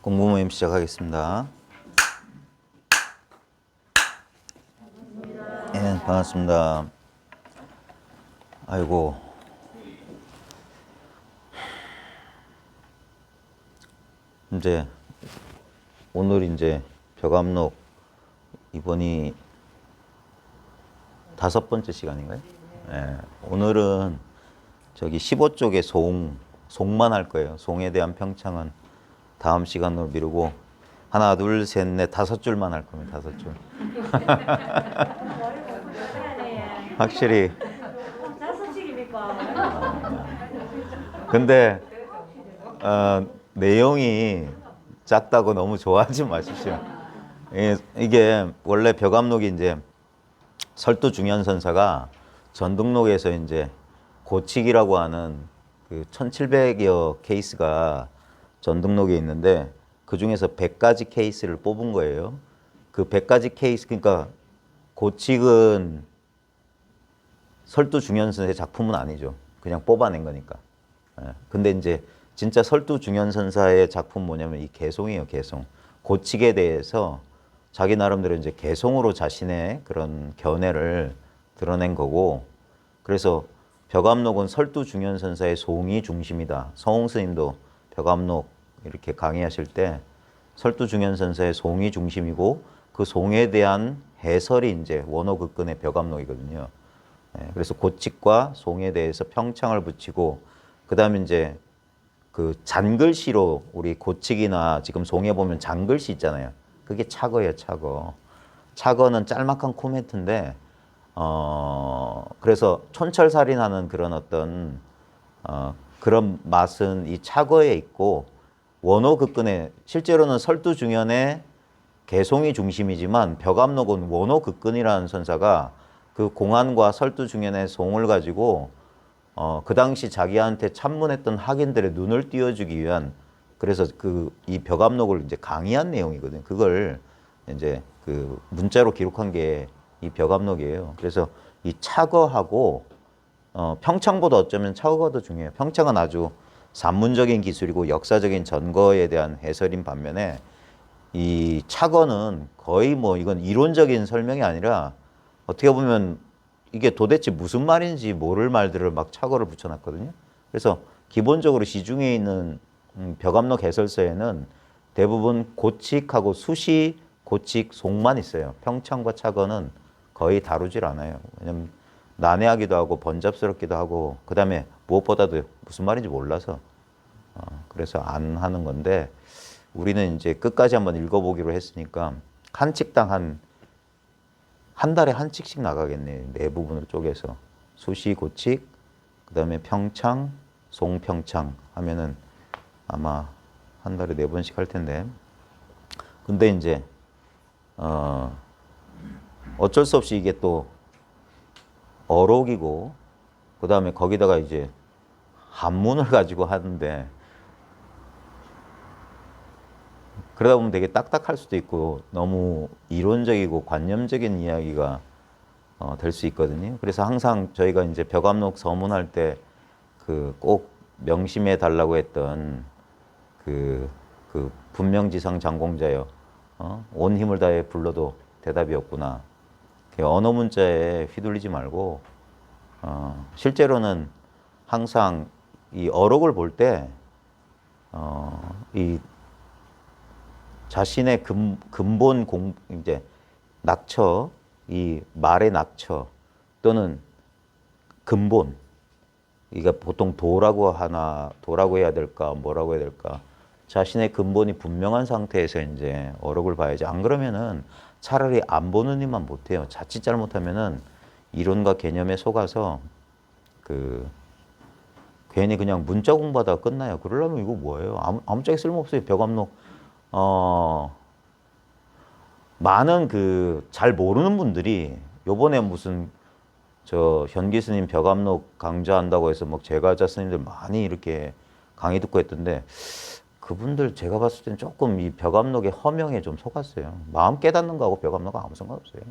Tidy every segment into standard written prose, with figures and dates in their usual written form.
공부 모임 시작하겠습니다. 예, 반갑습니다. 아이고, 이제 오늘 이제 벽암록 이번이 5번째 시간인가요? 예, 오늘은 저기 15쪽의 송만 할 거예요. 송에 대한 평창은 다음 시간으로 미루고 하나, 둘, 셋, 넷, 5줄만 할 겁니다. 5줄. 확실히. 근데 내용이 작다고 너무 좋아하지 마십시오. 이게 원래 벽암록이 이제 설두 중현선사가 전등록에서 이제 고칙이라고 하는 그 1700여 케이스가 전등록에 있는데 그 중에서 100가지 케이스를 뽑은 거예요. 그 100가지 케이스, 그러니까 고칙은 설두 중현선사의 작품은 아니죠. 그냥 뽑아낸 거니까. 근데 이제 진짜 설두 중현선사의 작품 뭐냐면 이 개송이에요, 개송. 고칙에 대해서 자기 나름대로 이제 개송으로 자신의 그런 견해를 드러낸 거고, 그래서 벽암록은 설두 중현선사의 송이 중심이다. 성홍 스님도 벽암록 이렇게 강의하실 때 설두 중현선사의 송이 중심이고 그 송에 대한 해설이 이제 원호극근의 벽암록이거든요. 그래서 고칙과 송에 대해서 평창을 붙이고, 그 다음에 이제 그 잔글씨로 우리 고칙이나 지금 송에 보면 잔글씨 있잖아요. 그게 착어예요, 착어. 착어는 짤막한 코멘트인데, 그래서 촌철살인하는 그런 어떤, 그런 맛은 이 착어에 있고, 원호극근의, 실제로는 설두중현의 개송이 중심이지만 벽암록은 원호극근이라는 선사가 그 공안과 설두중현의 송을 가지고 그 당시 자기한테 참문했던 학인들의 눈을 띄워주기 위한, 그래서 이 벽암록을 이제 강의한 내용이거든요. 그걸 이제 그 문자로 기록한 게 이 벽암록이에요. 그래서 이 착어하고 평창보다 어쩌면 착어가 더 중요해요. 평창은 아주 산문적인 기술이고 역사적인 전거에 대한 해설인 반면에 이 착어는 거의 뭐 이건 이론적인 설명이 아니라 어떻게 보면 이게 도대체 무슨 말인지 모를 말들을 막 착어를 붙여놨거든요. 그래서 기본적으로 시중에 있는 벽암록 해설서에는 대부분 고칙하고 수시, 고칙, 송만 있어요. 평창과 착어는 거의 다루질 않아요. 왜냐면 난해하기도 하고 번잡스럽기도 하고, 그 다음에 무엇보다도 무슨 말인지 몰라서 그래서 안 하는 건데, 우리는 이제 끝까지 한번 읽어보기로 했으니까 한 책당 한 달에 한 책씩 나가겠네요. 네 부분을 쪼개서 수시, 고칙, 그 다음에 평창, 송평창 하면은 아마 한 달에 4번씩 할 텐데, 근데 이제 어쩔 수 없이 이게 또 어록이고 그 다음에 거기다가 이제 한문을 가지고 하는데, 그러다 보면 되게 딱딱할 수도 있고 너무 이론적이고 관념적인 이야기가 될 수 있거든요. 그래서 항상 저희가 이제 벽암록 서문할 때 그 꼭 명심해 달라고 했던 그 분명지상 장공자여, 온 힘을 다해 불러도 대답이 없구나. 언어 문자에 휘둘리지 말고, 실제로는 항상 이 어록을 볼 때 이 자신의 근본 이제 낙처, 이 말의 낙처 또는 근본, 이게 보통 도라고 해야 될까, 뭐라고 해야 될까, 자신의 근본이 분명한 상태에서 이제 어록을 봐야지. 안 그러면은 차라리 안 보는 일만 못해요. 자칫 잘못하면은 이론과 개념에 속아서 괜히 그냥 문자 공부하다가 끝나요. 그러려면 이거 뭐예요? 아무짝에 쓸모없어요. 벽암록. 많은 잘 모르는 분들이 요번에 무슨 현기 스님 벽암록 강좌한다고 해서 막 제가자 스님들 많이 이렇게 강의 듣고 했던데, 그분들 제가 봤을 땐 조금 이 벽암록의 허명에 좀 속았어요. 마음 깨닫는 거하고 벽암록은 아무 상관없어요.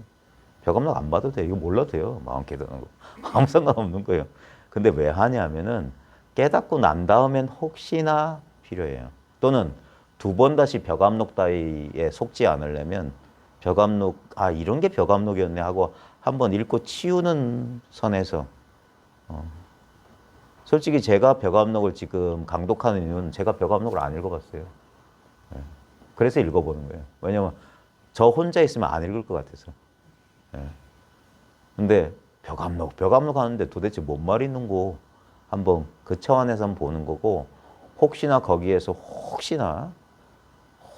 벽암록 안 봐도 돼요. 이거 몰라도 돼요. 마음 깨닫는 거. 아무 상관없는 거예요. 근데 왜 하냐면은 깨닫고 난 다음엔 혹시나 필요해요. 또는 두 번 다시 벽암록 따위에 속지 않으려면 벽암록, 아, 이런 게 벽암록이었네 하고 한번 읽고 치우는 선에서 솔직히 제가 벽암록을 지금 강독하는 이유는 제가 벽암록을 안 읽어봤어요. 예. 그래서 읽어보는 거예요. 왜냐면 저 혼자 있으면 안 읽을 것 같아서. 예. 근데 벽암록 하는데 도대체 뭔 말이 있는고 한번 그 차원에서 한번 보는 거고, 혹시나 거기에서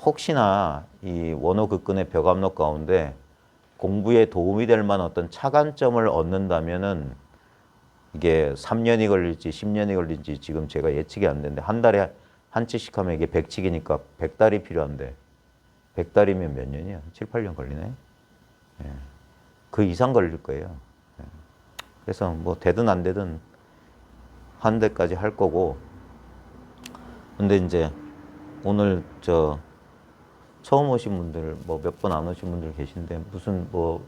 혹시나 이 원호 극근의 벽암록 가운데 공부에 도움이 될 만한 어떤 차관점을 얻는다면은 이게 3년이 걸릴지 10년이 걸릴지 지금 제가 예측이 안 되는데, 한 달에 한 치씩 하면 이게 100치기니까 100달이 필요한데 100달이면 몇 년이야? 7, 8년 걸리네. 예. 그 이상 걸릴 거예요. 예. 그래서 뭐 되든 안 되든 한 대까지 할 거고. 근데 이제 오늘 저 처음 오신 분들, 뭐 몇 번 안 오신 분들 계신데 무슨 뭐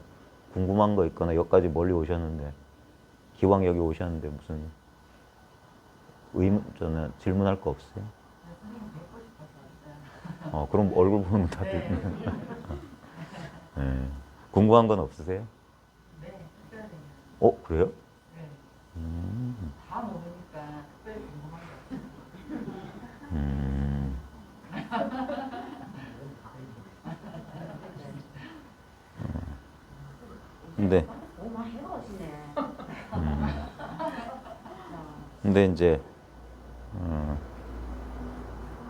궁금한 거 있거나 여기까지 멀리 오셨는데, 기왕 여기 오셨는데 무슨 저는 질문할 거 없어요? 그럼 얼굴 보는 거 다들. 네. 궁금한 건 없으세요? 네, 특별히. 그래요? 네. 다 먹으니까 특별히 궁금한 거 없어요. 근데 오만 해보시네. 근데 이제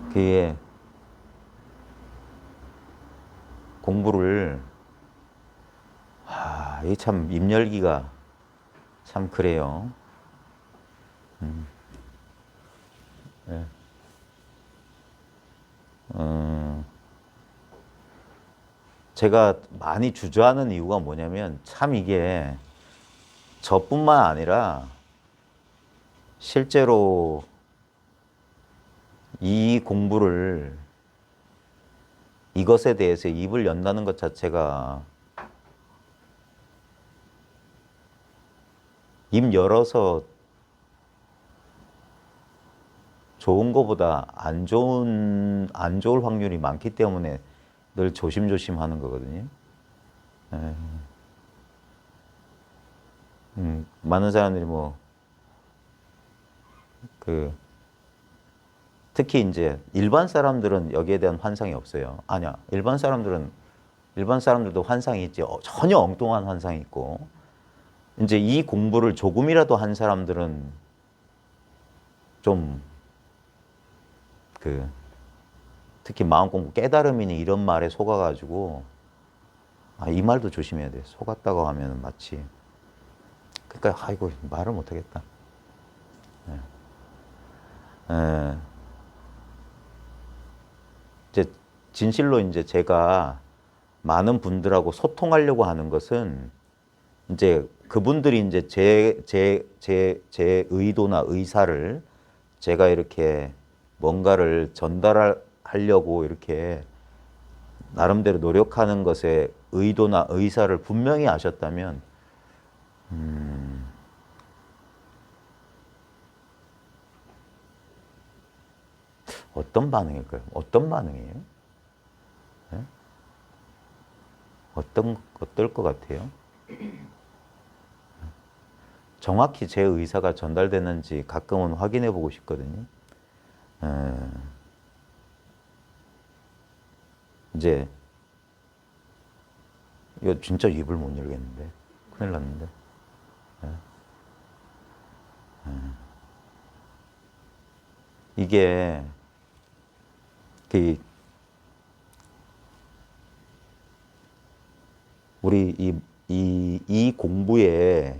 그게 공부를 이게 참 입 열기가 참 그래요. 네. 제가 많이 주저하는 이유가 뭐냐면, 참 이게 저뿐만 아니라 실제로 이 공부를, 이것에 대해서 입을 연다는 것 자체가 입 열어서 좋은 것보다 안 좋을 확률이 많기 때문에 늘 조심조심 하는 거거든요. 많은 사람들이 특히 이제 일반 사람들은 여기에 대한 환상이 없어요. 아니야. 일반 사람들도 환상이 있지. 전혀 엉뚱한 환상이 있고, 이제 이 공부를 조금이라도 한 사람들은 좀 특히 마음 공부, 깨달음이니 이런 말에 속아가지고, 이 말도 조심해야 돼. 속았다고 하면 마치, 그러니까 아이고 말을 못하겠다. 이제 진실로 이제 제가 많은 분들하고 소통하려고 하는 것은, 이제 그분들이 이제 제 의도나 의사를 제가 이렇게 뭔가를 전달하려고 이렇게 나름대로 노력하는 것에 의도나 의사를 분명히 아셨다면, 어떤 반응일까요? 어떤 반응이에요? 네? 어떨 것 같아요? 정확히 제 의사가 전달되는지 가끔은 확인해 보고 싶거든요. 이제 이거 진짜 입을 못 열겠는데, 큰일 났는데. 이게 우리 이 공부의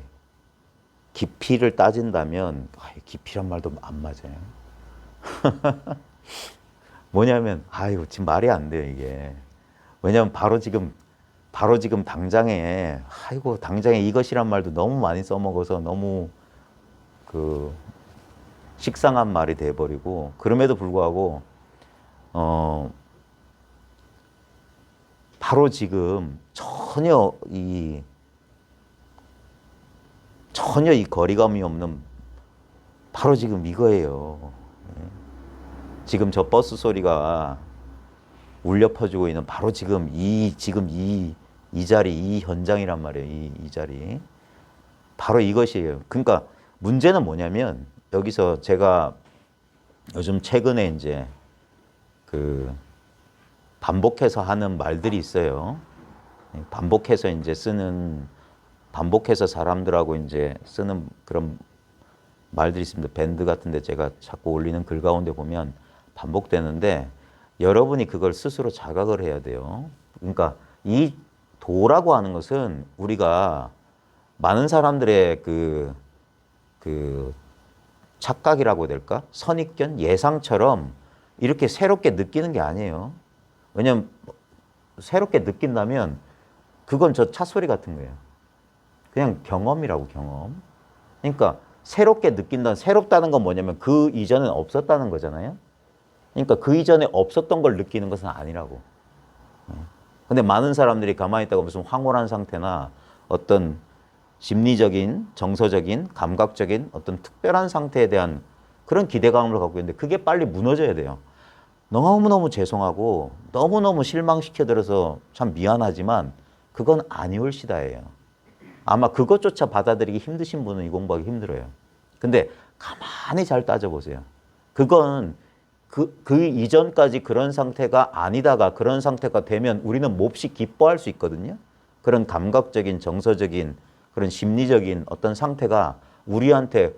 깊이를 따진다면, 깊이란 말도 안 맞아요. 뭐냐면, 지금 말이 안 돼요, 이게. 왜냐면 바로 지금 당장에, 당장에 이것이란 말도 너무 많이 써먹어서 너무 식상한 말이 돼버리고, 그럼에도 불구하고, 바로 지금 전혀 이 거리감이 없는, 바로 지금 이거예요. 지금 저 버스 소리가 울려 퍼지고 있는 바로 지금 이 자리, 이 현장이란 말이에요. 이 자리. 바로 이것이에요. 그러니까 문제는 뭐냐면 여기서 제가 요즘 최근에 이제 그 반복해서 하는 말들이 있어요. 반복해서 이제 반복해서 사람들하고 이제 쓰는 그런 말들이 있습니다. 밴드 같은데 제가 자꾸 올리는 글 가운데 보면 반복되는데 여러분이 그걸 스스로 자각을 해야 돼요. 그러니까 이 도라고 하는 것은 우리가 많은 사람들의 그 착각이라고 해야 될까? 선입견, 예상처럼 이렇게 새롭게 느끼는 게 아니에요. 왜냐면 새롭게 느낀다면 그건 저 찻소리 같은 거예요. 그냥 경험이라고, 경험. 그러니까 새롭게 느낀다는, 새롭다는 건 뭐냐면 그 이전엔 없었다는 거잖아요. 그러니까 그 이전에 없었던 걸 느끼는 것은 아니라고. 근데 많은 사람들이 가만히 있다가 무슨 황홀한 상태나 어떤 심리적인, 정서적인, 감각적인 어떤 특별한 상태에 대한 그런 기대감을 갖고 있는데 그게 빨리 무너져야 돼요. 너무너무 죄송하고 너무너무 실망시켜드려서 참 미안하지만 그건 아니올 시다예요. 아마 그것조차 받아들이기 힘드신 분은 이 공부하기 힘들어요. 근데 가만히 잘 따져보세요. 그건 그 이전까지 그런 상태가 아니다가 그런 상태가 되면 우리는 몹시 기뻐할 수 있거든요. 그런 감각적인, 정서적인, 그런 심리적인 어떤 상태가 우리한테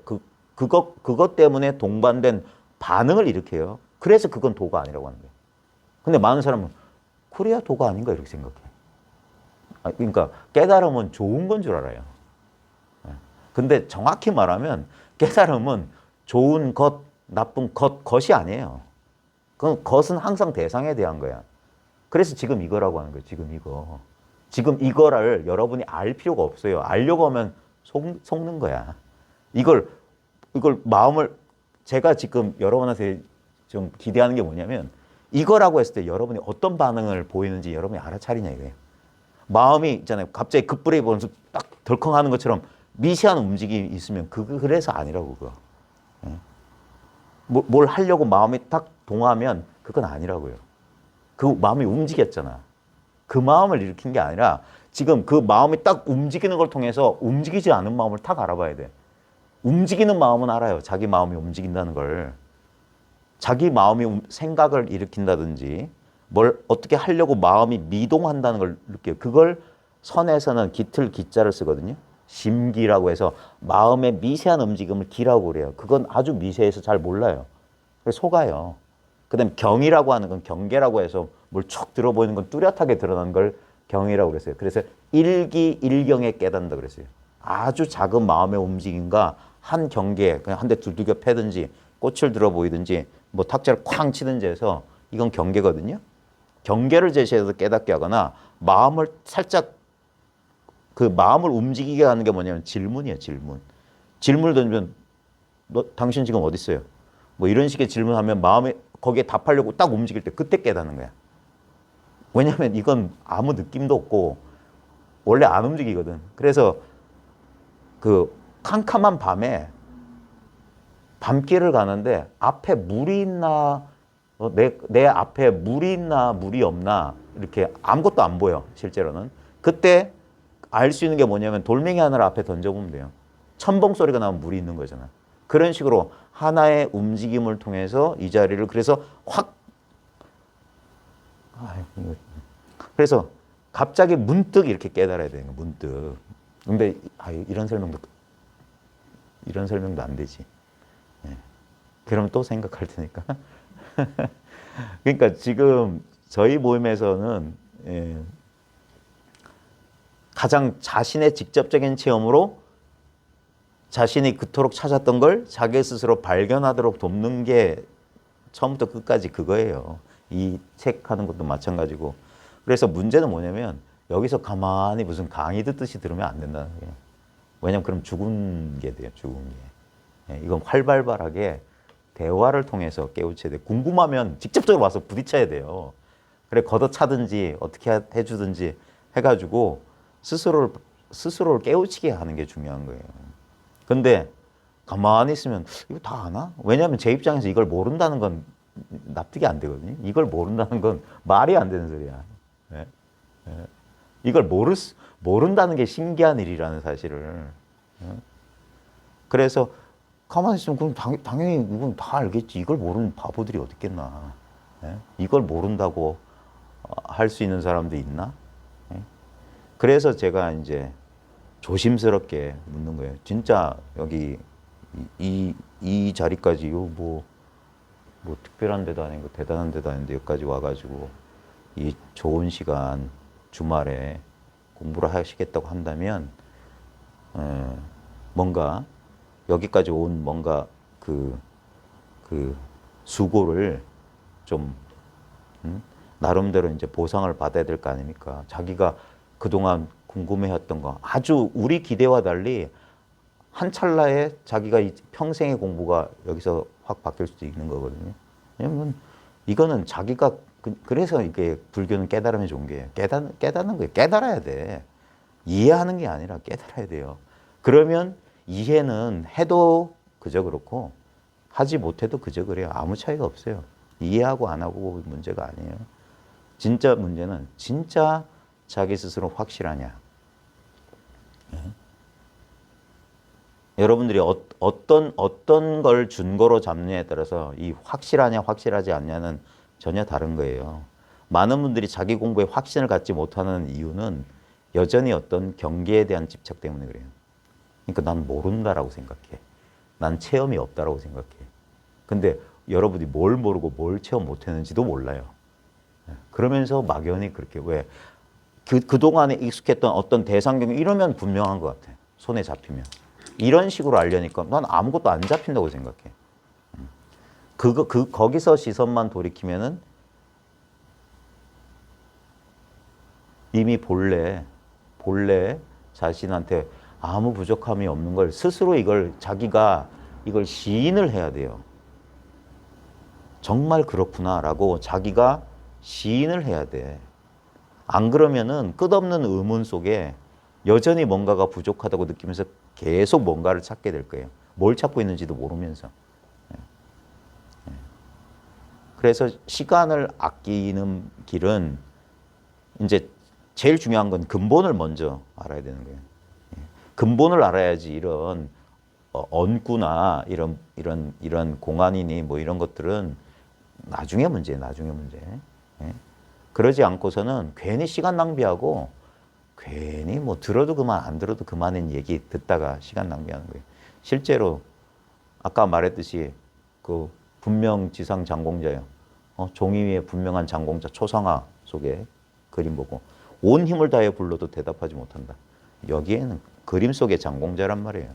그것 때문에 동반된 반응을 일으켜요. 그래서 그건 도가 아니라고 하는 거예요. 근데 많은 사람은 그래야 도가 아닌가 이렇게 생각해. 그러니까 깨달음은 좋은 건 줄 알아요. 근데 정확히 말하면 깨달음은 좋은 것, 나쁜 것이 아니에요. 그 것은 항상 대상에 대한 거야. 그래서 지금 이거라고 하는 거예요. 지금 이거. 지금 이거를 여러분이 알 필요가 없어요. 알려고 하면 속는 거야. 이걸 마음을 제가 지금 여러분한테 좀 기대하는 게 뭐냐면 이거라고 했을 때 여러분이 어떤 반응을 보이는지 여러분이 알아차리냐 이거예요. 마음이 있잖아요. 갑자기 급브레이크 보면서 딱 덜컹 하는 것처럼 미세한 움직임이 있으면 그래서 아니라고 그거. 뭘 하려고 마음이 딱 동하면 그건 아니라고요. 그 마음이 움직였잖아. 그 마음을 일으킨 게 아니라 지금 그 마음이 딱 움직이는 걸 통해서 움직이지 않은 마음을 딱 알아봐야 돼. 움직이는 마음은 알아요. 자기 마음이 움직인다는 걸. 자기 마음이 생각을 일으킨다든지 뭘 어떻게 하려고 마음이 미동한다는 걸 느껴요. 그걸 선에서는 깃틀 기자를 쓰거든요. 심기라고 해서 마음의 미세한 움직임을 기라고 그래요. 그건 아주 미세해서 잘 몰라요. 그래서 속아요. 그 다음에 경이라고 하는 건 경계라고 해서 뭘 촉 들어보이는 건 뚜렷하게 드러나는 걸 경이라고 그랬어요. 그래서 일기일경에 깨닫는다 그랬어요. 아주 작은 마음의 움직임과 한 경계에 그냥 한 대 두들겨 패든지 꽃을 들어 보이든지 뭐 탁자를 쾅 치든지 해서 이건 경계거든요. 경계를 제시해서 깨닫게 하거나 마음을 살짝 그 마음을 움직이게 하는 게 뭐냐면 질문이에요. 질문. 질문을 던지면 너 당신 지금 어디 있어요? 뭐 이런 식의 질문하면 마음이 거기에 답하려고 딱 움직일 때 그때 깨닫는 거야. 왜냐하면 이건 아무 느낌도 없고 원래 안 움직이거든. 그래서 그 캄캄한 밤에 밤길을 가는데 앞에 물이 있나 내 앞에 물이 있나 물이 없나 이렇게 아무것도 안 보여 실제로는. 그때 알 수 있는 게 뭐냐면 돌멩이 하나를 앞에 던져보면 돼요. 첨벙 소리가 나면 물이 있는 거잖아. 그런 식으로 하나의 움직임을 통해서 이 자리를 그래서 확 그래서 갑자기 문득 이렇게 깨달아야 되는 거야. 문득. 근데 이런 설명도 안 되지. 그러면 또 생각할 테니까. 그러니까 지금 저희 모임에서는 가장 자신의 직접적인 체험으로 자신이 그토록 찾았던 걸 자기 스스로 발견하도록 돕는 게 처음부터 끝까지 그거예요. 이 책 하는 것도 마찬가지고. 그래서 문제는 뭐냐면 여기서 가만히 무슨 강의 듣듯이 들으면 안 된다는 거예요. 왜냐면 그럼 죽은 게 돼요. 죽은 게. 이건 활발하게 대화를 통해서 깨우쳐야 돼요. 궁금하면 직접적으로 와서 부딪혀야 돼요. 그래 걷어차든지 어떻게 해주든지 해가지고 스스로를 깨우치게 하는 게 중요한 거예요. 근데 가만히 있으면 이거 다 아나? 왜냐하면 제 입장에서 이걸 모른다는 건 납득이 안 되거든요. 이걸 모른다는 건 말이 안 되는 소리야. 예? 예. 이걸 모른다는 게 신기한 일이라는 사실을. 예? 그래서 가만히 있으면 그럼 당연히 이건 다 알겠지. 이걸 모르는 바보들이 어디 있겠나. 예? 이걸 모른다고 할 수 있는 사람도 있나? 예? 그래서 제가 이제 조심스럽게 묻는 거예요. 진짜 여기 이 자리까지 뭐 특별한 데도 아니고 대단한 데도 아닌데 여기까지 와가지고 이 좋은 시간 주말에 공부를 하시겠다고 한다면 뭔가 여기까지 온 뭔가 그 수고를 좀 나름대로 이제 보상을 받아야 될 거 아닙니까? 자기가 그동안 궁금해했던 거 아주 우리 기대와 달리 한 찰나에 자기가 평생의 공부가 여기서 확 바뀔 수도 있는 거거든요. 왜냐면 이거는 자기가 그래서 이게 불교는 깨달음의 종교예요. 깨닫는 거예요. 깨달아야 돼. 이해하는 게 아니라 깨달아야 돼요. 그러면 이해는 해도 그저 그렇고 하지 못해도 그저 그래요. 아무 차이가 없어요. 이해하고 안 하고 문제가 아니에요. 진짜 문제는 진짜 자기 스스로 확실하냐. 여러분들이 어떤 걸 준거로 잡느냐에 따라서 이 확실하냐 확실하지 않냐는 전혀 다른 거예요. 많은 분들이 자기 공부에 확신을 갖지 못하는 이유는 여전히 어떤 경계에 대한 집착 때문에 그래요. 그러니까 난 모른다라고 생각해. 난 체험이 없다라고 생각해. 근데 여러분이 뭘 모르고 뭘 체험 못했는지도 몰라요. 그러면서 막연히 그렇게 왜 그동안에 익숙했던 어떤 대상경 이러면 분명한 것 같아. 손에 잡히면. 이런 식으로 알려니까 난 아무것도 안 잡힌다고 생각해. 거기서 시선만 돌이키면은 이미 본래 자신한테 아무 부족함이 없는 걸 스스로 자기가 이걸 시인을 해야 돼요. 정말 그렇구나라고 자기가 시인을 해야 돼. 안 그러면은 끝없는 의문 속에 여전히 뭔가가 부족하다고 느끼면서 계속 뭔가를 찾게 될 거예요. 뭘 찾고 있는지도 모르면서. 그래서 시간을 아끼는 길은 이제 제일 중요한 건 근본을 먼저 알아야 되는 거예요. 근본을 알아야지 이런 언구나 이런 공안이니 뭐 이런 것들은 나중에 문제예요. 나중에 문제. 그러지 않고서는 괜히 시간 낭비하고 괜히 뭐 들어도 그만 안 들어도 그만인 얘기 듣다가 시간 낭비하는 거예요. 실제로 아까 말했듯이 그 분명 지상 장공자요. 종이 위에 분명한 장공자 초상화 속에 그림 보고 온 힘을 다해 불러도 대답하지 못한다. 여기에는 그림 속의 장공자란 말이에요.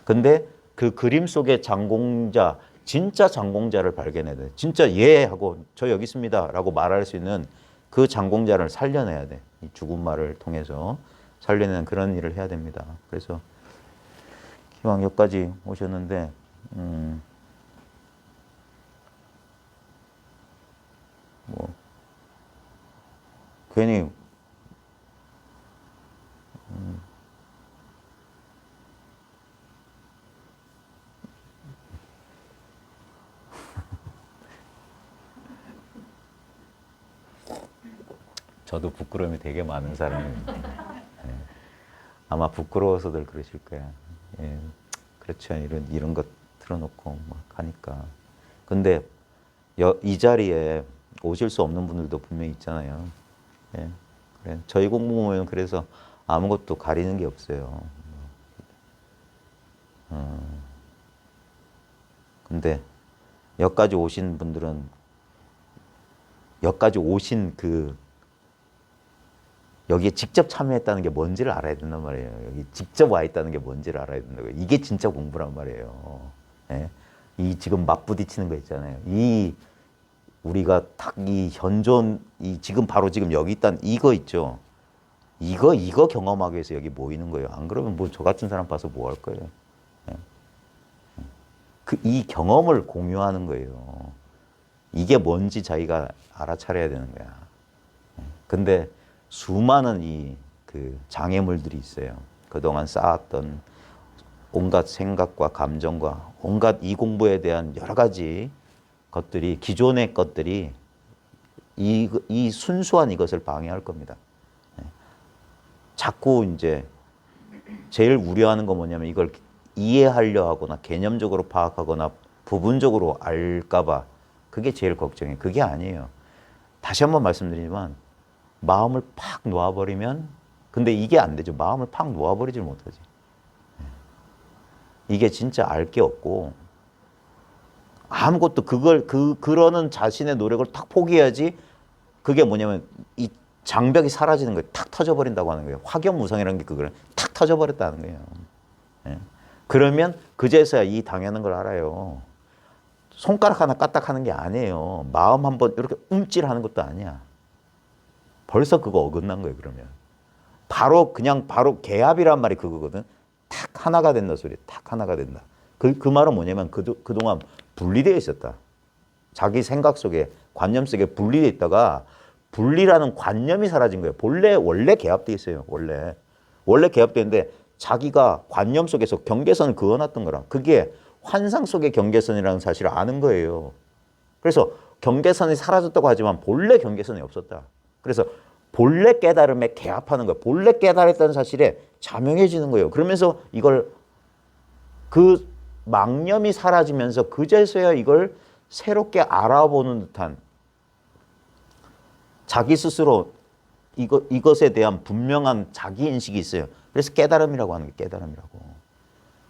근데 그 그림 속의 장공자, 진짜 장공자를 발견해야 돼. 진짜 예 하고 저 여기 있습니다 라고 말할 수 있는 그 장공자를 살려내야 돼. 이 죽은 말을 통해서 살려내는 그런 일을 해야 됩니다. 그래서 기왕 여기까지 오셨는데 뭐 괜히 저도 부끄러움이 되게 많은 사람입니다. 아마 부끄러워서들 그러실 거야. 예, 그렇죠. 이런 것 틀어놓고 막 하니까. 근데 이 자리에 오실 수 없는 분들도 분명히 있잖아요. 예, 그래. 저희 공부모임은 그래서 아무것도 가리는 게 없어요. 근데 여기까지 오신 분들은 여기까지 오신 여기에 직접 참여했다는 게 뭔지를 알아야 된단 말이에요. 여기 직접 와 있다는 게 뭔지를 알아야 된다고요. 이게 진짜 공부란 말이에요. 예? 이 지금 맞부딪히는 거 있잖아요. 우리가 딱 이 현존, 지금 바로 지금 여기 있다는 이거 있죠. 이거 경험하기 위해서 여기 모이는 거예요. 안 그러면 뭐 저 같은 사람 봐서 뭐 할 거예요. 예? 이 경험을 공유하는 거예요. 이게 뭔지 자기가 알아차려야 되는 거야. 근데 수많은 장애물들이 있어요. 그동안 쌓았던 온갖 생각과 감정과 온갖 이 공부에 대한 여러 가지 것들이, 기존의 것들이 이 순수한 이것을 방해할 겁니다. 자꾸 이제 제일 우려하는 건 뭐냐면 이걸 이해하려 하거나 개념적으로 파악하거나 부분적으로 알까봐 그게 제일 걱정이에요. 그게 아니에요. 다시 한번 말씀드리지만 마음을 팍 놓아버리면, 근데 이게 안 되죠. 마음을 팍 놓아버리질 못하지. 이게 진짜 알 게 없고 아무것도 그러는 자신의 노력을 탁 포기해야지. 그게 뭐냐면 이 장벽이 사라지는 거예요. 탁 터져버린다고 하는 거예요. 확연무상이라는 게 그거를 탁 터져버렸다는 거예요. 예. 그러면 그제서야 이 당연한 걸 알아요. 손가락 하나 까딱하는 게 아니에요. 마음 한번 이렇게 움찔하는 것도 아니야. 벌써 그거 어긋난 거예요. 그러면 바로 개합이란 말이 그거거든. 탁 하나가 된다 소리. 탁 하나가 된다. 그 말은 뭐냐면 그동안 분리되어 있었다. 자기 생각 속에, 관념 속에 분리되어 있다가 분리라는 관념이 사라진 거예요. 원래 개합되어 있어요. 원래 개합되어 있는데 자기가 관념 속에서 경계선을 그어놨던 거라. 그게 환상 속의 경계선이라는 사실을 아는 거예요. 그래서 경계선이 사라졌다고 하지만 본래 경계선이 없었다. 그래서 본래 깨달음에 개합하는 거예요. 본래 깨달았다는 사실에 자명해지는 거예요. 그러면서 이걸 그 망념이 사라지면서 그제서야 이걸 새롭게 알아보는 듯한 자기 스스로 이것에 대한 분명한 자기 인식이 있어요. 그래서 깨달음이라고 하는 게 깨달음이라고.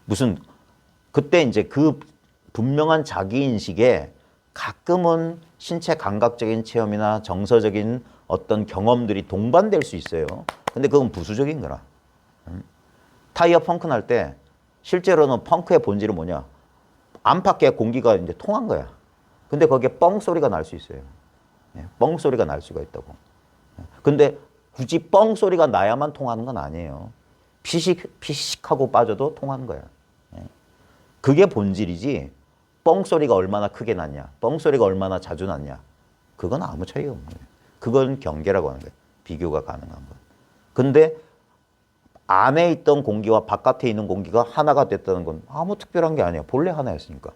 무슨 그때 이제 그 분명한 자기 인식에 가끔은 신체 감각적인 체험이나 정서적인 어떤 경험들이 동반될 수 있어요. 근데 그건 부수적인 거라. 타이어 펑크 날 때 실제로는 펑크의 본질은 뭐냐? 안팎의 공기가 이제 통한 거야. 근데 거기에 뻥 소리가 날 수 있어요. 뻥 소리가 날 수가 있다고. 근데 굳이 뻥 소리가 나야만 통하는 건 아니에요. 피식하고 빠져도 통하는 거야. 그게 본질이지 뻥 소리가 얼마나 크게 났냐, 뻥 소리가 얼마나 자주 났냐, 그건 아무 차이가 없는 거예요. 그건 경계라고 하는 거예요. 비교가 가능한 건. 근데 안에 있던 공기와 바깥에 있는 공기가 하나가 됐다는 건 아무 특별한 게 아니에요. 본래 하나였으니까.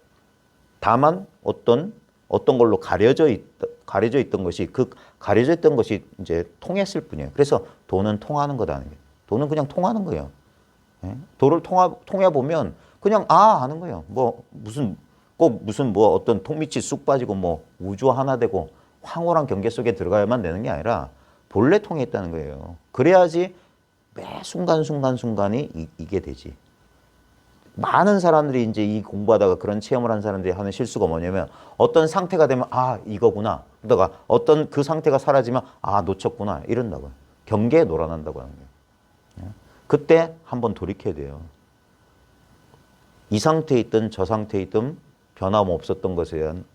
다만 어떤 걸로 가려져 있던 것이, 그 가려져 있던 것이 이제 통했을 뿐이에요. 그래서 돈은 통하는 거다는 거예요. 돈은 그냥 통하는 거예요. 도를 통해 보면 그냥 하는 거예요. 무슨 어떤 통밑이 쑥 빠지고 우주 하나 되고 황홀한 경계 속에 들어가야만 되는 게 아니라 본래 통해 있다는 거예요. 그래야지 매 순간순간이 이게 되지. 많은 사람들이 이제 이 공부하다가 그런 체험을 한 사람들이 하는 실수가 뭐냐면 어떤 상태가 되면 이거구나. 그러다가 어떤 그 상태가 사라지면 놓쳤구나. 이런다고요. 경계에 놀아난다고 하는 거예요. 그때 한번 돌이켜야 돼요. 이 상태에 있든 저 상태에 있든 변함없었던 것에 대한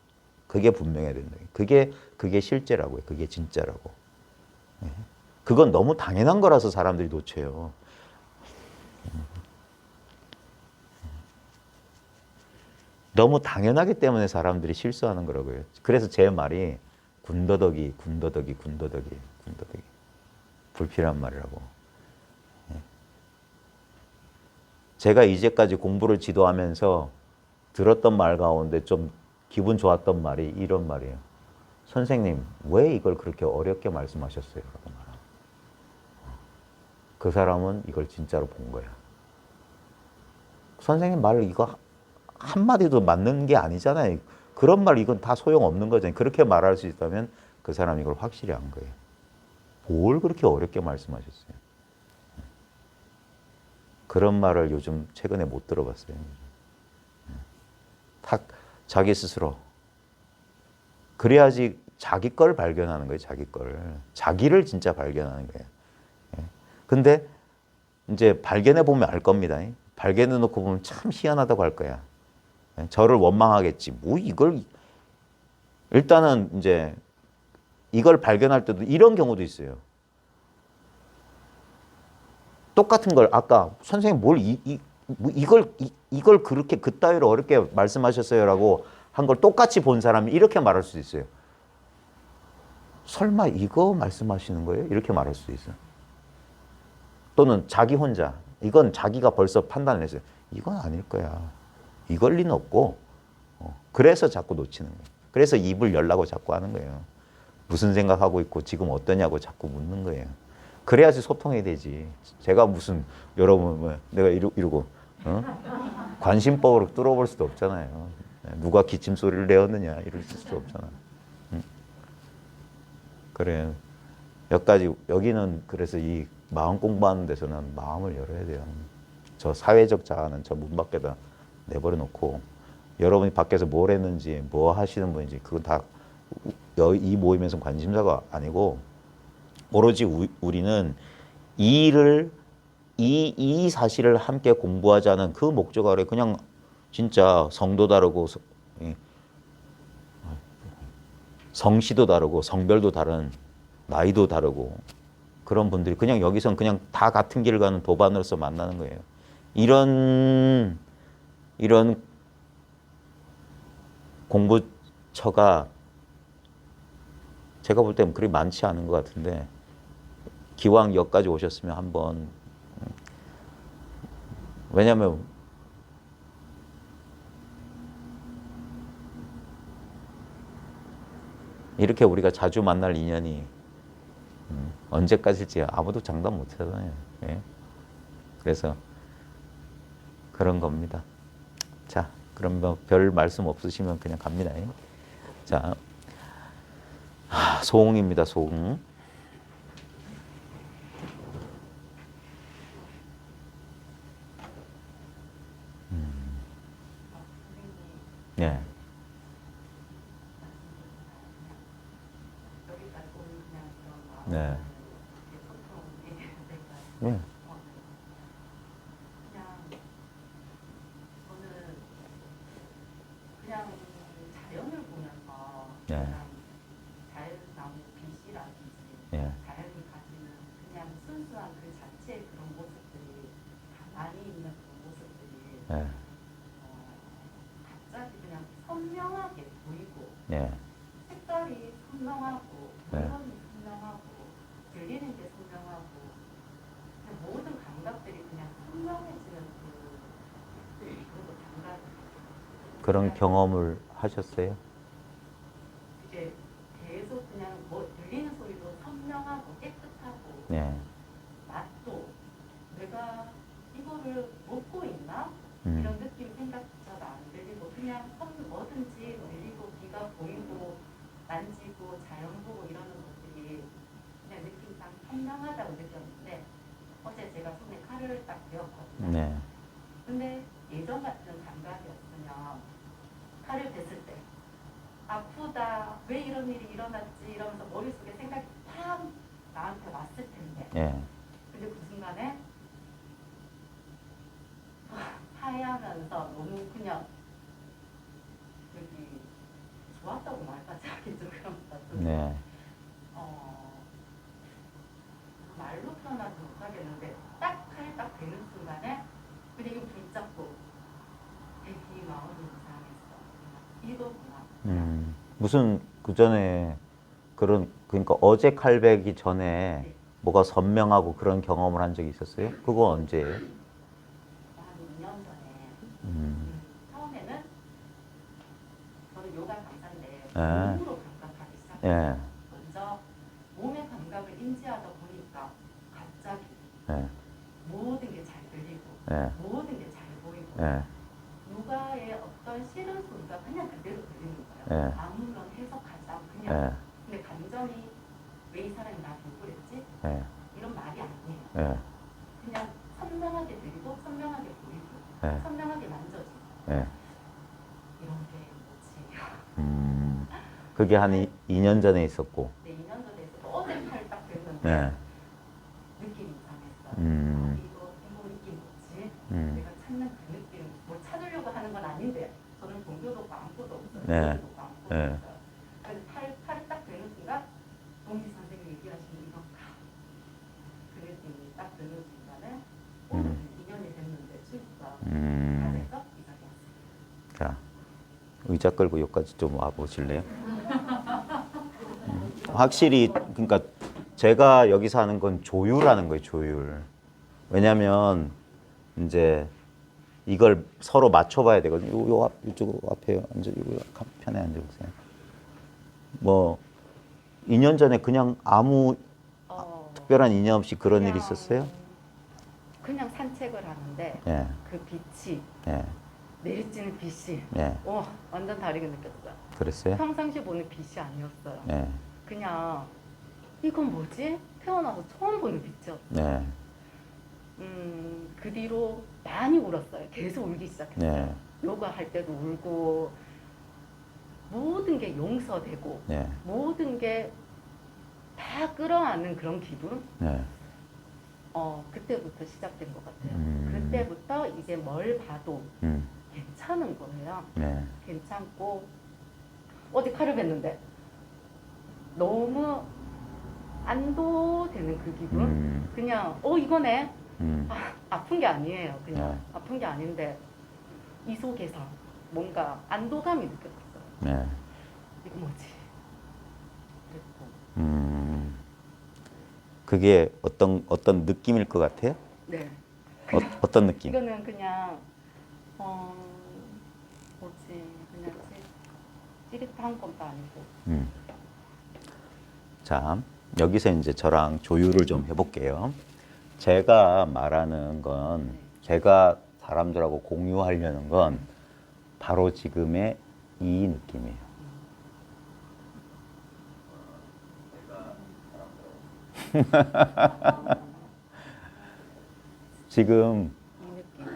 그게 분명해야 된다. 그게 실제라고요. 그게 진짜라고. 그건 너무 당연한 거라서 사람들이 놓쳐요. 너무 당연하기 때문에 사람들이 실수하는 거라고요. 그래서 제 말이 군더더기 불필요한 말이라고. 제가 이제까지 공부를 지도하면서 들었던 말 가운데 좀 기분 좋았던 말이 이런 말이에요. 선생님, 왜 이걸 그렇게 어렵게 말씀하셨어요? 라고 말하고. 그 사람은 이걸 진짜로 본 거야. 선생님 말 이거 한마디도 맞는 게 아니잖아요. 그런 말 이건 다 소용없는 거잖아요. 그렇게 말할 수 있다면 그 사람이 이걸 확실히 한 거예요. 뭘 그렇게 어렵게 말씀하셨어요? 그런 말을 요즘 최근에 못 들어봤어요. 탁 자기 스스로. 그래야지 자기 걸 발견하는 거예요. 자기 걸. 자기를 진짜 발견하는 거예요. 근데 이제 발견해 보면 알 겁니다. 발견해 놓고 보면 참 희한하다고 할 거야. 저를 원망하겠지. 이걸 일단은 이제 이걸 발견할 때도 이런 경우도 있어요. 똑같은 걸 아까 선생님 이걸 그렇게 그따위로 어렵게 말씀하셨어요라고 한 걸 똑같이 본 사람이 이렇게 말할 수 있어요. 설마 이거 말씀하시는 거예요? 이렇게 말할 수도 있어요. 또는 자기 혼자 이건 자기가 벌써 판단을 했어요. 이건 아닐 거야. 이걸 리는 없고. 그래서 자꾸 놓치는 거예요. 그래서 입을 열라고 자꾸 하는 거예요. 무슨 생각하고 있고 지금 어떠냐고 자꾸 묻는 거예요. 그래야지 소통이 되지. 제가 무슨 여러분 뭐 내가 이러고 관심법으로 뚫어볼 수도 없잖아요. 누가 기침 소리를 내었느냐 이럴 수도 없잖아. 그래. 여기는 그래서 이 마음 공부하는 데서는 마음을 열어야 돼요. 저 사회적 자아는 저 문 밖에다 내버려 놓고 여러분이 밖에서 뭘 했는지 뭐 하시는 분인지 그건 다 이 모임에서 관심사가 아니고 오로지 우리는 이 일을 이 사실을 함께 공부하자는 그 목적 아래 그냥 진짜 성도 다르고 성씨도 다르고 성별도 다른 나이도 다르고 그런 분들이 그냥 여기선 그냥 다 같은 길을 가는 도반으로서 만나는 거예요. 이런 공부처가 제가 볼 때는 그리 많지 않은 것 같은데 기왕 여기까지 오셨으면 한번 왜냐하면 이렇게 우리가 자주 만날 인연이 언제까지일지 아무도 장담 못 하잖아요. 예? 그래서 그런 겁니다. 자, 그럼 뭐 별 말씀 없으시면 그냥 갑니다. 자, 소응입니다. 소응. 네. 네. 네. 그냥 자연을 보면서 네. 자연나무 빛이라든지 네. 자연이 가지는 그냥 순수한 그 자체의 그런 모습들이 가만히 있는 그런 모습들이 네. 갑자기 그냥 선명하게 보이고 네. 색깔이 선명하고 네. 물건이 선명하고 들리는 게 선명하고 그냥 모든 감각들이 그냥 선명해지는 그런 감각 그런 경험을 하셨어요? 이게 계속 그냥 뭐 들리는 소리도 선명하고 깨끗하고 네. 맛도 내가 이거를 먹고 있나? 음. 이런 느낌 생각조차도 안 들리고 그냥 뭐든지 들리고 귀가 보이고 만지고 자연 보고 이러는 것들이 그냥 느낌상 선명하다고 느꼈는데 어제 제가 손에 칼을 딱 대었거든요. 네. 근데 예전 같은 감각이었으면 칼을 댔을 때 아프다 왜 이런 일이 일어났지 이러면서 머릿속에 생각이 팍 나한테 왔을 텐데 네. 근데 그 순간에 하얘하면서 너무 그냥 여기 좋았다고 말까지 하긴 좀 그런 것 같은데 네. 말로 표현하지 못하겠는데 딱 칼 딱 대는 순간에 그냥 이거 붙잡고 되게 마음이 이상했어. 이거구나. 무슨 그 전에 그러니까 어제 칼배기 전에 네. 뭐가 선명하고 그런 경험을 한 적이 있었어요? 그거 언제예요? 한 2년 전에 처음에는 저는 요가 강사인데 네. 몸으로 감각하기 시작했어요. 예. 먼저 몸의 감각을 인지하다 보니까 갑자기 예. 모든 게 잘 들리고 예. 모든 게 잘 보이고 예. 요가의 어떤 싫은 소리가 그냥 그대로 들리는 거예요. 예. 아무런 해석하지 않고 그냥 예. 근데 감정이 왜 이 사람이 나한테 그랬지? 예. 이런 말이 아니에요. 예. 그냥 선명하게 들리고 선명하게 보이고 예. 선명하게 만져지고 예. 이런 게 뭐지? 그게 한 2년 전에 있었고. 네, 2년 전에 있어서 어제 팔딱 됐는데 네. 느낌이 이상했어요. 이거 느낌 뭐지? 내가 찾는 그 느낌 뭐 찾으려고 하는 건 아닌데 저는 종교도 없고 아무것도 없어요. 네. 종교도 없고 아무것도 네. 없어요. 그래서 팔을 딱 대는 순간 동지 선생님이 얘기하시는 이런가 그 느낌이 딱 드는 순간에 오늘 2년이 됐는데 친구가 다 돼서 이사를 왔어요. 자, 의자 끌고 여기까지 좀 와보실래요? 확실히 그러니까 제가 여기서 하는 건 조율하는 거예요. 조율. 왜냐하면 이제 이걸 서로 맞춰봐야 되거든요. 이쪽 앞에 앉아, 편에 앉아보세요. 뭐 2년 전에 그냥 아무 특별한 이념 없이 그런 일이 그냥, 있었어요? 그냥 산책을 하는데 예. 그 빛이 예. 내리쬐는 빛이 예. 완전 다르게 느꼈어요. 그랬어요? 평상시 보는 빛이 아니었어요. 예. 그냥 이건 뭐지? 태어나서 처음 보는 빛이었어요. 네. 그 뒤로 많이 울었어요. 계속 울기 시작했어요. 네. 요가 할 때도 울고 모든 게 용서되고 네. 모든 게 다 끌어안는 그런 기분? 네. 그때부터 시작된 것 같아요. 음. 그때부터 이제 뭘 봐도 음. 괜찮은 거예요. 네. 괜찮고 어디 칼을 뱉는데 너무 안도되는 그 기분? 그냥 이거네. 아픈 게 아니에요. 그냥 네. 아픈 게 아닌데 이 속에서 뭔가 안도감이 느껴졌어요. 네. 이거 뭐지? 그랬고 그게 어떤 느낌일 것 같아요? 네. 어떤 느낌? 이거는 그냥 뭐지? 그냥 찌릿한 것도 아니고. 자, 여기서 이제 저랑 조율을 좀 해볼게요. 제가 말하는 건, 제가 사람들하고 공유하려는 건 바로 지금의 이 느낌이에요. 지금 이 느낌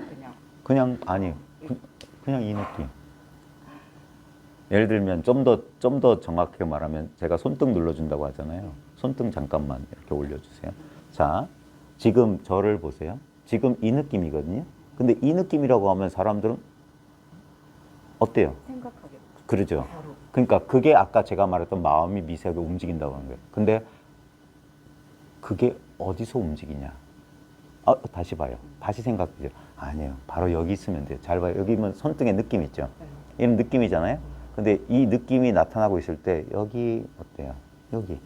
그냥 아니 그냥 이 느낌. 예를 들면 좀 더 정확하게 말하면 제가 손등 눌러준다고 하잖아요. 손등 잠깐만 이렇게 올려주세요. 자, 지금 저를 보세요. 지금 이 느낌이거든요. 근데 이 느낌이라고 하면 사람들은 어때요? 생각하게 그러죠. 바로. 그러니까 그게 아까 제가 말했던 마음이 미세하게 움직인다고 하는 거예요. 근데 그게 어디서 움직이냐? 다시 봐요. 다시 생각해요. 아니에요. 바로 여기 있으면 돼요. 잘 봐요. 여기면 손등에 느낌 있죠? 이런 느낌이잖아요. 근데 이 느낌이 나타나고 있을 때 여기 어때요? 여기.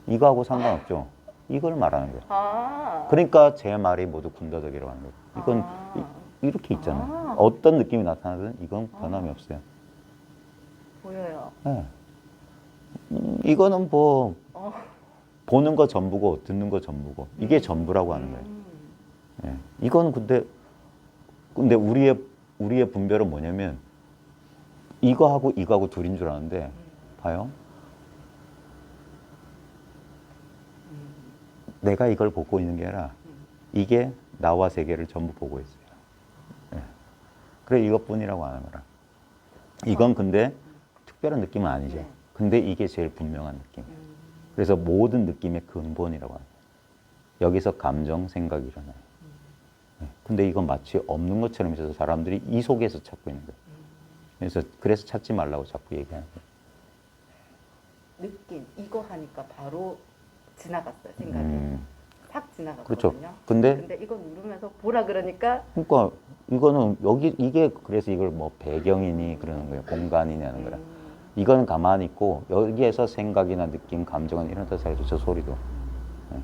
이거하고 상관없죠. 이걸 말하는 거예요. 그러니까 제 말이 모두 군더더기라고 하는 거예요. 이건 이렇게 있잖아요. 어떤 느낌이 나타나든 이건 변함이 없어요. 보여요. 네. 이거는 뭐 보는 거 전부고 듣는 거 전부고 이게 전부라고 하는 거예요. 네. 이건 근데 우리의 분별은 뭐냐면 이거하고 이거하고 둘인 줄 아는데 봐요. 내가 이걸 보고 있는 게 아니라 이게 나와 세계를 전부 보고 있어요. 네. 그래 이것뿐이라고 하는 거라. 이건 근데 특별한 느낌은 아니죠. 네. 근데 이게 제일 분명한 느낌이에요. 그래서 모든 느낌의 근본이라고 합니다. 여기서 감정, 생각이 일어나요. 네. 근데 이건 마치 없는 것처럼 있어서 사람들이 이 속에서 찾고 있는 거예요. 그래서 찾지 말라고 자꾸 얘기하는 거예요. 느낌 이거 하니까 바로 지나갔어요. 생각이 싹 지나갔거든요. 그렇죠. 근데 이거 누르면서 보라 그러니까 그러니까 이거는 이게 그래서 이걸 뭐 배경이니 그러는 거예요. 공간이니 하는 거라. 이건 가만히 있고 여기에서 생각이나 느낌, 감정은 이런 데서 해도 저 소리도. 네.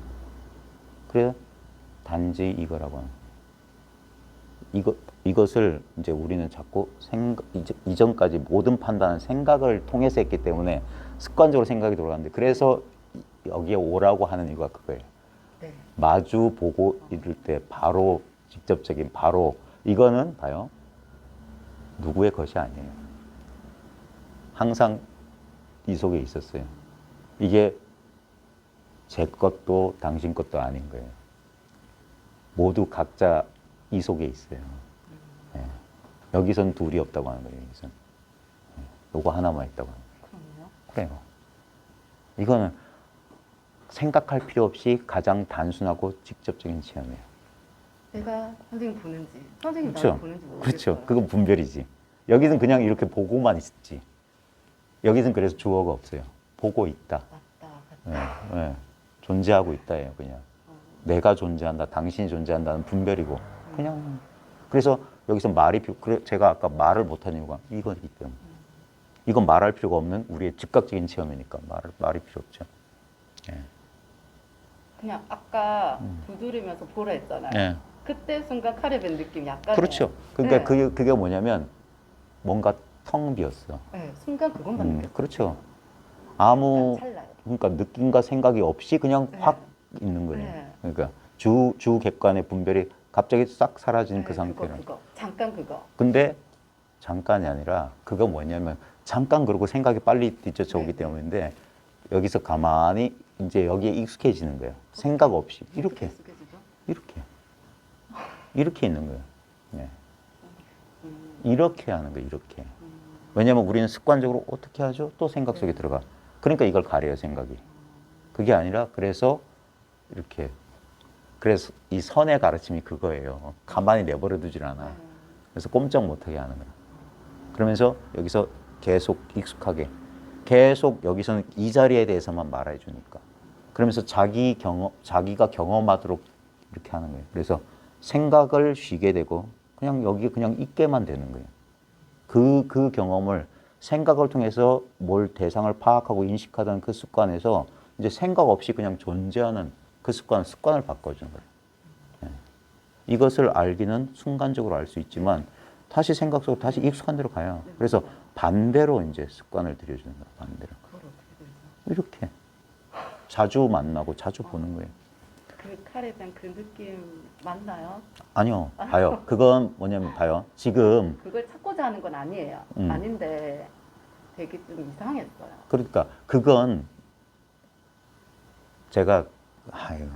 그래 단지 이거라고 하는 거예요. 이것을 이제 우리는 자꾸 이전까지 모든 판단은 생각을 통해서 했기 때문에 습관적으로 생각이 돌아가는데 그래서 여기에 오라고 하는 이유가 그거예요. 네. 마주 보고 이럴 때 바로 직접적인 바로 이거는 봐요. 누구의 것이 아니에요. 항상 이 속에 있었어요. 이게 제 것도 당신 것도 아닌 거예요. 모두 각자 이 속에 있어요. 네. 여기선 둘이 없다고 하는 거예요. 여기선. 네. 요거 하나만 있다고 하는 거예요. 그래요. 이거는 생각할 필요 없이 가장 단순하고 직접적인 체험이에요. 내가 선생님 보는지 선생님 그렇죠. 나를 보는지 모르겠어요. 그렇죠. 그건 분별이지. 여기는 그냥 이렇게 보고만 있지. 여기는 그래서 주어가 없어요. 보고 있다. 맞다. 네, 네. 존재하고 있다예요. 그냥 내가 존재한다, 당신이 존재한다는 분별이고 그냥 그래서 여기서 제가 아까 말을 못한 이유가 이거이기 때문에 이건 말할 필요가 없는 우리의 즉각적인 체험이니까 말이 필요 없죠. 네. 그냥 아까 두드리면서 보라 했잖아요. 네. 그때 순간 칼에 뵌 느낌 약간 그렇죠. 그러니까 네. 그게 뭐냐면 뭔가 텅 비었어. 네, 순간 그것만 느꼈어요. 그렇죠. 아무 찰나요. 그러니까 느낌과 생각이 없이 그냥 네. 확 있는 거예요. 네. 그러니까 주 객관의 분별이 갑자기 싹 사라진 그 네, 상태로. 그거 잠깐 그거. 근데 잠깐이 아니라 그거 뭐냐면 잠깐 그러고 생각이 빨리 뒤쫓아 오기 네. 때문인데 여기서 가만히 이제 여기에 익숙해지는 거예요. 생각 없이 이렇게 어떻게 익숙해지죠? 이렇게 있는 거예요. 네. 음, 이렇게 하는 거예요. 이렇게. 왜냐면 우리는 습관적으로 어떻게 하죠? 또 생각 속에 들어가. 그러니까 이걸 가려요, 생각이. 그게 아니라 그래서 이렇게 그래서 이 선의 가르침이 그거예요. 가만히 내버려 두질 않아. 네. 그래서 꼼짝 못하게 하는 거야. 그러면서 여기서 계속 익숙하게 계속 여기서는 이 자리에 대해서만 말해 주니까. 그러면서 자기가 경험하도록 이렇게 하는 거예요. 그래서 생각을 쉬게 되고 그냥 여기 그냥 있게만 되는 거예요. 그 경험을 생각을 통해서 뭘 대상을 파악하고 인식하던 그 습관에서 이제 생각 없이 그냥 존재하는 그 습관을 바꿔주는 거예요. 네. 이것을 알기는 순간적으로 알 수 있지만 다시 생각 속으로 다시 익숙한 대로 가요. 그래서 반대로 이제 습관을 들여주는 거예요. 반대로. 그걸 어떻게 되죠? 이렇게 자주 만나고 자주 보는 거예요. 그 칼에 대한 그 느낌 맞나요? 아니요, 봐요. 그건 뭐냐면 봐요. 지금 그걸 찾고자 하는 건 아니에요. 아닌데 되게 좀 이상했어요. 그러니까 그건 제가 아유,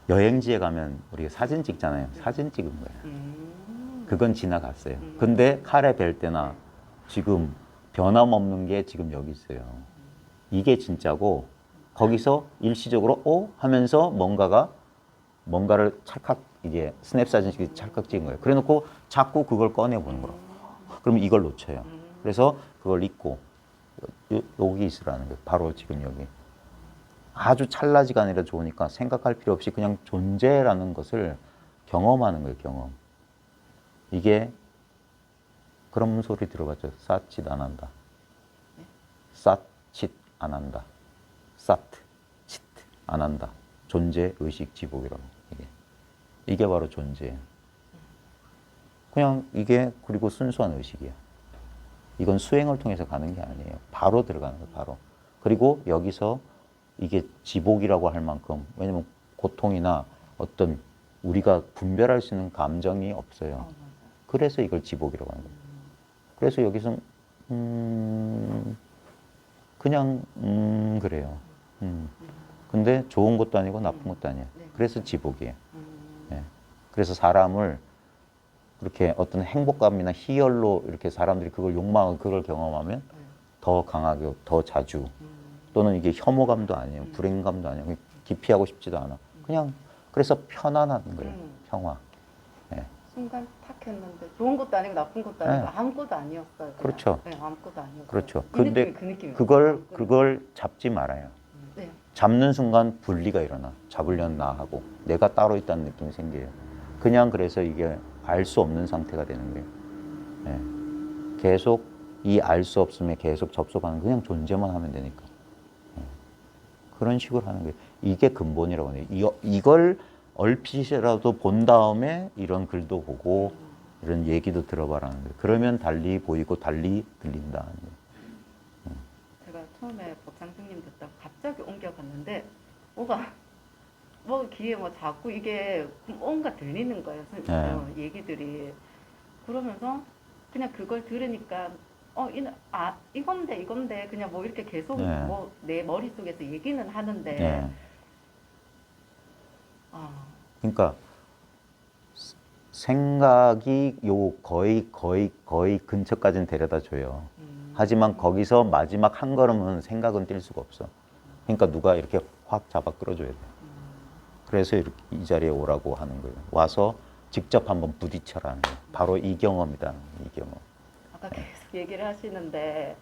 여행지에 가면 우리가 사진 찍잖아요. 사진 찍은 거예요. 그건 지나갔어요. 근데 칼에 뵐 때나 지금 변함없는 게 지금 여기 있어요. 이게 진짜고 거기서 일시적으로 하면서 뭔가를 찰칵 이게 스냅 사진식이 찰칵 찍은 거예요. 그래놓고 자꾸 그걸 꺼내 보는 거라고. 그럼 이걸 놓쳐요. 그래서 그걸 잊고 여기 있으라는 거예요. 바로 지금 여기. 아주 찰나지가 아니라 좋으니까 생각할 필요 없이 그냥 존재라는 것을 경험하는 거예요. 경험. 이게 그런 소리 들어봤죠. 쌌짓 안 한다. 쌌짓 안 한다. 쌌트, 칫 안 한다. 존재, 의식, 지복이라고. 이게 바로 존재예요. 그냥 이게 그리고 순수한 의식이야. 이건 수행을 통해서 가는 게 아니에요. 바로 들어가는 거예요. 바로. 그리고 여기서 이게 지복이라고 할 만큼 왜냐면 고통이나 어떤 우리가 분별할 수 있는 감정이 없어요. 그래서 이걸 지복이라고 하는 거예요. 그래서 여기서 그냥 그래요. 근데 좋은 것도 아니고 나쁜 것도 아니에요. 그래서 지복이에요. 네. 그래서 사람을 그렇게 어떤 행복감이나 희열로 이렇게 사람들이 그걸 욕망하고 그걸 경험하면 더 강하게, 더 자주 또는 이게 혐오감도 아니에요. 불행감도 아니에요. 기피하고 싶지도 않아. 그냥 그래서 편안한 거예요. 평화. 네. 순간 탁 했는데 좋은 것도 아니고 나쁜 것도 아니고 네. 아무것도 아니었어요. 그냥. 그렇죠. 네, 아무것도 아니었어요. 그렇죠. 그 근데 느낌이 그 느낌이에요. 그걸 잡지 말아요. 네. 잡는 순간 분리가 일어나. 잡으려는 나하고 내가 따로 있다는 느낌이 생겨요. 그냥 그래서 이게 알 수 없는 상태가 되는 거예요. 네. 계속 이 알 수 없음에 계속 접속하는 그냥 존재만 하면 되니까. 네. 그런 식으로 하는 거예요. 이게 근본이라고 해요. 이걸 얼핏이라도 본 다음에 이런 글도 보고 이런 얘기도 들어봐라는 거예요. 그러면 달리 보이고 달리 들린다는 거예요. 제가 처음에 법상승님 듣다가 갑자기 옮겨갔는데 뭐 귀에 뭐 자꾸 이게 뭔가 들리는 거예요. 얘기들이. 그러면서 그냥 그걸 들으니까 이건데 그냥 뭐 이렇게 계속 네. 뭐 내 머릿속에서 얘기는 하는데 네. 그러니까 생각이 요 거의 근처까지는 데려다 줘요. 하지만 거기서 마지막 한 걸음은 생각은 뛸 수가 없어. 그러니까 누가 이렇게 확 잡아 끌어줘야 돼. 그래서 이렇게 이 자리에 오라고 하는 거예요. 와서 직접 한번 부딪혀라는 거예요. 바로 이 경험이다. 이 경험. 아까 계속 얘기를 하시는데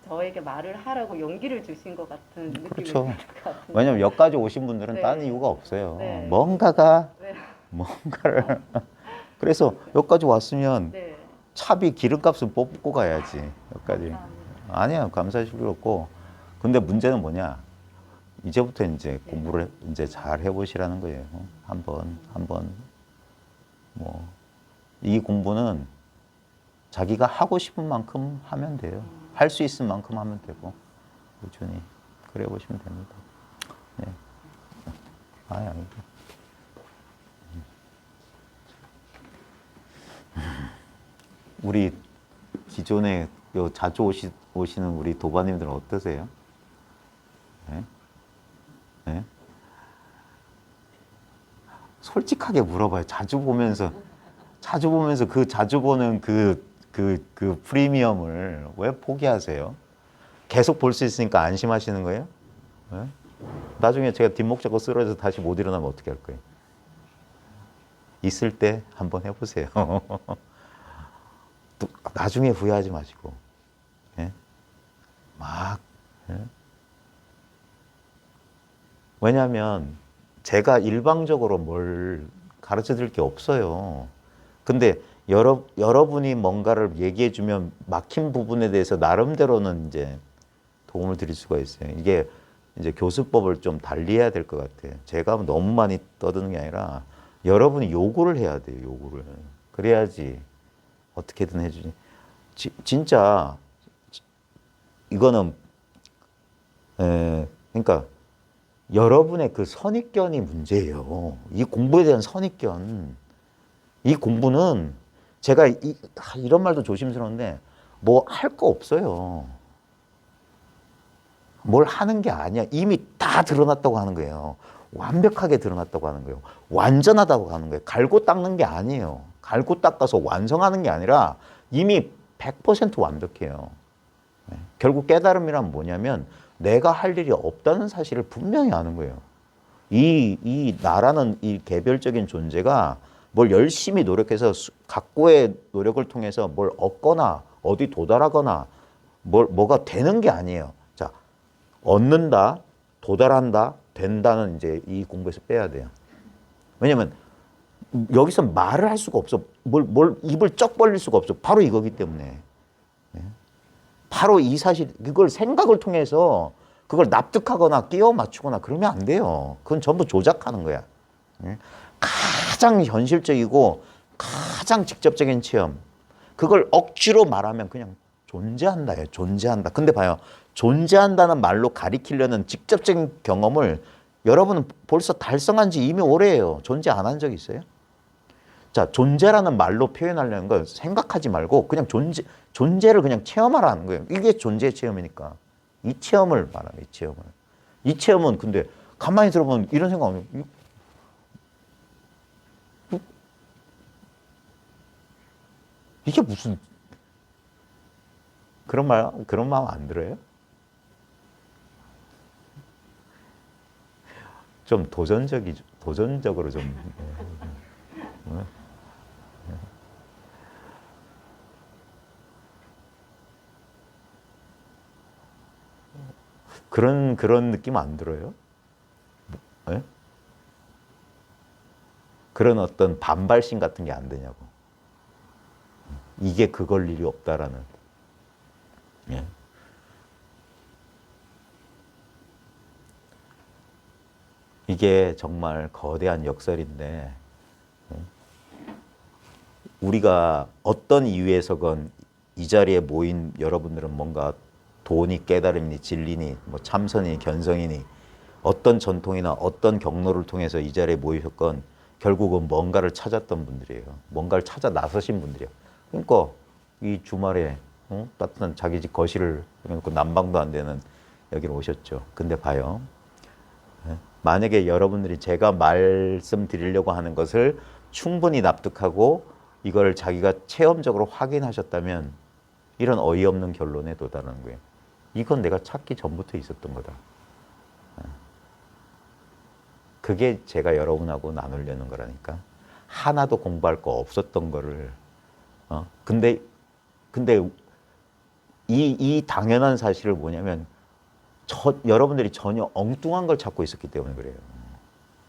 저에게 말을 하라고 용기를 주신 것 같은 느낌이 그렇죠. 드는 것 같은데. 왜냐면 여기까지 오신 분들은 네. 다른 이유가 없어요. 네. 뭔가를 네. 그래서 여기까지 왔으면 네. 차비 기름값은 뽑고 가야지. 여기까지. 감사합니다. 아니야, 감사할 필요 없고. 근데 문제는 뭐냐? 이제부터 이제 공부를 이제 잘 해보시라는 거예요. 한번 뭐 이 공부는 자기가 하고 싶은 만큼 하면 돼요. 할 수 있을 만큼 하면 되고 꾸준히 그래 보시면 됩니다. 네. 아니고. 우리 기존에 자주 오시는 우리 도반님들은 어떠세요? 네? 네? 솔직하게 물어봐요. 자주 보면서 그 자주 보는 그 프리미엄을 왜 포기하세요? 계속 볼 수 있으니까 안심하시는 거예요? 네? 나중에 제가 뒷목 잡고 쓰러져서 다시 못 일어나면 어떻게 할 거예요? 있을 때 한번 해보세요. 또 나중에 후회하지 마시고. 예? 막. 예? 왜냐하면 제가 일방적으로 뭘 가르쳐 드릴 게 없어요. 근데 여러분이 뭔가를 얘기해 주면 막힌 부분에 대해서 나름대로는 이제 도움을 드릴 수가 있어요. 이게 이제 교수법을 좀 달리해야 될 것 같아요. 제가 너무 많이 떠드는 게 아니라 여러분이 요구를 해야 돼요. 요구를. 그래야지 어떻게든 해주지. 진짜 이거는 그러니까 여러분의 그 선입견이 문제예요. 이 공부에 대한 선입견. 이 공부는 제가 이런 말도 조심스러운데 뭐 할 거 없어요. 뭘 하는 게 아니야. 이미 다 드러났다고 하는 거예요. 완벽하게 드러났다고 하는 거예요. 완전하다고 하는 거예요. 갈고 닦는 게 아니에요. 갈고 닦아서 완성하는 게 아니라 이미 100% 완벽해요. 결국 깨달음이란 뭐냐면 내가 할 일이 없다는 사실을 분명히 아는 거예요. 이 나라는 이 개별적인 존재가 뭘 열심히 노력해서 각고의 노력을 통해서 뭘 얻거나 어디 도달하거나 뭐가 되는 게 아니에요. 자, 얻는다, 도달한다, 된다는 이제 이 공부에서 빼야 돼요. 왜냐면 여기서 말을 할 수가 없어. 입을 쩍 벌릴 수가 없어. 바로 이거기 때문에. 바로 이 사실, 그걸 생각을 통해서 그걸 납득하거나 끼워 맞추거나 그러면 안 돼요. 그건 전부 조작하는 거야. 가장 현실적이고 가장 직접적인 체험. 그걸 억지로 말하면 그냥 존재한다예요. 존재한다. 근데 봐요. 존재한다는 말로 가리키려는 직접적인 경험을 여러분은 벌써 달성한 지 이미 오래예요. 존재 안 한 적 있어요? 자, 존재라는 말로 표현하려는 건 생각하지 말고 그냥 존재를 그냥 체험하라는 거예요. 이게 존재 체험이니까. 이 체험을 말하는 이 체험을. 이 체험은 근데 가만히 들어보면 이런 생각 안 해요. 이게 무슨 그런 마음 안 들어요? 좀 도전적으로 좀. 그런 느낌 안 들어요? 네? 그런 어떤 반발심 같은 게 안 되냐고. 이게 그걸 일이 없다라는. 예. 이게 정말 거대한 역설인데 우리가 어떤 이유에서건 이 자리에 모인 여러분들은 뭔가 도니 깨달음이니 진리니 뭐 참선이니 견성이니 어떤 전통이나 어떤 경로를 통해서 이 자리에 모이셨건 결국은 뭔가를 찾았던 분들이에요. 뭔가를 찾아 나서신 분들이에요. 그러니까 이 주말에 따뜻한 자기 집 거실을 해놓고 난방도 안 되는 여기로 오셨죠. 근데 봐요. 만약에 여러분들이 제가 말씀드리려고 하는 것을 충분히 납득하고 이걸 자기가 체험적으로 확인하셨다면 이런 어이없는 결론에 도달하는 거예요. 이건 내가 찾기 전부터 있었던 거다. 그게 제가 여러분하고 나누려는 거라니까. 하나도 공부할 거 없었던 거를. 근데 이 당연한 사실을 뭐냐면 여러분들이 전혀 엉뚱한 걸 찾고 있었기 때문에 그래요.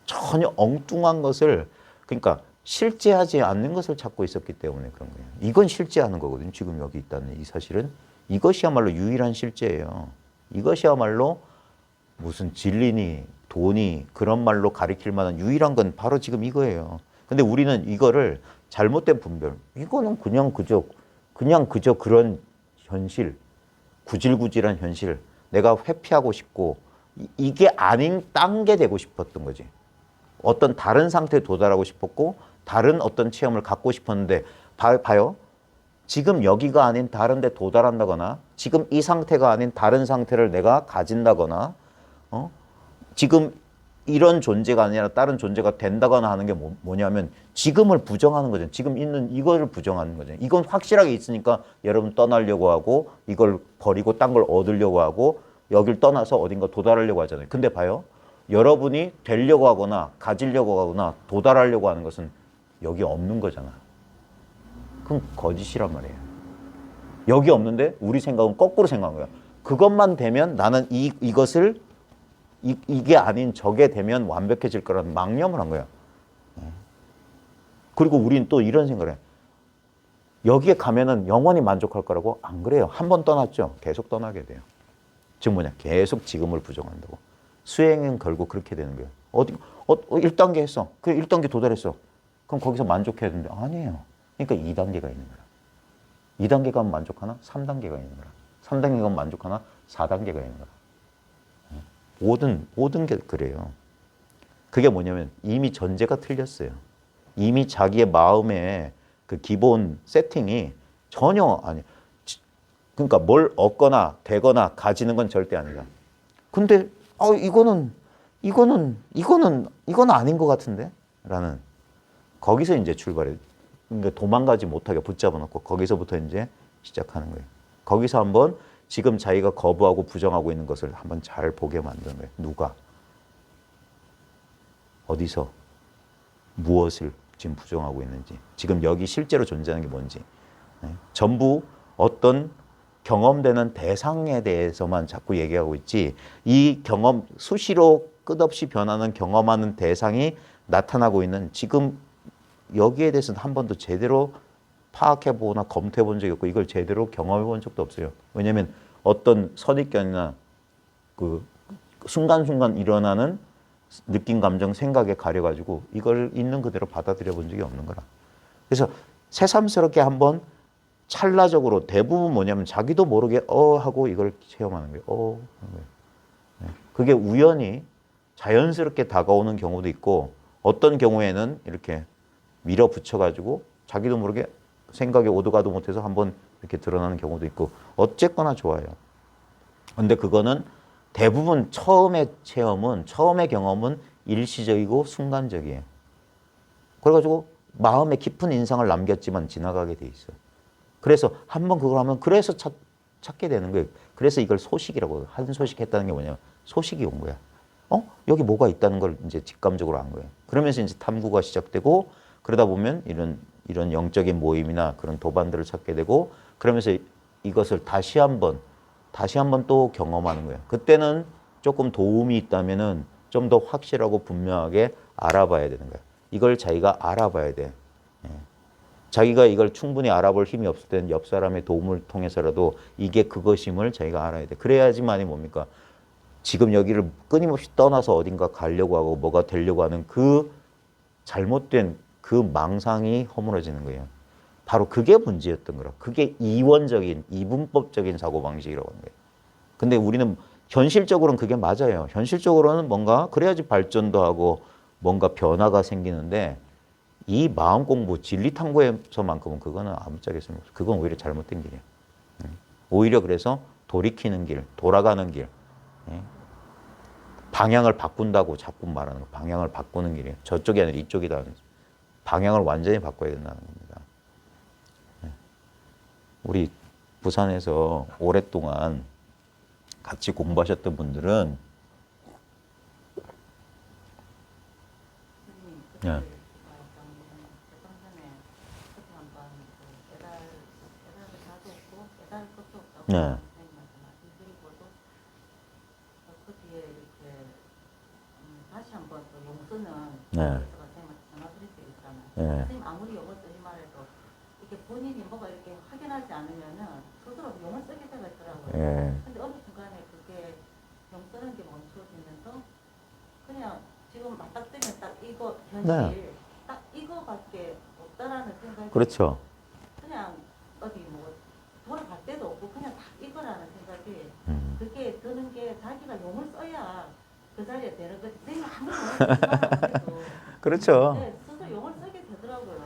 전혀 엉뚱한 것을 그러니까 실제하지 않는 것을 찾고 있었기 때문에 그런 거예요. 이건 실제하는 거거든요. 지금 여기 있다는 이 사실은 이것이야말로 유일한 실제예요. 이것이야말로 무슨 진리니 돈이 그런 말로 가리킬 만한 유일한 건 바로 지금 이거예요. 근데 우리는 이거를 잘못된 분별, 이거는 그냥 그저 그냥 그저 그런 현실, 구질구질한 현실, 내가 회피하고 싶고 이게 아닌 딴 게 되고 싶었던 거지. 어떤 다른 상태에 도달하고 싶었고 다른 어떤 체험을 갖고 싶었는데 봐요. 지금 여기가 아닌 다른 데 도달한다거나 지금 이 상태가 아닌 다른 상태를 내가 가진다거나 지금 이런 존재가 아니라 다른 존재가 된다거나 하는 게 뭐냐면 지금을 부정하는 거죠. 지금 있는 이거를 부정하는 거죠. 이건 확실하게 있으니까 여러분 떠나려고 하고 이걸 버리고 딴 걸 얻으려고 하고 여길 떠나서 어딘가 도달하려고 하잖아요. 근데 봐요. 여러분이 되려고 하거나 가지려고 하거나 도달하려고 하는 것은 여기 없는 거잖아. 그럼 거짓이란 말이에요. 여기 없는데 우리 생각은 거꾸로 생각한 거야. 그것만 되면 나는 이것을 이게 아닌 저게 되면 완벽해질 거라는 망념을 한 거야. 그리고 우리는 또 이런 생각을 해. 여기에 가면은 영원히 만족할 거라고? 안 그래요. 한 번 떠났죠. 계속 떠나게 돼요. 즉 뭐냐? 계속 지금을 부정한다고. 수행은 결국 그렇게 되는 거예요. 1단계 했어. 그 1단계 도달했어. 그럼 거기서 만족해야 되는데 아니에요. 그러니까 2단계가 있는 거야. 2단계 가면 만족하나? 3단계가 있는 거야. 3단계 가면 만족하나? 4단계가 있는 거야. 모든 게 그래요. 그게 뭐냐면 이미 전제가 틀렸어요. 이미 자기의 마음의 그 기본 세팅이 전혀 아니야. 그러니까 뭘 얻거나 되거나 가지는 건 절대 아니다. 근데 이거는 아닌 것 같은데? 라는 거기서 이제 출발해. 그러니까 도망가지 못하게 붙잡아 놓고 거기서부터 이제 시작하는 거예요. 거기서 한번 지금 자기가 거부하고 부정하고 있는 것을 한번 잘 보게 만드는 거예요. 누가? 어디서? 무엇을 지금 부정하고 있는지. 지금 여기 실제로 존재하는 게 뭔지. 전부 어떤 경험되는 대상에 대해서만 자꾸 얘기하고 있지 이 경험 수시로 끝없이 변하는 경험하는 대상이 나타나고 있는 지금 여기에 대해서는 한 번도 제대로 파악해보거나 검토해본 적이 없고 이걸 제대로 경험해본 적도 없어요. 왜냐하면 어떤 선입견이나 그 순간순간 일어나는 느낌, 감정, 생각에 가려가지고 이걸 있는 그대로 받아들여 본 적이 없는 거라. 그래서 새삼스럽게 한번 찰나적으로 대부분 뭐냐면 자기도 모르게 하고 이걸 체험하는 거예요. 하는 거예요. 그게 우연히 자연스럽게 다가오는 경우도 있고 어떤 경우에는 이렇게 밀어붙여가지고 자기도 모르게 생각에 오도 가도 못해서 한번 이렇게 드러나는 경우도 있고 어쨌거나 좋아요. 근데 그거는 대부분 처음의 경험은 일시적이고 순간적이에요. 그래가지고 마음에 깊은 인상을 남겼지만 지나가게 돼 있어요. 그래서 한번 그걸 하면 그래서 찾게 되는 거예요. 그래서 이걸 소식이라고 한 소식 했다는 게 뭐냐면 소식이 온 거야. 여기 뭐가 있다는 걸 이제 직감적으로 안 거예요. 그러면서 이제 탐구가 시작되고 그러다 보면 이런 영적인 모임이나 그런 도반들을 찾게 되고 그러면서 이것을 다시 한번 또 경험하는 거예요. 그때는 조금 도움이 있다면은 좀 더 확실하고 분명하게 알아봐야 되는 거예요. 이걸 자기가 알아봐야 돼. 자기가 이걸 충분히 알아볼 힘이 없을 때는 옆 사람의 도움을 통해서라도 이게 그것임을 자기가 알아야 돼. 그래야지만이 뭡니까? 지금 여기를 끊임없이 떠나서 어딘가 가려고 하고 뭐가 되려고 하는 그 잘못된 그 망상이 허물어지는 거예요. 바로 그게 문제였던 거라. 그게 이원적인, 이분법적인 사고방식이라고 하는 거예요. 근데 우리는 현실적으로는 그게 맞아요. 현실적으로는 뭔가 그래야지 발전도 하고 뭔가 변화가 생기는데 이 마음 공부, 진리 탐구에서만큼은 그거는 아무짝에 쓸모없어요. 그건 오히려 잘못된 길이에요. 오히려 그래서 돌이키는 길, 돌아가는 길, 방향을 바꾼다고 자꾸 말하는 거. 방향을 바꾸는 길이에요. 저쪽이 아니라 이쪽이다. 방향을 완전히 바꿔야 된다는 겁니다. 우리 부산에서 오랫동안 같이 공부하셨던 분들은 네. 네. 다시 한번 또 용서는 네. 전화드렸잖아요. 네. 선생님 아무리 용어 쓰지 말해도 이렇게 본인이 뭐가 이렇게 확인하지 않으면은 스스로 용어 쓰게 되가 있더라고요. 네. 근데 어느 순간에 그게 용 쓰는 게 멈춰지면서 그냥 지금 맞닥뜨면 딱 이거 현실 네. 딱 이거밖에 없다라는 생각이 그렇죠. 그냥 어디 뭐 없고 그냥 딱 이거라는 생각이 그게 드는 게 자기가 용을 써야 그 자리에 되는 거지. 내가 아무 용을 쓰지 말라고 그렇죠. 네, 스스로 용을 쓰게 되더라고요.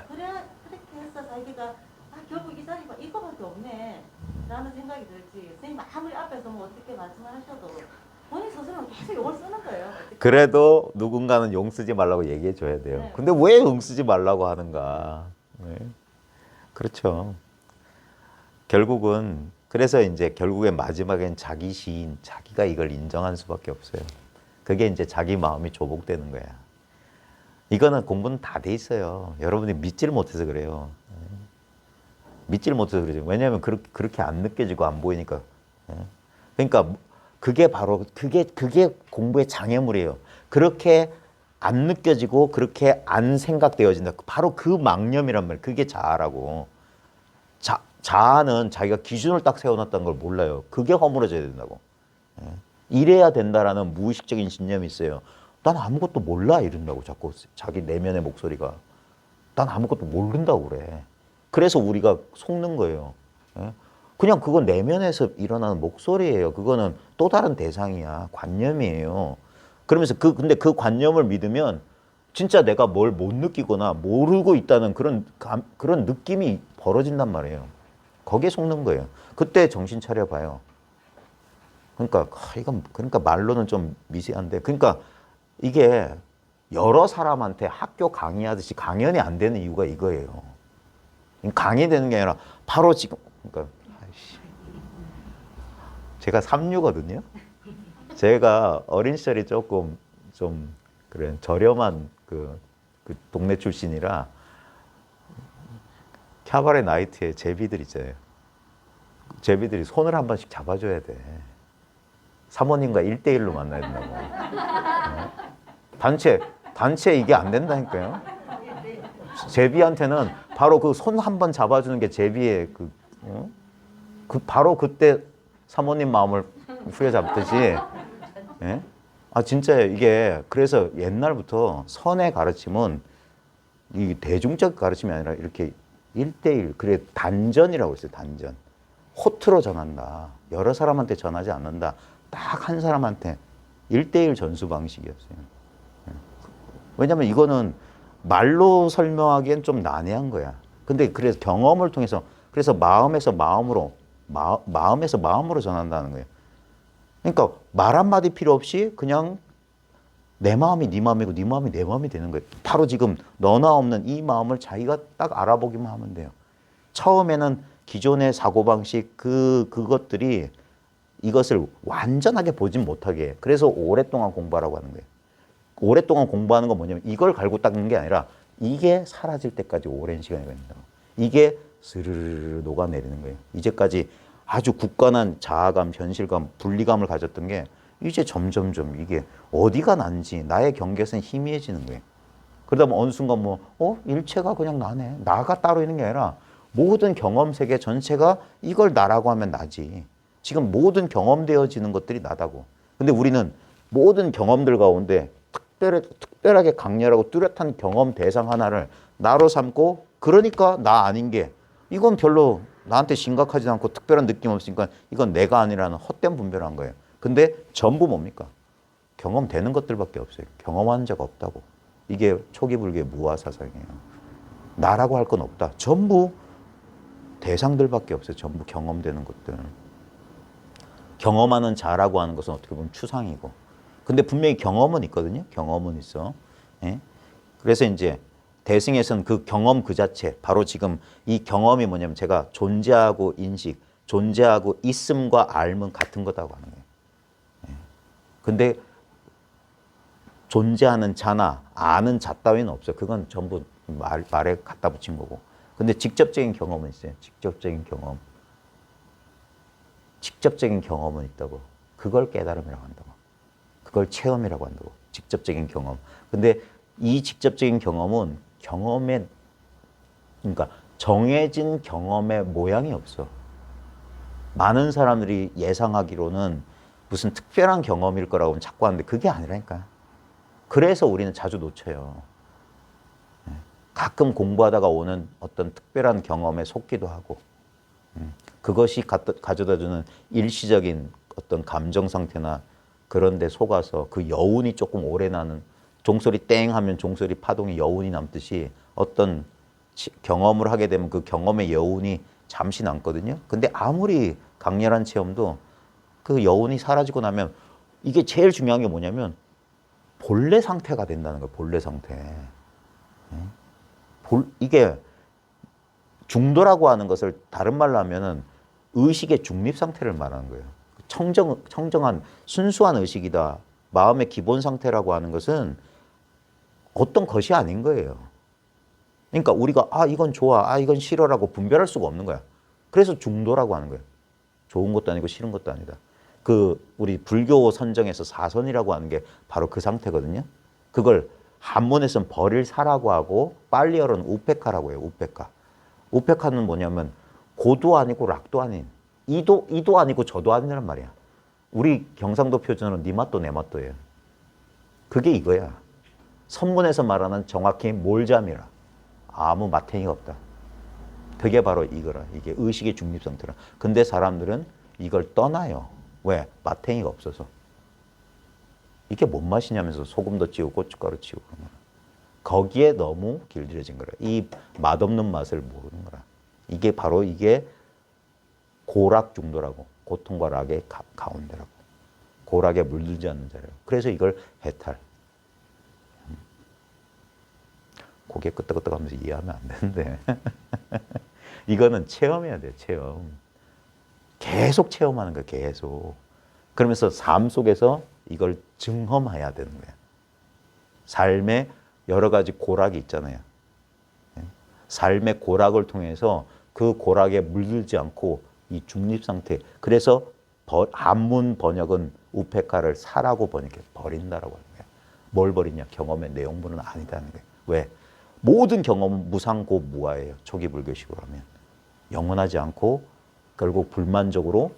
그래야 그렇게 해서 자기가 결국 이 자리가 이거밖에 없네 라는 생각이 들지. 선생님 아무리 앞에서 뭐 어떻게 말씀을 하셔도 본인 스스로는 계속 용을 쓰는 거예요. 어떻게. 그래도 누군가는 용 쓰지 말라고 얘기해 줘야 돼요. 네. 근데 왜 용 쓰지 말라고 하는가? 네. 그렇죠. 결국은 그래서 이제 결국엔 마지막엔 자기 시인, 자기가 이걸 인정할 수밖에 없어요. 그게 이제 자기 마음이 조복되는 거야. 이거는 공부는 다 돼 있어요. 여러분이 믿지를 못해서 그래요. 믿지를 못해서 그러죠. 왜냐하면 그렇게 안 느껴지고 안 보이니까. 그러니까 그게 바로 그게 공부의 장애물이에요. 그렇게 안 느껴지고 그렇게 안 생각되어진다. 바로 그 망념이란 말이에요. 그게 자아라고. 자아는 자기가 기준을 딱 세워놨다는 걸 몰라요. 그게 허물어져야 된다고. 이래야 된다라는 무의식적인 신념이 있어요. 난 아무것도 몰라 이런다고 자꾸 자기 내면의 목소리가. 난 아무것도 모른다고 그래. 그래서 우리가 속는 거예요. 그냥 그건 내면에서 일어나는 목소리예요. 그거는 또 다른 대상이야. 관념이에요. 그러면서 근데 그 관념을 믿으면 진짜 내가 뭘 못 느끼거나 모르고 있다는 그런 느낌이 벌어진단 말이에요. 거기에 속는 거예요. 그때 정신 차려 봐요. 그러니까 말로는 좀 미세한데, 그러니까 이게 여러 사람한테 학교 강의하듯이 강연이 안 되는 이유가 이거예요. 강의되는 게 아니라 바로 지금, 그러니까 제가 3류거든요. 제가 어린 시절이 조금 좀 그래 저렴한 그 동네 출신이라 캬바레 나이트에 제비들 있잖아요. 제비들이 손을 한 번씩 잡아줘야 돼. 사모님과 1대1로 만나야 된다고. 단체 이게 안 된다니까요. 제비한테는 바로 그 손 한 번 잡아주는 게 제비의 바로 그때 사모님 마음을 후려잡듯이. 예? 진짜 이게 그래서 옛날부터 선의 가르침은 이 대중적 가르침이 아니라 이렇게 1대1, 그래 단전이라고 했어요. 단전. 호투로 전한다. 여러 사람한테 전하지 않는다. 딱 한 사람한테 1대1 전수 방식이었어요. 왜냐면 이거는 말로 설명하기엔 좀 난해한 거야. 근데 그래서 경험을 통해서, 그래서 마음에서 마음으로 전한다는 거예요. 그러니까 말 한마디 필요 없이 그냥 내 마음이 네 마음이고 네 마음이 내 마음이 되는 거예요. 바로 지금 너나 없는 이 마음을 자기가 딱 알아보기만 하면 돼요. 처음에는 기존의 사고방식 그것들이 이것을 완전하게 보진 못하게 해. 그래서 오랫동안 공부하라고 하는 거예요. 오랫동안 공부하는 건 뭐냐면 이걸 갈고 닦는 게 아니라 이게 사라질 때까지 오랜 시간이 걸린다고. 이게 스르르 녹아내리는 거예요. 이제까지 아주 굳건한 자아감, 현실감, 분리감을 가졌던 게 이제 점점점 이게 어디가 난지 나의 경계선 희미해지는 거예요. 그러다 보면 어느 순간 일체가 그냥 나네. 나가 따로 있는 게 아니라 모든 경험 세계 전체가 이걸 나라고 하면 나지. 지금 모든 경험되어지는 것들이 나다고. 근데 우리는 모든 경험들 가운데 특별하게 강렬하고 뚜렷한 경험 대상 하나를 나로 삼고, 그러니까 나 아닌 게 이건 별로 나한테 심각하지 않고 특별한 느낌 없으니까 이건 내가 아니라는 헛된 분별을 한 거예요. 근데 전부 뭡니까? 경험되는 것들밖에 없어요. 경험하는 자가 없다고. 이게 초기 불교의 무아 사상이에요. 나라고 할 건 없다. 전부 대상들밖에 없어요. 전부 경험되는 것들. 경험하는 자라고 하는 것은 어떻게 보면 추상이고. 근데 분명히 경험은 있거든요. 경험은 있어. 예? 그래서 이제 대승에서는 그 경험 그 자체, 바로 지금 이 경험이 뭐냐면 제가 존재하고 인식, 존재하고 있음과 알면 같은 거다고 하는 거예요. 예. 근데 존재하는 자나 아는 자 따위는 없어요. 그건 전부 말에 갖다 붙인 거고. 근데 직접적인 경험은 있어요. 직접적인 경험. 직접적인 경험은 있다고. 그걸 깨달음이라고 한다고. 그걸 체험이라고 한다고. 직접적인 경험. 근데 이 직접적인 경험은 그러니까 정해진 경험의 모양이 없어. 많은 사람들이 예상하기로는 무슨 특별한 경험일 거라고 자꾸 하는데 그게 아니라니까. 그래서 우리는 자주 놓쳐요. 가끔 공부하다가 오는 어떤 특별한 경험에 속기도 하고. 그것이 가져다주는 일시적인 어떤 감정 상태나 그런 데 속아서 그 여운이 조금 오래 나는, 종소리 땡 하면 종소리 파동이 여운이 남듯이 어떤 경험을 하게 되면 그 경험의 여운이 잠시 남거든요. 근데 아무리 강렬한 체험도 그 여운이 사라지고 나면 이게 제일 중요한 게 뭐냐면 본래 상태가 된다는 거예요. 본래 상태. 이게 중도라고 하는 것을 다른 말로 하면은 의식의 중립 상태를 말하는 거예요. 청정한 순수한 의식이다. 마음의 기본 상태라고 하는 것은 어떤 것이 아닌 거예요. 그러니까 우리가 이건 좋아, 이건 싫어라고 분별할 수가 없는 거야. 그래서 중도라고 하는 거예요. 좋은 것도 아니고 싫은 것도 아니다. 우리 불교 선정에서 사선이라고 하는 게 바로 그 상태거든요. 그걸 한문에서는 버릴 사라고 하고 빨리어로는 우페카라고 해요. 우페카. 우페카는 뭐냐면 고도 아니고 락도 아닌, 이도 아니고 저도 아니란 말이야. 우리 경상도 표준어는 니 맛도 내 맛도예요. 그게 이거야. 선문에서 말하는 정확히 몰잠이라. 아무 마탱이가 없다. 그게 바로 이거라. 이게 의식의 중립 상태라. 근데 사람들은 이걸 떠나요. 왜? 마탱이가 없어서. 이게 뭔 맛이냐면서 소금도 찌우고 고춧가루 찌우고 그런 거야. 거기에 너무 길들여진 거라. 이 맛없는 맛을 모르는 거라. 이게 바로 고락 중도라고. 고통과 락의 가운데라고. 고락에 물들지 않는 자리라고. 그래서 이걸 해탈. 고개 끄덕끄덕하면서 이해하면 안 되는데 이거는 체험해야 돼요. 체험. 계속 체험하는 거예요. 계속. 그러면서 삶 속에서 이걸 증험해야 되는 거예요. 삶에 여러 가지 고락이 있잖아요. 삶의 고락을 통해서 그 고락에 물들지 않고 이 중립 상태. 그래서 한문 번역은 우페카를 사라고 번역해. 버린다라고 하는 거예요. 뭘 버리냐? 경험의 내용물은 아니다는 거예요. 왜? 모든 경험은 무상고 무아예요. 초기 불교식으로 하면. 영원하지 않고 결국 불만족으로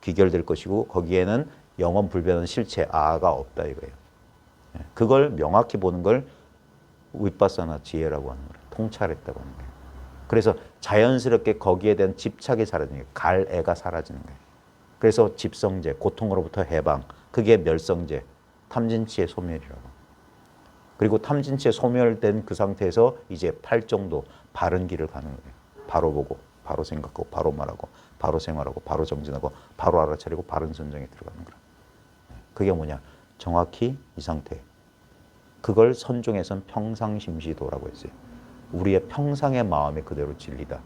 귀결될 것이고 거기에는 영원 불변한 실체 아가 없다 이거예요. 그걸 명확히 보는 걸 윗바사나 지혜라고 하는 거예요. 통찰했다고 하는 거예요. 그래서 자연스럽게 거기에 대한 집착이 사라지는 거예요. 갈애가 사라지는 거예요. 그래서 집성제, 고통으로부터 해방, 그게 멸성제, 탐진치의 소멸이라고. 그리고 탐진치에 소멸된 그 상태에서 이제 팔정도 바른 길을 가는 거예요. 바로 보고, 바로 생각하고, 바로 말하고, 바로 생활하고, 바로 정진하고, 바로 알아차리고, 바른 선정에 들어가는 거예요. 그게 뭐냐? 정확히 이 상태. 그걸 선종에서는 평상심시도라고 했어요. 우리의 평상의 마음이 그대로 진리다.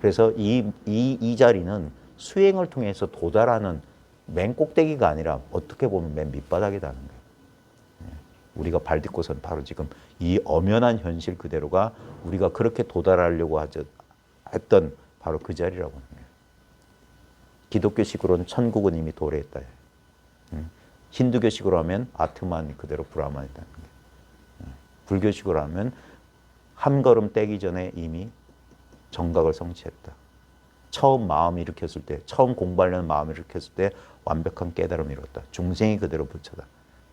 그래서 이 자리는 수행을 통해서 도달하는 맨 꼭대기가 아니라 어떻게 보면 맨 밑바닥이라는 거예요. 우리가 발 딛고선 바로 지금 이 엄연한 현실 그대로가 우리가 그렇게 도달하려고 했던 바로 그 자리라고 하는 거예요. 기독교식으로는 천국은 이미 도래했다. 힌두교식으로 하면 아트만 그대로 브라만이다는 거예요. 불교식으로 하면 한 걸음 떼기 전에 이미 정각을 성취했다. 처음 마음 일으켰을 때, 처음 공부하려는 마음을 일으켰을 때 완벽한 깨달음을 이뤘다. 중생이 그대로 부처다.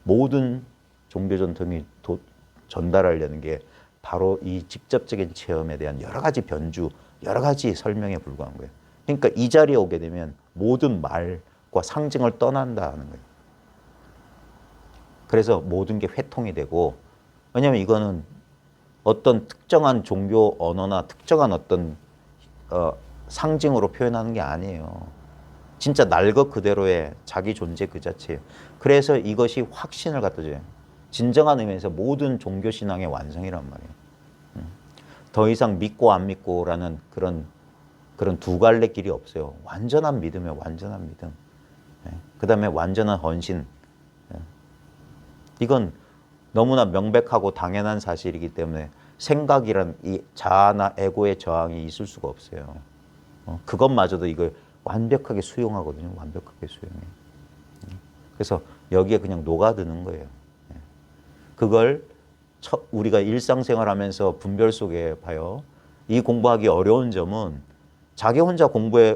모든 종교 전통이 전달하려는 게 바로 이 직접적인 체험에 대한 여러 가지 변주, 여러 가지 설명에 불과한 거예요. 그러니까 이 자리에 오게 되면 모든 말과 상징을 떠난다는 거예요. 그래서 모든 게 회통이 되고, 왜냐하면 이거는 어떤 특정한 종교 언어나 특정한 어떤 상징으로 표현하는 게 아니에요. 진짜 날 것 그대로의 자기 존재 그 자체예요. 그래서 이것이 확신을 갖다 줘요. 진정한 의미에서 모든 종교 신앙의 완성이란 말이에요. 더 이상 믿고 안 믿고라는 그런 두 갈래 길이 없어요. 완전한 믿음이에요. 완전한 믿음. 그 다음에 완전한 헌신. 이건 너무나 명백하고 당연한 사실이기 때문에 생각이란 이 자아나 에고의 저항이 있을 수가 없어요. 그것마저도 이걸 완벽하게 수용하거든요. 완벽하게 수용해요. 그래서 여기에 그냥 녹아드는 거예요. 그걸 우리가 일상생활하면서 분별 속에 봐요. 이 공부하기 어려운 점은 자기 혼자 공부에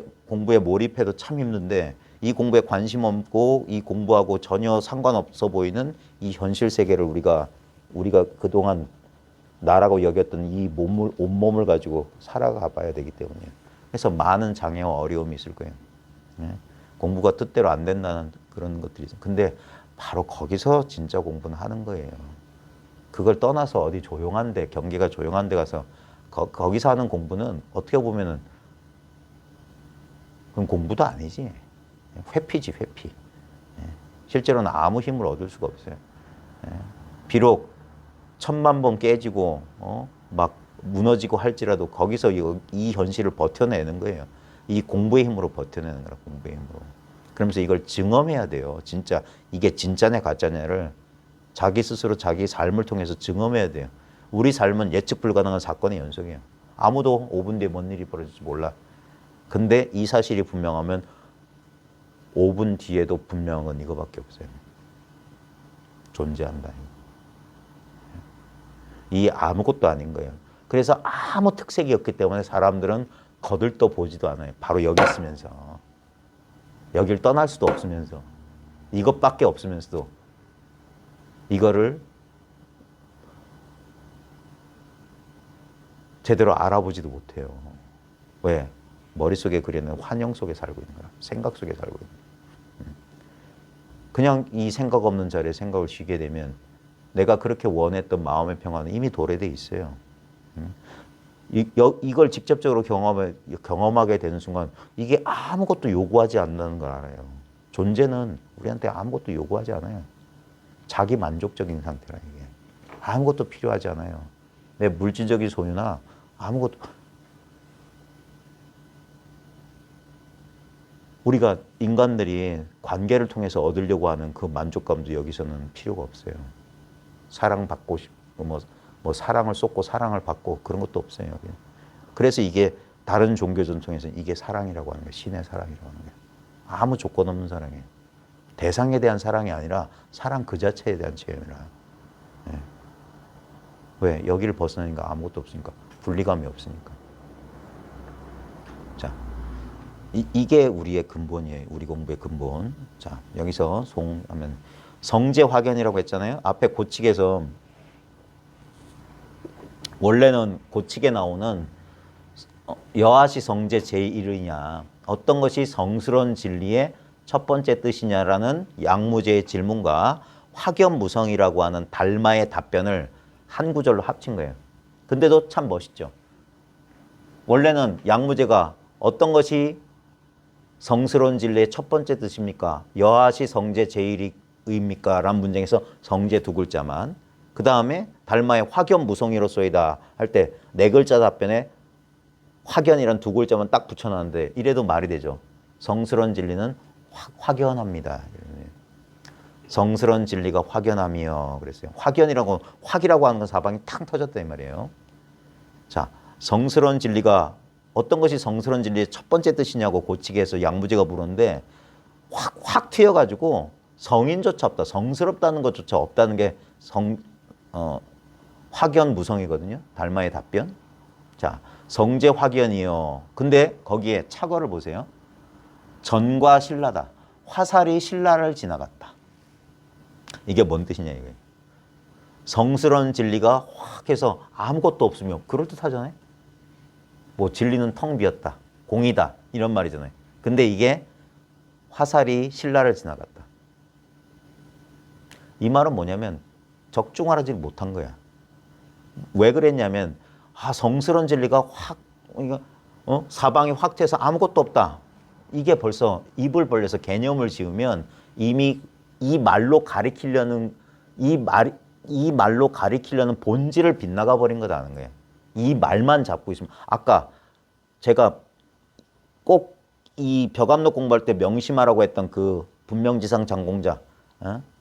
몰입해도 참 힘든데 이 공부에 관심 없고 이 공부하고 전혀 상관없어 보이는 이 현실 세계를 우리가 그동안 나라고 여겼던 이 온몸을 가지고 살아가 봐야 되기 때문이에요. 해서 많은 장애와 어려움이 있을 거예요. 예? 공부가 뜻대로 안 된다는 그런 것들이 있어요. 근데 바로 거기서 진짜 공부는 하는 거예요. 그걸 떠나서 어디 조용한 데, 경기가 조용한 데 가서 거기서 하는 공부는 어떻게 보면은 그건 공부도 아니지. 회피지, 회피. 예. 실제로는 아무 힘을 얻을 수가 없어요. 예. 비록 1000만 번 깨지고 막 무너지고 할지라도 거기서 이 현실을 버텨내는 거예요. 이 공부의 힘으로 버텨내는 거라, 공부의 힘으로. 그러면서 이걸 증험해야 돼요. 진짜 이게 진짜냐 가짜냐를 자기 스스로 자기 삶을 통해서 증험해야 돼요. 우리 삶은 예측 불가능한 사건의 연속이에요. 아무도 5분 뒤에 뭔 일이 벌어질지 몰라. 근데 이 사실이 분명하면 5분 뒤에도 분명한 건 이거밖에 없어요. 존재한다. 이 아무것도 아닌 거예요. 그래서 아무 특색이 없기 때문에 사람들은 거들떠 보지도 않아요. 바로 여기 있으면서. 여길 떠날 수도 없으면서. 이것밖에 없으면서도 이거를 제대로 알아보지도 못해요. 왜? 머릿속에 그리는 환영 속에 살고 있는 거야. 생각 속에 살고 있는 거야. 그냥 이 생각 없는 자리에 생각을 쉬게 되면 내가 그렇게 원했던 마음의 평화는 이미 도래돼 있어요. 이걸 직접적으로 경험하게 되는 순간 이게 아무것도 요구하지 않는다는 걸 알아요. 존재는 우리한테 아무것도 요구하지 않아요. 자기 만족적인 상태라 이게. 아무것도 필요하지 않아요. 내 물질적인 소유나 아무것도. 우리가 인간들이 관계를 통해서 얻으려고 하는 그 만족감도 여기서는 필요가 없어요. 사랑받고 싶고 뭐 사랑을 쏟고 사랑을 받고 그런 것도 없어요. 여기. 그래서 이게 다른 종교 전통에서는 이게 사랑이라고 하는 거예요. 신의 사랑이라고 하는 거예요. 아무 조건 없는 사랑이에요. 대상에 대한 사랑이 아니라 사랑 그 자체에 대한 체험이라. 예. 왜? 여기를 벗어나니까 아무것도 없으니까. 분리감이 없으니까. 자, 이게 우리의 근본이에요. 우리 공부의 근본. 자, 여기서 하면 성제 확연이라고 했잖아요. 앞에 고칙에서 원래는 고칙에 나오는 여하시 성제 제1이냐 어떤 것이 성스러운 진리의 첫 번째 뜻이냐라는 양무제의 질문과 확연무성이라고 하는 달마의 답변을 한 구절로 합친 거예요. 근데도 참 멋있죠. 원래는 양무제가 어떤 것이 성스러운 진리의 첫 번째 뜻입니까? 여하시 성제 제1입니까? 라는 문장에서 성제 두 글자만 그 다음에 달마의 확연무성이로소이다 할 때 네 글자 답변에 확연이란 두 글자만 딱 붙여놨는데 이래도 말이 되죠. 성스러운 진리는 확연합니다. 성스러운 진리가 확연함이요. 그랬어요. 확연이라고 확이라고 하는 건 사방이 탕 터졌다 이 말이에요. 자, 성스러운 진리가 어떤 것이 성스러운 진리의 첫 번째 뜻이냐고 고치기에서 양무제가 물었는데 확 튀어가지고 성인조차 없다. 성스럽다는 것조차 없다는 게 확연무성이거든요. 달마의 답변. 자, 성제 확연이요. 근데 거기에 착어를 보세요. 전과 신라다. 화살이 신라를 지나갔다. 이게 뭔 뜻이냐 이거예요. 성스러운 진리가 확 해서 아무것도 없으면 그럴듯하잖아요. 뭐 진리는 텅 비었다. 공이다. 이런 말이잖아요. 근데 이게 화살이 신라를 지나갔다. 이 말은 뭐냐면 적중하지 못한 거야. 왜 그랬냐면 성스러운 진리가 확 사방이 확 튀어서 아무것도 없다. 이게 벌써 입을 벌려서 개념을 지으면 이미 이 말로 가리키려는 본질을 빗나가 버린 거다는 거예요. 이 말만 잡고 있으면 아까 제가 꼭 이 벽암록 공부할 때 명심하라고 했던 그 분명지상 장공자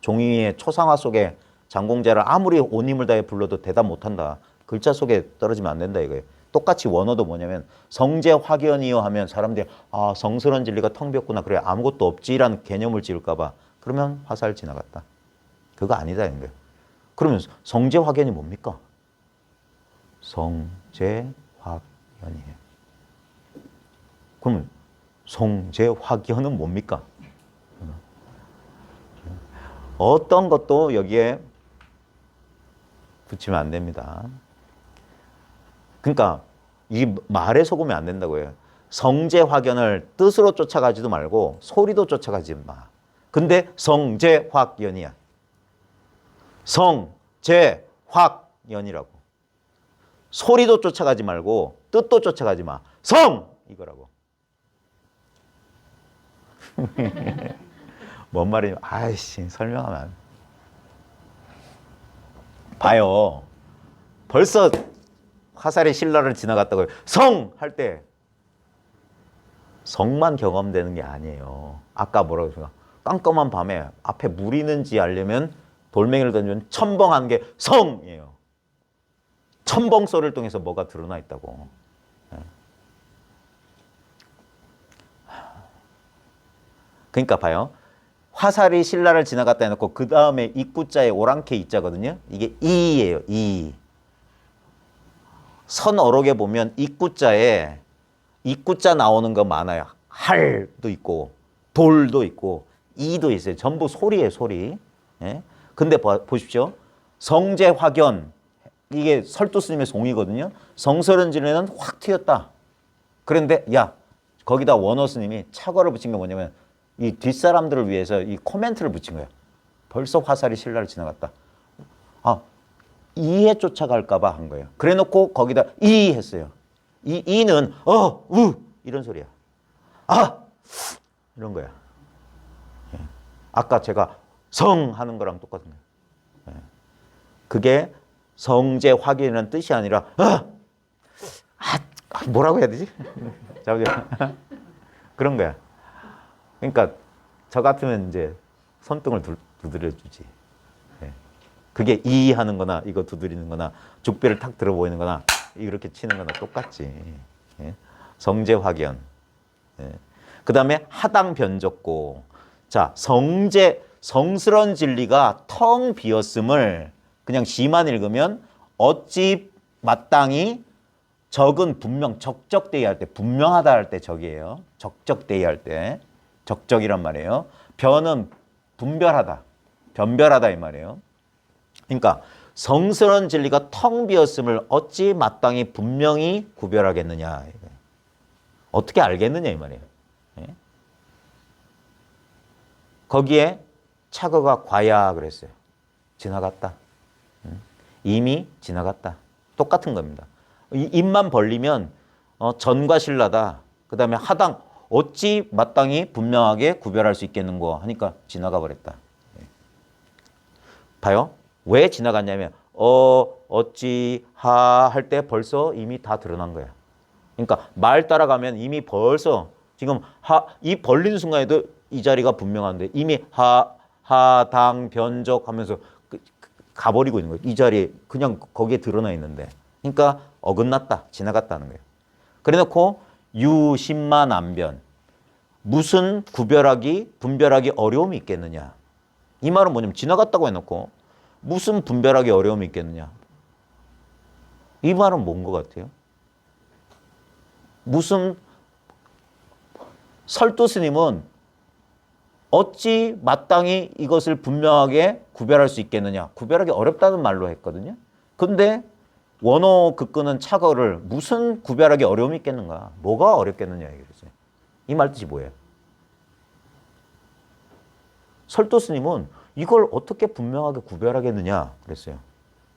종이의 초상화 속에 장공자를 아무리 온 힘을 다해 불러도 대답 못한다. 글자 속에 떨어지면 안 된다 이거예요. 똑같이 원어도 뭐냐면 성제 확연이요 하면 사람들이 성스러운 진리가 텅 비었구나. 그래 아무것도 없지라는 개념을 지을까 봐. 그러면 화살 지나갔다. 그거 아니다 이거예요. 그러면 성제 확연이 뭡니까? 성제 확연이에요. 그러면 성제 확연은 뭡니까? 어떤 것도 여기에 붙이면 안 됩니다. 그러니까 이 말에 속으면 안 된다고요. 성제 확연을 뜻으로 쫓아가지도 말고 소리도 쫓아가지 마. 근데 성제 확연이야. 성제 확연이라고. 소리도 쫓아가지 말고 뜻도 쫓아가지 마. 성! 이거라고. 뭔 말이냐? 아이씨, 설명하면 안 돼. 봐요. 벌써 화살이 신라를 지나갔다고요. 성! 할 때 성만 경험되는 게 아니에요. 아까 뭐라고 했어요? 깜깜한 밤에 앞에 물 있는지 알려면 돌멩이를 던지면 첨벙하는 게 성이에요. 첨벙 소리를 통해서 뭐가 드러나 있다고. 그러니까 봐요. 화살이 신라를 지나갔다 해놓고 그 다음에 입구자에 오랑캐 이자거든요. 이게 이예요. 이. 선어록에 보면 입구자에 입구자 나오는 거 많아요. 할도 있고 돌도 있고 이도 있어요. 전부 소리예요. 소리. 예? 근데 보십시오. 성제 확연 이게 설도 스님의 송이거든요. 성설은지는 확 튀었다. 그런데 야 거기다 원어 스님이 착어를 붙인 게 뭐냐면 이 뒷사람들을 위해서 이 코멘트를 붙인 거예요. 벌써 화살이 신라를 지나갔다. 아 이에 쫓아갈까 봐 한 거예요. 그래 놓고 거기다 이 했어요. 이는 우 이런 소리야. 아 이런 거야. 예. 아까 제가 성 하는 거랑 똑같은 거예요. 예. 그게 성제 확인이라는 뜻이 아니라 뭐라고 해야 되지? 그런 거야. 그러니까 저 같으면 이제 손등을 두드려 주지. 예. 그게 이 하는 거나 이거 두드리는 거나 죽비를 탁 들어 보이는 거나 이렇게 치는 거나 똑같지. 예. 성제 확연. 예. 그 다음에 하당 변적고. 자, 성스러운 진리가 텅 비었음을 그냥 시만 읽으면 어찌 마땅히 적은 분명, 적적대의 할 때, 분명하다 할 때 적이에요. 적적대의 할 때. 적적이란 말이에요. 변은 분별하다. 변별하다 이 말이에요. 그러니까 성스러운 진리가 텅 비었음을 어찌 마땅히 분명히 구별하겠느냐. 어떻게 알겠느냐 이 말이에요. 예? 거기에 착어가 과야 그랬어요. 지나갔다. 이미 지나갔다. 똑같은 겁니다. 입만 벌리면 전과 신라다. 그 다음에 하당 어찌 마땅히 분명하게 구별할 수 있겠는고 하니까 지나가 버렸다. 봐요. 왜 지나갔냐면 어찌 할 때 벌써 이미 다 드러난 거야. 그러니까 말 따라가면 이미 벌써 지금 이 벌린 순간에도 이 자리가 분명한데 이미 하당 변적 하면서 가버리고 있는 거예요. 이 자리에 그냥 거기에 드러나 있는데. 그러니까 어긋났다. 지나갔다는 거예요. 그래 놓고 유심만 안변. 무슨 분별하기 어려움이 있겠느냐. 이 말은 뭐냐면 지나갔다고 해놓고 무슨 분별하기 어려움이 있겠느냐. 이 말은 뭔 것 같아요? 무슨 설도 스님은 어찌 마땅히 이것을 분명하게 구별할 수 있겠느냐. 구별하기 어렵다는 말로 했거든요. 근데 원어 극근은 착어를 무슨 구별하기 어려움이 있겠는가. 뭐가 어렵겠느냐. 이랬어요. 이 말 뜻이 뭐예요? 설도 스님은 이걸 어떻게 분명하게 구별하겠느냐 그랬어요.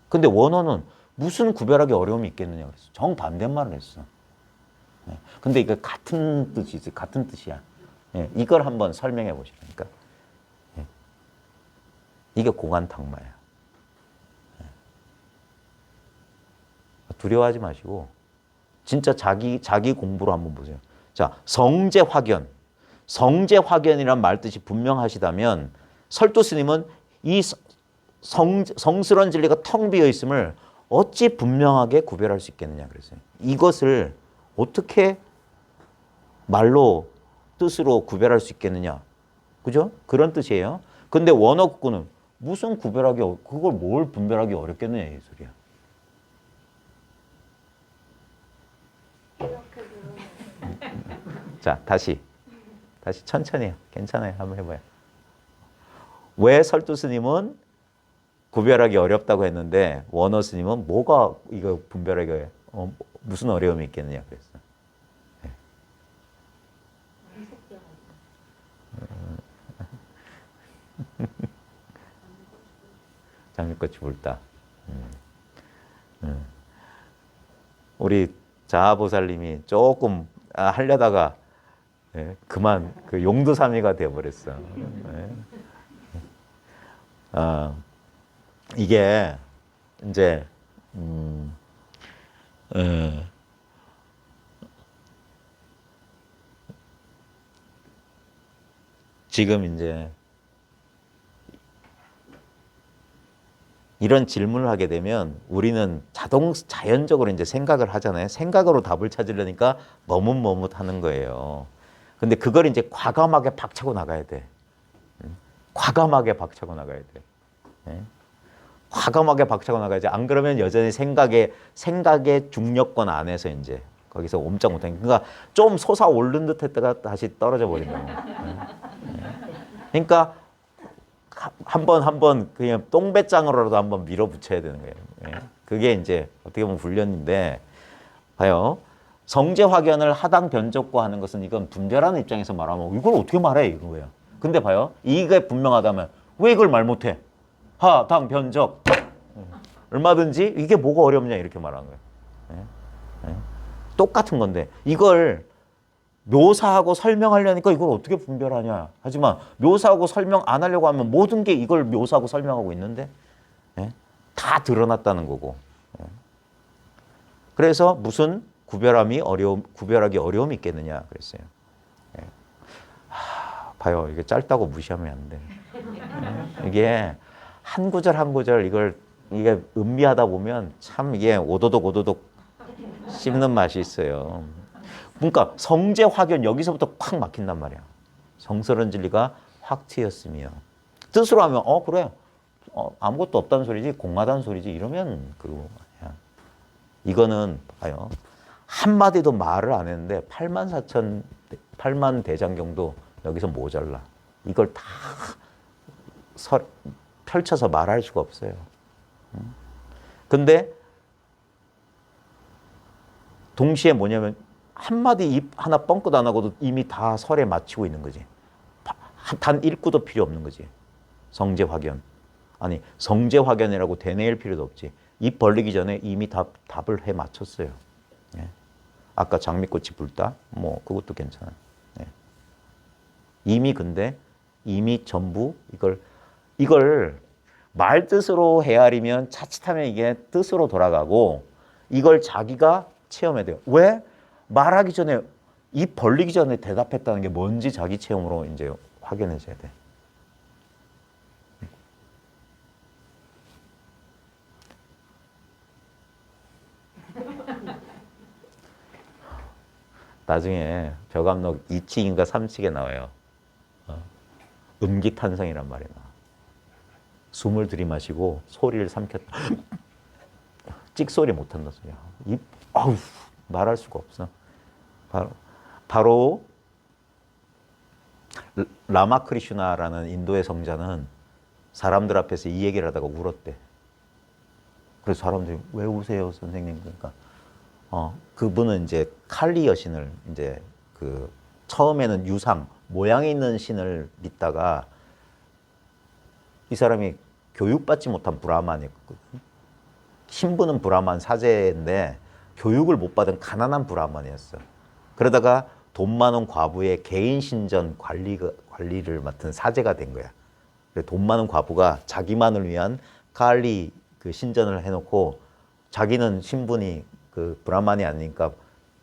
근데 원어는 무슨 구별하기 어려움이 있겠느냐 그랬어요. 정반대말을 했어. 네. 근데 이거 같은 뜻이지. 같은 뜻이야. 네. 이걸 한번 설명해 보시라니까. 네. 이게 공안탁마야. 네. 두려워하지 마시고 진짜 자기 공부로 한번 보세요. 자, 성제 확연. 성제 확연이란 말 뜻이 분명하시다면 설도 스님은 이 성스러운 진리가 텅 비어 있음을 어찌 분명하게 구별할 수 있겠느냐 그랬어요. 이것을 어떻게 말로 뜻으로 구별할 수 있겠느냐. 그죠? 그런 뜻이에요. 근데 원어국구는 무슨 그걸 뭘 분별하기 어렵겠느냐 이 소리야. 자, 다시 천천히 해요. 괜찮아요. 한번 해봐요. 왜 설도 스님은 구별하기 어렵다고 했는데 원어 스님은 뭐가 이거 분별하기 무슨 어려움이 있겠느냐 그랬어요. 네. 장미꽃이 불다. 우리 자아보살님이 조금 하려다가 예, 그만 그 용두사미가 되어버렸어. 예. 이게 이제 지금 이제 이런 질문을 하게 되면 우리는 자연적으로 이제 생각을 하잖아요. 생각으로 답을 찾으려니까 머뭇머뭇하는 거예요. 근데 그걸 이제 과감하게 박차고 나가야 돼. 과감하게 박차고 나가야 돼. 예? 과감하게 박차고 나가야지. 안 그러면 여전히 생각의 중력권 안에서 이제 거기서 옴짝못하니까 그러니까 좀 솟아오른 듯 했다가 다시 떨어져 버리는 거예요. 그러니까 한 번 그냥 똥배짱으로라도 한번 밀어붙여야 되는 거예요. 예. 그게 이제 어떻게 보면 훈련인데 봐요. 성제 확연을 하당 변적과 하는 것은 이건 분별하는 입장에서 말하면 이걸 어떻게 말해 이거예요. 근데 봐요. 이게 분명하다면 왜 이걸 말 못해? 하당 변적 얼마든지 이게 뭐가 어렵냐 이렇게 말하는 거예요. 예. 예. 똑같은 건데 이걸 묘사하고 설명하려니까 이걸 어떻게 분별하냐. 하지만 묘사하고 설명 안 하려고 하면 모든 게 이걸 묘사하고 설명하고 있는데 예? 다 드러났다는 거고. 예. 그래서 무슨 구별하기 어려움이 있겠느냐 그랬어요. 예. 봐요. 이게 짧다고 무시하면 안 돼. 예. 이게 한 구절 한 구절 이게 음미하다 보면 참 이게 오도독 씹는 맛이 있어요. 그러니까 성제 확연 여기서부터 콱 막힌단 말이야. 성스러운 진리가 확 트였으며 뜻으로 하면 그래 아무것도 없다는 소리지 공하다는 소리지 이러면 그거 아니야. 이거는 봐요. 한마디도 말을 안 했는데 8만 대장경도 여기서 모자라. 이걸 다 펼쳐서 말할 수가 없어요. 근데 동시에 뭐냐면 한마디 입 하나 뻥끗 안 하고도 이미 다 설에 맞추고 있는 거지. 단 읽고도 필요 없는 거지. 성제 확연. 아니 성제 확연이라고 되뇌일 필요도 없지. 입 벌리기 전에 이미 답을 해 맞췄어요. 예. 아까 장미꽃이 불다? 뭐 그것도 괜찮아요. 예. 근데 이미 전부 이걸 말 뜻으로 헤아리면 자칫하면 이게 뜻으로 돌아가고 이걸 자기가 체험해야 돼요. 왜? 말하기 전에 입 벌리기 전에 대답했다는 게 뭔지 자기 체험으로 이제 확인해줘야 돼. 나중에 벼감록 2칙인가 3칙에 나와요. 음기탄성이란 말이 나와. 숨을 들이마시고 소리를 삼켰다. 찍소리 못한다 소리야. 말할 수가 없어. 바로 라마크리슈나라는 인도의 성자는 사람들 앞에서 이 얘기를 하다가 울었대. 그래서 사람들이 왜 우세요, 선생님? 그러니까 그분은 이제 칼리 여신을 이제 그 처음에는 유상 모양이 있는 신을 믿다가 이 사람이 교육받지 못한 브라만이었거든. 신부는 브라만 사제인데 교육을 못 받은 가난한 브라만이었어. 그러다가 돈 많은 과부의 개인 신전 관리를 맡은 사제가 된 거야. 돈 많은 과부가 자기만을 위한 칼리 그 신전을 해놓고 자기는 신분이 그 브라만이 아니니까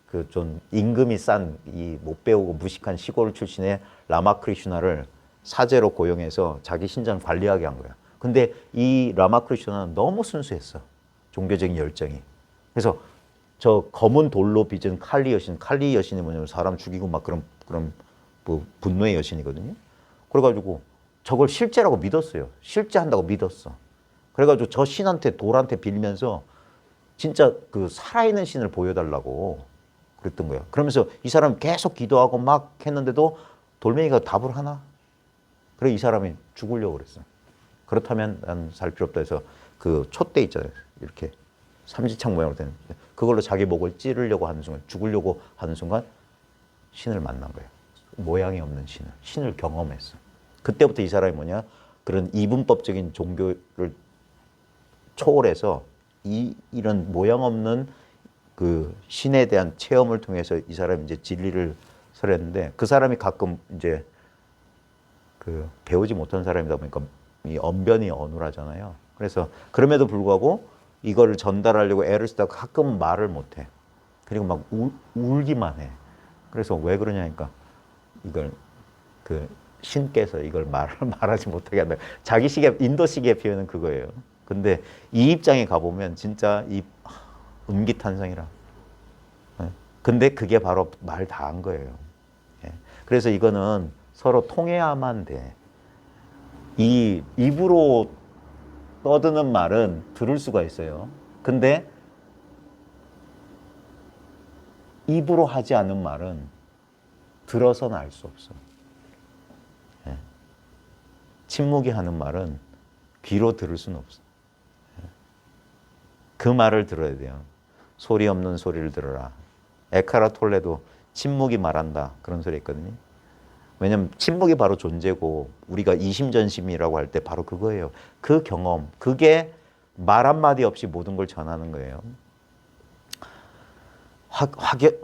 그 좀 임금이 싼 이 못 배우고 무식한 시골 출신의 라마크리슈나를 사제로 고용해서 자기 신전 관리하게 한 거야. 근데 이 라마크리슈나는 너무 순수했어. 종교적인 열정이. 그래서 저 검은 돌로 빚은 칼리 여신이 뭐냐면 사람 죽이고 막 그런 뭐 분노의 여신이거든요. 그래가지고 저걸 실제라고 믿었어요. 실제 한다고 믿었어. 그래가지고 저 신한테 돌한테 빌면서 진짜 그 살아있는 신을 보여달라고 그랬던 거야. 그러면서 이 사람 계속 기도하고 막 했는데도 돌멩이가 답을 하나? 그래 이 사람이 죽으려고 그랬어. 그렇다면 난 살 필요 없다 해서 그 촛대 있잖아요. 이렇게 삼지창 모양으로 된 그걸로 자기 목을 찌르려고 하는 순간 죽으려고 하는 순간 신을 만난 거예요. 모양이 없는 신을 경험했어. 그때부터 이 사람이 뭐냐 그런 이분법적인 종교를 초월해서 이런 모양 없는 그 신에 대한 체험을 통해서 이 사람이 이제 진리를 설했는데 그 사람이 가끔 이제 그 배우지 못한 사람이다 보니까 이 언변이 어눌하잖아요. 그래서 그럼에도 불구하고 이거를 전달하려고 애를 쓰다가 가끔 말을 못해. 그리고 막 울기만 해. 그래서 왜 그러냐니까 이걸 그 신께서 이걸 말하지 못하게 한다. 자기식의 인도식의 표현은 그거예요. 근데 이 입장에 가보면 진짜 이 음기탄성이라. 근데 그게 바로 말 다 한 거예요. 예. 그래서 이거는 서로 통해야만 돼. 이 입으로 떠드는 말은 들을 수가 있어요. 근데 입으로 하지 않는 말은 들어서는 알 수 없어. 예. 침묵이 하는 말은 귀로 들을 수는 없어. 예. 그 말을 들어야 돼요. 소리 없는 소리를 들어라. 에카라톨레도 침묵이 말한다. 그런 소리 있거든요. 왜냐면 침묵이 바로 존재고 우리가 이심전심이라고 할 때 바로 그거예요. 그 경험, 그게 말 한마디 없이 모든 걸 전하는 거예요.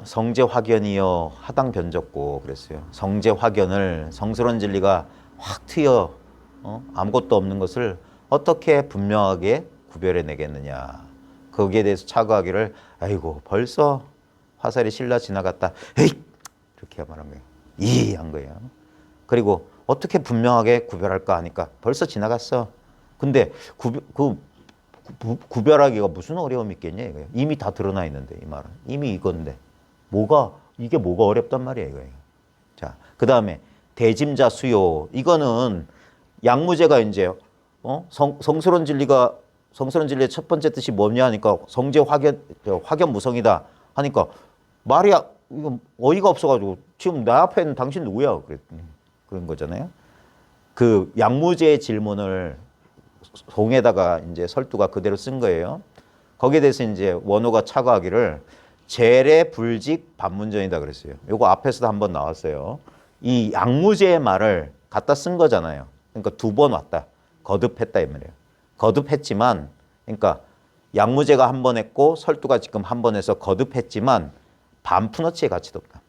성제 확연이여 하당 변적고 그랬어요. 성제 확연을 성스러운 진리가 확 튀어 아무것도 없는 것을 어떻게 분명하게 구별해 내겠느냐. 거기에 대해서 차거하기를 아이고 벌써 화살이 실라 지나갔다. 에이 이렇게 말한 거예요. 한 거예요. 그리고 어떻게 분명하게 구별할까 하니까 벌써 지나갔어. 근데 구별하기가 무슨 어려움이 있겠냐 이거예요. 이미 다 드러나 있는데 이 말은 이미 이건데 이게 뭐가 어렵단 말이야 이거예요. 자, 그 다음에 대짐자 수요 이거는 양무제가 이제 성스러운 진리의 첫 번째 뜻이 뭐냐 하니까 성제 확연 무성이다 하니까 말이 이거 어이가 없어가지고 지금 내 앞에 있는 당신 누구야? 그런 거잖아요. 그 양무제의 질문을 송에다가 이제 설두가 그대로 쓴 거예요. 거기에 대해서 이제 원호가 차거하기를 재래 불직 반문전이다 그랬어요. 요거 앞에서도 한번 나왔어요. 이 양무제의 말을 갖다 쓴 거잖아요. 그러니까 두 번 왔다. 거듭했다 이 말이에요. 거듭했지만 그러니까 양무제가 한 번 했고 설두가 지금 한 번 해서 거듭했지만 반푸너치의 가치도 없다.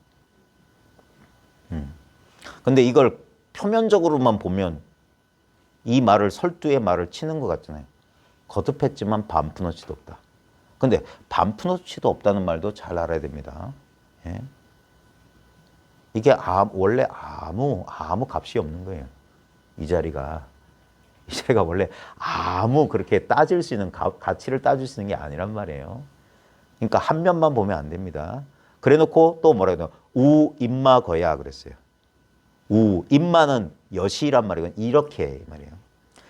근데 이걸 표면적으로만 보면 이 말을 설두의 말을 치는 것 같잖아요. 거듭했지만 반푸너치도 없다. 근데 반푸너치도 없다는 말도 잘 알아야 됩니다. 예? 이게 원래 아무 값이 없는 거예요. 이 자리가 원래 아무 그렇게 따질 수 있는 가치를 따질 수 있는 게 아니란 말이에요. 그러니까 한 면만 보면 안 됩니다. 그래놓고 또 뭐라 해야 되나 우임마 거야 그랬어요. 임마는 여시란 말이고 이렇게 이 말이에요.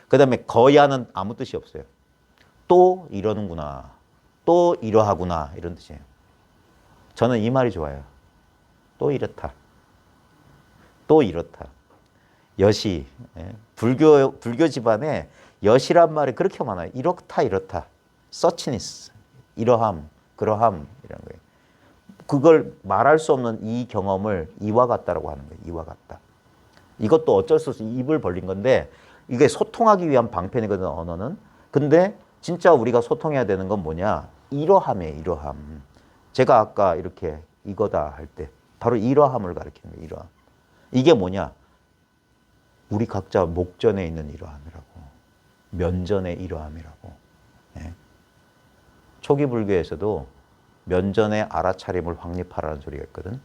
그 다음에 거야는 아무 뜻이 없어요. 또 이러는구나. 또 이러하구나 이런 뜻이에요. 저는 이 말이 좋아요. 또 이렇다. 또 이렇다. 여시. 예. 불교 집안에 여시란 말이 그렇게 많아요. 이렇다 이렇다. 서치니스. 이러함. 그러함 이런 거예요. 그걸 말할 수 없는 이 경험을 이와 같다라고 하는 거예요. 이와 같다. 이것도 어쩔 수 없이 입을 벌린 건데 이게 소통하기 위한 방편이거든 언어는. 근데 진짜 우리가 소통해야 되는 건 뭐냐? 이러함이에요. 이러함. 제가 아까 이렇게 이거다 할 때 바로 이러함을 가리키는 거예요. 이러함. 이게 뭐냐? 우리 각자 목전에 있는 이러함이라고. 면전의 이러함이라고. 예. 초기 불교에서도 면전에 알아차림을 확립하라는 소리가 있거든.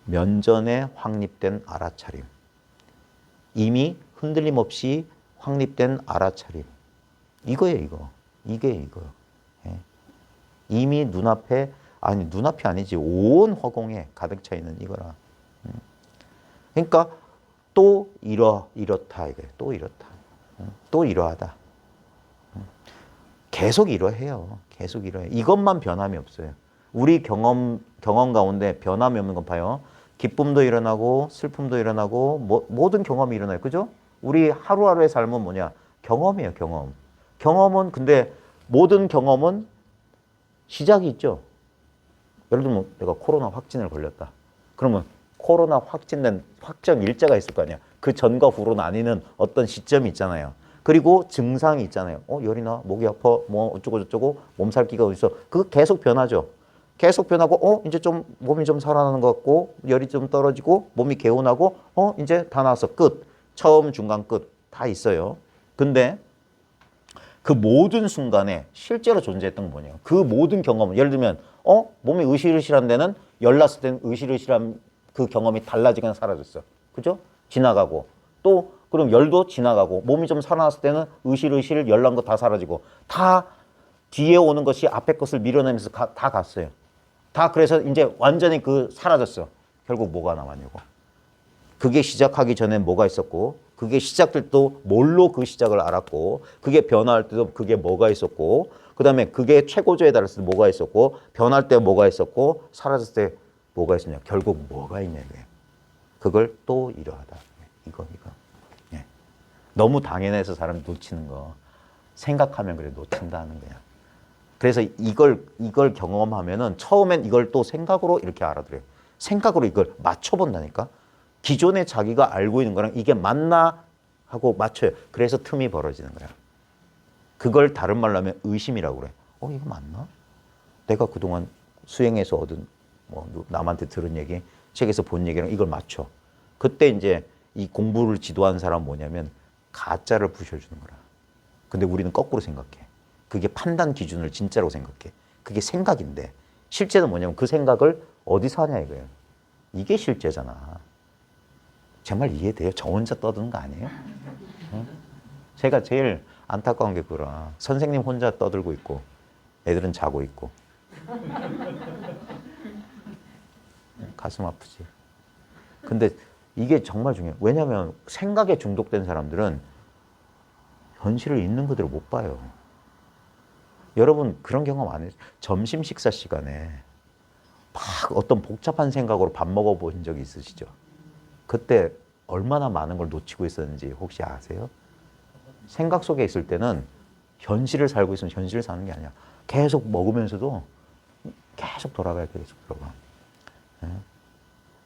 면전에 확립된 알아차림. 이미 흔들림 없이 확립된 알아차림. 이거예요, 이거. 이게 이거. 예. 이미 눈앞에, 눈앞이 아니지. 온 허공에 가득 차 있는 이거라. 그러니까 또 이렇다. 이거예요. 또 이렇다. 또 이러하다. 계속 이러해요. 계속 이러해. 이것만 변함이 없어요. 우리 경험 가운데 변함이 없는 건 봐요. 기쁨도 일어나고 슬픔도 일어나고 모든 경험이 일어나요. 그죠? 우리 하루하루의 삶은 뭐냐? 경험이에요. 경험. 경험은 근데 모든 경험은 시작이 있죠. 예를 들면 내가 코로나 확진을 걸렸다. 그러면 코로나 확진된 확정 일자가 있을 거 아니야. 그 전과 후로 나뉘는 어떤 시점이 있잖아요. 그리고 증상이 있잖아요. 열이 나, 목이 아파, 뭐 어쩌고 저쩌고, 몸살기가 어디서 그거 계속 변하죠. 계속 변하고, 이제 좀 몸이 좀 살아나는 것 같고, 열이 좀 떨어지고, 몸이 개운하고, 이제 다 나왔어. 끝. 처음, 중간, 끝. 다 있어요. 근데 그 모든 순간에 실제로 존재했던 건 뭐냐. 그 모든 경험은, 예를 들면, 몸이 으실으실한 데는 열 났을 때는 으실으실한 그 경험이 달라지거나 사라졌어. 그죠? 지나가고. 또, 그럼 열도 지나가고, 몸이 좀 살아났을 때는 으실으실 열 난 거 다 사라지고, 다 뒤에 오는 것이 앞에 것을 밀어내면서 다 갔어요. 다 그래서 이제 완전히 사라졌어. 결국 뭐가 남았냐고. 그게 시작하기 전에 뭐가 있었고, 그게 시작될 때도 뭘로 그 시작을 알았고, 그게 변화할 때도 그게 뭐가 있었고, 그 다음에 그게 최고조에 달했을 때 뭐가 있었고, 변할 때 뭐가 있었고, 사라졌을 때 뭐가 있었냐. 결국 뭐가 있냐. 그걸 또 이러하다. 이거. 예. 너무 당연해서 사람이 놓치는 거. 생각하면 그래 놓친다는 거야. 그래서 이걸 경험하면은 처음엔 이걸 또 생각으로 이렇게 알아들어요. 생각으로 이걸 맞춰본다니까. 기존에 자기가 알고 있는 거랑 이게 맞나 하고 맞춰요. 그래서 틈이 벌어지는 거야. 그걸 다른 말로 하면 의심이라고 그래. 이거 맞나? 내가 그동안 수행해서 얻은 남한테 들은 얘기, 책에서 본 얘기랑 이걸 맞춰. 그때 이제 이 공부를 지도하는 사람은 뭐냐면 가짜를 부셔주는 거라. 근데 우리는 거꾸로 생각해. 그게 판단 기준을 진짜로 생각해. 그게 생각인데 실제는 뭐냐면 그 생각을 어디서 하냐 이거예요. 이게 실제잖아. 정말 이해돼요? 저 혼자 떠드는 거 아니에요? 제가 제일 안타까운 게 그거라. 선생님 혼자 떠들고 있고 애들은 자고 있고 가슴 아프지. 근데 이게 정말 중요해요. 왜냐하면 생각에 중독된 사람들은 현실을 있는 그대로 못 봐요. 여러분 그런 경험 안 해요? 점심 식사 시간에 막 어떤 복잡한 생각으로 밥 먹어본 적이 있으시죠? 그때 얼마나 많은 걸 놓치고 있었는지 혹시 아세요? 생각 속에 있을 때는 현실을 살고 있으면 현실을 사는 게 아니야. 계속 먹으면서도 계속 돌아가야 계속 돌아가.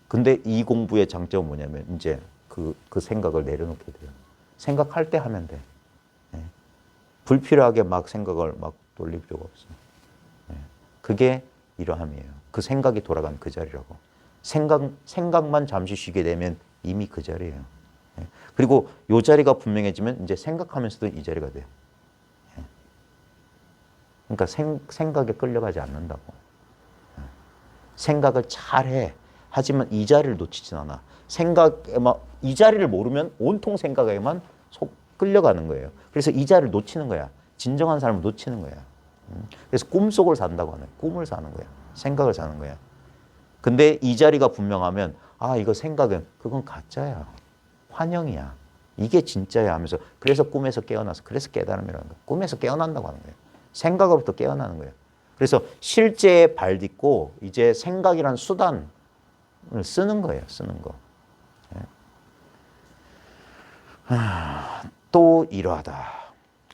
근데 이 공부의 장점은 뭐냐면 이제 그 생각을 내려놓게 돼요. 생각할 때 하면 돼. 불필요하게 막 생각을 막 돌릴 필요가 없어. 그게 이러함이에요. 그 생각이 돌아간 그 자리라고. 생각만 잠시 쉬게 되면 이미 그 자리예요. 그리고 이 자리가 분명해지면 이제 생각하면서도 이 자리가 돼요. 그러니까 생각에 끌려가지 않는다고. 생각을 잘해. 하지만 이 자리를 놓치진 않아. 생각에만, 이 자리를 모르면 온통 생각에만 끌려가는 거예요. 그래서 이 자리를 놓치는 거야. 진정한 삶을 놓치는 거야. 그래서 꿈속을 산다고 하는 거야. 꿈을 사는 거야. 생각을 사는 거야. 근데 이 자리가 분명하면 이거 생각은 그건 가짜야. 환영이야. 이게 진짜야 하면서 그래서 꿈에서 깨어나서 그래서 깨달음이라는 거야. 꿈에서 깨어난다고 하는 거예요. 생각으로부터 깨어나는 거예요. 그래서 실제에 발 딛고 이제 생각이란 수단을 쓰는 거예요. 쓰는 거. 또 이러하다.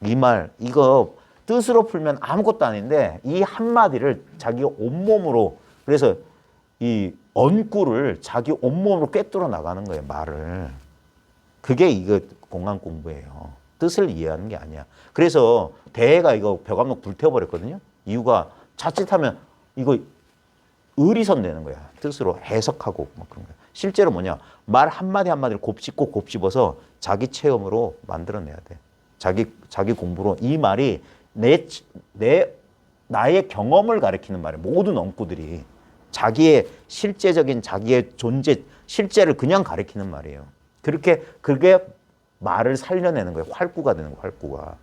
이 말 이거 뜻으로 풀면 아무것도 아닌데 이 한마디를 자기 온몸으로 그래서 이 언구를 자기 온몸으로 꿰뚫어 나가는 거예요. 말을. 그게 이거 공안 공부예요. 뜻을 이해하는 게 아니야. 그래서 대해가 이거 벽암록 불태워버렸거든요. 이유가 자칫하면 이거 의리선 내는 거야. 뜻으로 해석하고 막 그런 거야. 실제로 뭐냐. 말 한마디 한마디를 곱씹고 곱씹어서 자기 체험으로 만들어내야 돼. 자기 공부로 이 말이 나의 경험을 가리키는 말이에요. 모든 언구들이. 자기의 실제적인 자기의 존재, 실제를 그냥 가리키는 말이에요. 그게 말을 살려내는 거예요. 활구가 되는 거예요. 활구가.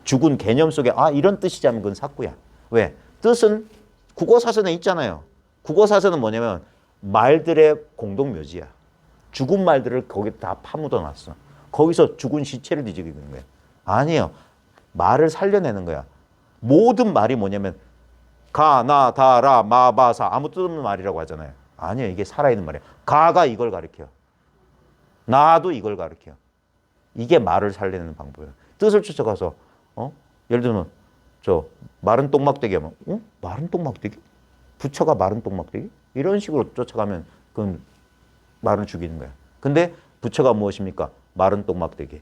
죽은 개념 속에 이런 뜻이자면 그건 사구야. 왜? 뜻은 국어사전에 있잖아요. 국어사전은 뭐냐면 말들의 공동묘지야. 죽은 말들을 거기에 다 파묻어 놨어. 거기서 죽은 시체를 뒤지는 거예요. 아니에요. 말을 살려내는 거야. 모든 말이 뭐냐면 가, 나, 다, 라, 마, 바, 사 아무 뜻없는 말이라고 하잖아요. 아니에요. 이게 살아있는 말이에요. 가가 이걸 가리켜. 나도 이걸 가리켜. 이게 말을 살려내는 방법이에요. 뜻을 쫓아가서 예를 들면 마른 똥막대기 하면 마른 똥막대기? 부처가 마른 똥막대기? 이런 식으로 쫓아가면 그건 말을 죽이는 거야. 근데 부처가 무엇입니까? 마른 똥막대기.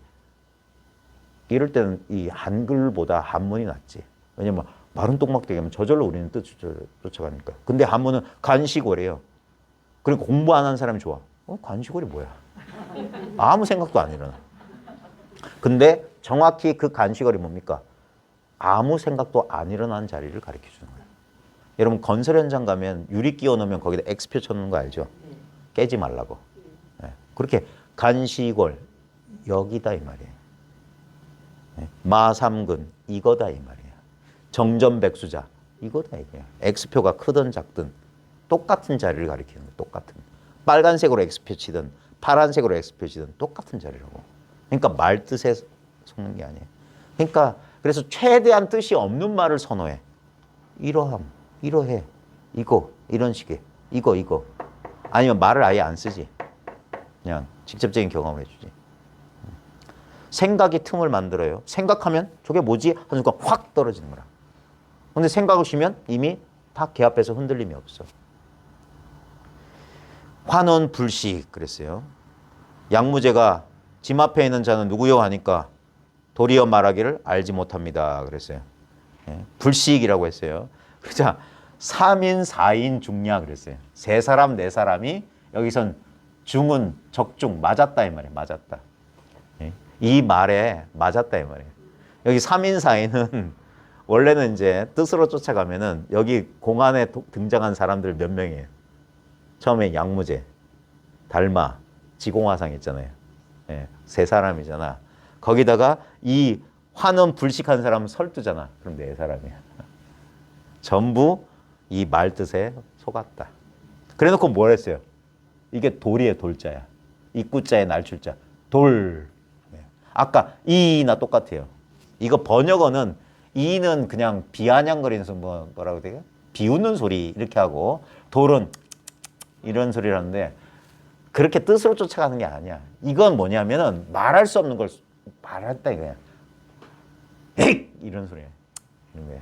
이럴 때는 이 한글보다 한문이 낫지. 왜냐면 마른 똥막대기 하면 저절로 우리는 뜻을 쫓아가니까. 근데 한문은 간시골이에요. 그리고 공부 안 하는 사람이 좋아. 간시골이 뭐야? 아무 생각도 안 일어나. 근데 정확히 그 간시골이 뭡니까? 아무 생각도 안 일어나는 자리를 가르쳐 주는 거예요. 여러분 건설 현장 가면 유리 끼워 넣으면 거기다 X표 쳐놓는 거 알죠? 깨지 말라고. 네. 그렇게 간시골 여기다 이 말이에요. 네. 마삼근 이거다 이 말이에요. 정전백수자 이거다 이거야. X표가 크든 작든 똑같은 자리를 가리키는 거예요. 똑같은. 빨간색으로 X표 치든 파란색으로 X표 치든 똑같은 자리라고. 그러니까 말 뜻에 속는 게 아니에요. 그러니까 그래서 최대한 뜻이 없는 말을 선호해. 이러함, 이러해, 이거, 이런 식의 이거. 아니면 말을 아예 안 쓰지. 그냥 직접적인 경험을 해주지. 생각이 틈을 만들어요. 생각하면 저게 뭐지? 하는 순간 확 떨어지는 거라. 근데 생각을 쉬면 이미 다 개 앞에서 흔들림이 없어. 환원 불식 그랬어요. 양무제가 짐 앞에 있는 자는 누구요 하니까 도리어 말하기를 알지 못합니다 그랬어요. 예, 불식이라고 했어요. 그자 3인 4인 중냐 그랬어요. 세 사람 네 사람이 여기선 중은 적중 맞았다 이 말이에요. 맞았다. 예, 이 말에 맞았다 이 말이에요. 여기 3인 4인은 원래는 이제 뜻으로 쫓아가면은 여기 공안에 등장한 사람들 몇 명이에요. 처음에 양무제, 달마, 지공화상 있잖아요. 예, 세 사람이잖아. 거기다가 이 환원 불식한 사람은 설두잖아. 그럼 네 사람이야. 전부 이 말 뜻에 속았다. 그래놓고 뭘 했어요? 이게 돌이에요. 돌자야. 입구자에 날출자. 돌. 네. 아까 이나 똑같아요. 이거 번역어는 이는 그냥 비아냥거리면서 뭐라고 돼요? 비웃는 소리 이렇게 하고 돌은 이런 소리를 하는데 그렇게 뜻으로 쫓아가는 게 아니야. 이건 뭐냐면은 말할 수 없는 걸 말했다 이거야. 에이! 이런 소리야. 이런 거야.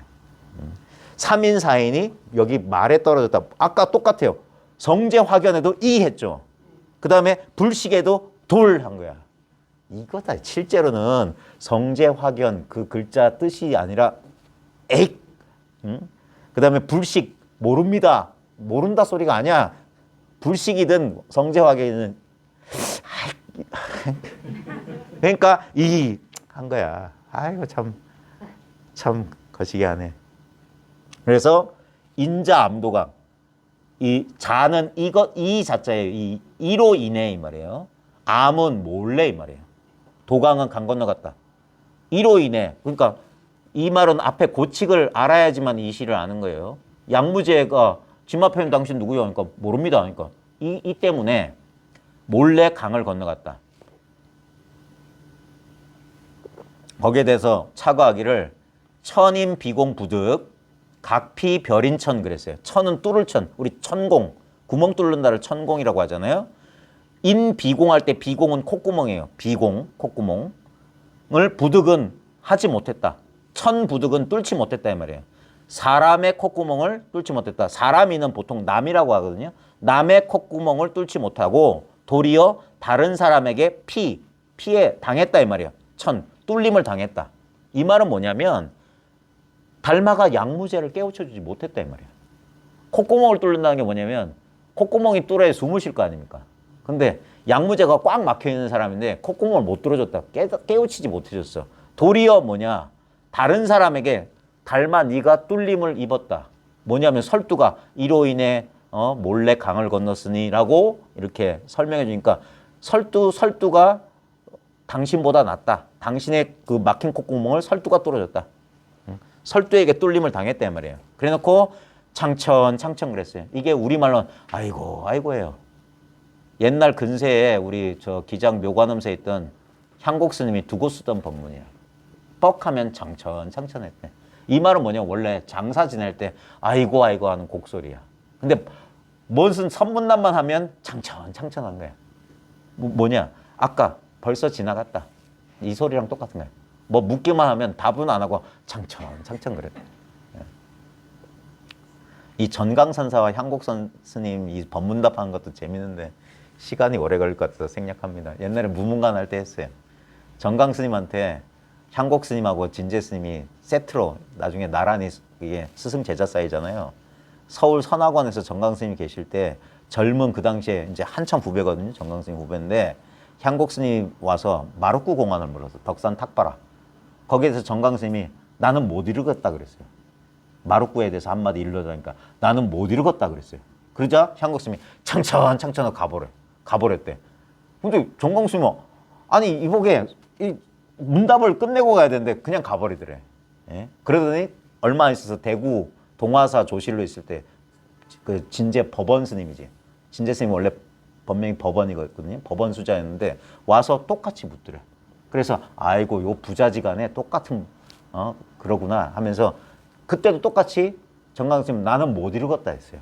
3인 4인이 여기 말에 떨어졌다. 아까 똑같아요. 성제 확연에도 이 했죠. 그 다음에 불식에도 돌 한 거야. 이거다. 실제로는 성제 확연 그 글자 뜻이 아니라 에이! 그 다음에 불식 모릅니다. 모른다 소리가 아니야. 불식이든 성제 확연이든 그러니까 이 한 거야. 아이고 참 거시기 하네. 그래서 인자 암도강 이 자는 이 자자예요. 이로 인해 이 말이에요. 암은 몰래 이 말이에요. 도강은 강 건너갔다. 이로 인해 그러니까 이 말은 앞에 고칙을 알아야지만 이 시를 아는 거예요. 양무제가 짐 앞에 있는 당신 누구요? 그러니까 모릅니다. 그러니까 이 때문에 몰래 강을 건너갔다. 거기에 대해서 차거하기를 천인 비공 부득 각피 별인천 그랬어요. 천은 뚫을 천, 우리 천공, 구멍 뚫는다를 천공이라고 하잖아요. 인 비공할 때 비공은 콧구멍이에요. 비공, 콧구멍을 부득은 하지 못했다. 천 부득은 뚫지 못했다 이 말이에요. 사람의 콧구멍을 뚫지 못했다. 사람이는 보통 남이라고 하거든요. 남의 콧구멍을 뚫지 못하고 도리어 다른 사람에게 피해 당했다 이 말이에요. 천, 뚫림을 당했다. 이 말은 뭐냐면 달마가 양무제를 깨우쳐주지 못했다 이 말이에요. 콧구멍을 뚫는다는 게 뭐냐면 콧구멍이 뚫어야 숨을 쉴 거 아닙니까? 근데 양무제가 꽉 막혀있는 사람인데 콧구멍을 못 뚫어줬다. 깨우치지 못해줬어. 도리어 뭐냐? 다른 사람에게 달마 네가 뚫림을 입었다. 뭐냐면 설두가 이로 인해 몰래 강을 건넜으니 라고 이렇게 설명해 주니까 설두가 당신보다 낫다. 당신의 그 막힌 콧구멍을 설두가 뚫어줬다. 설두에게 뚫림을 당했단 말이에요. 그래 놓고 창천 그랬어요. 이게 우리말로는 아이고예요. 옛날 근세에 우리 저 기장 묘관음새에 있던 향곡 스님이 두고 쓰던 법문이야. 뻑하면 창천 했대. 이 말은 뭐냐? 원래 장사 지낼 때 아이고 하는 곡소리야. 근데 무슨 선문답만 하면 창천 한 거야. 뭐냐? 아까 벌써 지나갔다. 이 소리랑 똑같은 거야. 뭐 묻기만 하면 답은 안 하고 창천 그랬대. 이 전강선사와 향곡선 스님 이 법문답하는 것도 재밌는데 시간이 오래 걸릴 것 같아서 생략합니다. 옛날에 무문관 할 때 했어요. 전강 스님한테 향곡 스님하고 진제 스님이 세트로 나중에 나란히 이게 스승 제자 사이잖아요. 서울 선학원에서 정강 스님이 계실 때 젊은 그 당시에 이제 한참 후배거든요. 정강 스님 후배인데 향곡 스님 와서 마루쿠 공안을 물어서 덕산 탁바라. 거기에서 정강 스님이 나는 못 이루겠다 그랬어요. 마루쿠에 대해서 한마디 일러주니까 나는 못 이루겠다 그랬어요. 그러자 향곡 스님이 창천하고 가버렸대. 근데 정강 스님은 아니 이복에 이 문답을 끝내고 가야 되는데 그냥 가버리더래. 예? 그러더니 얼마 안 있어서 대구 동화사 조실로 있을 때 그 진제 법원 스님이지. 진제 스님이 원래 법명이 법원이거든요. 법원 수자였는데 와서 똑같이 묻더래. 그래서 아이고 요 부자지간에 똑같은 그러구나 하면서 그때도 똑같이 정강 스님 나는 못 이루겠다 했어요.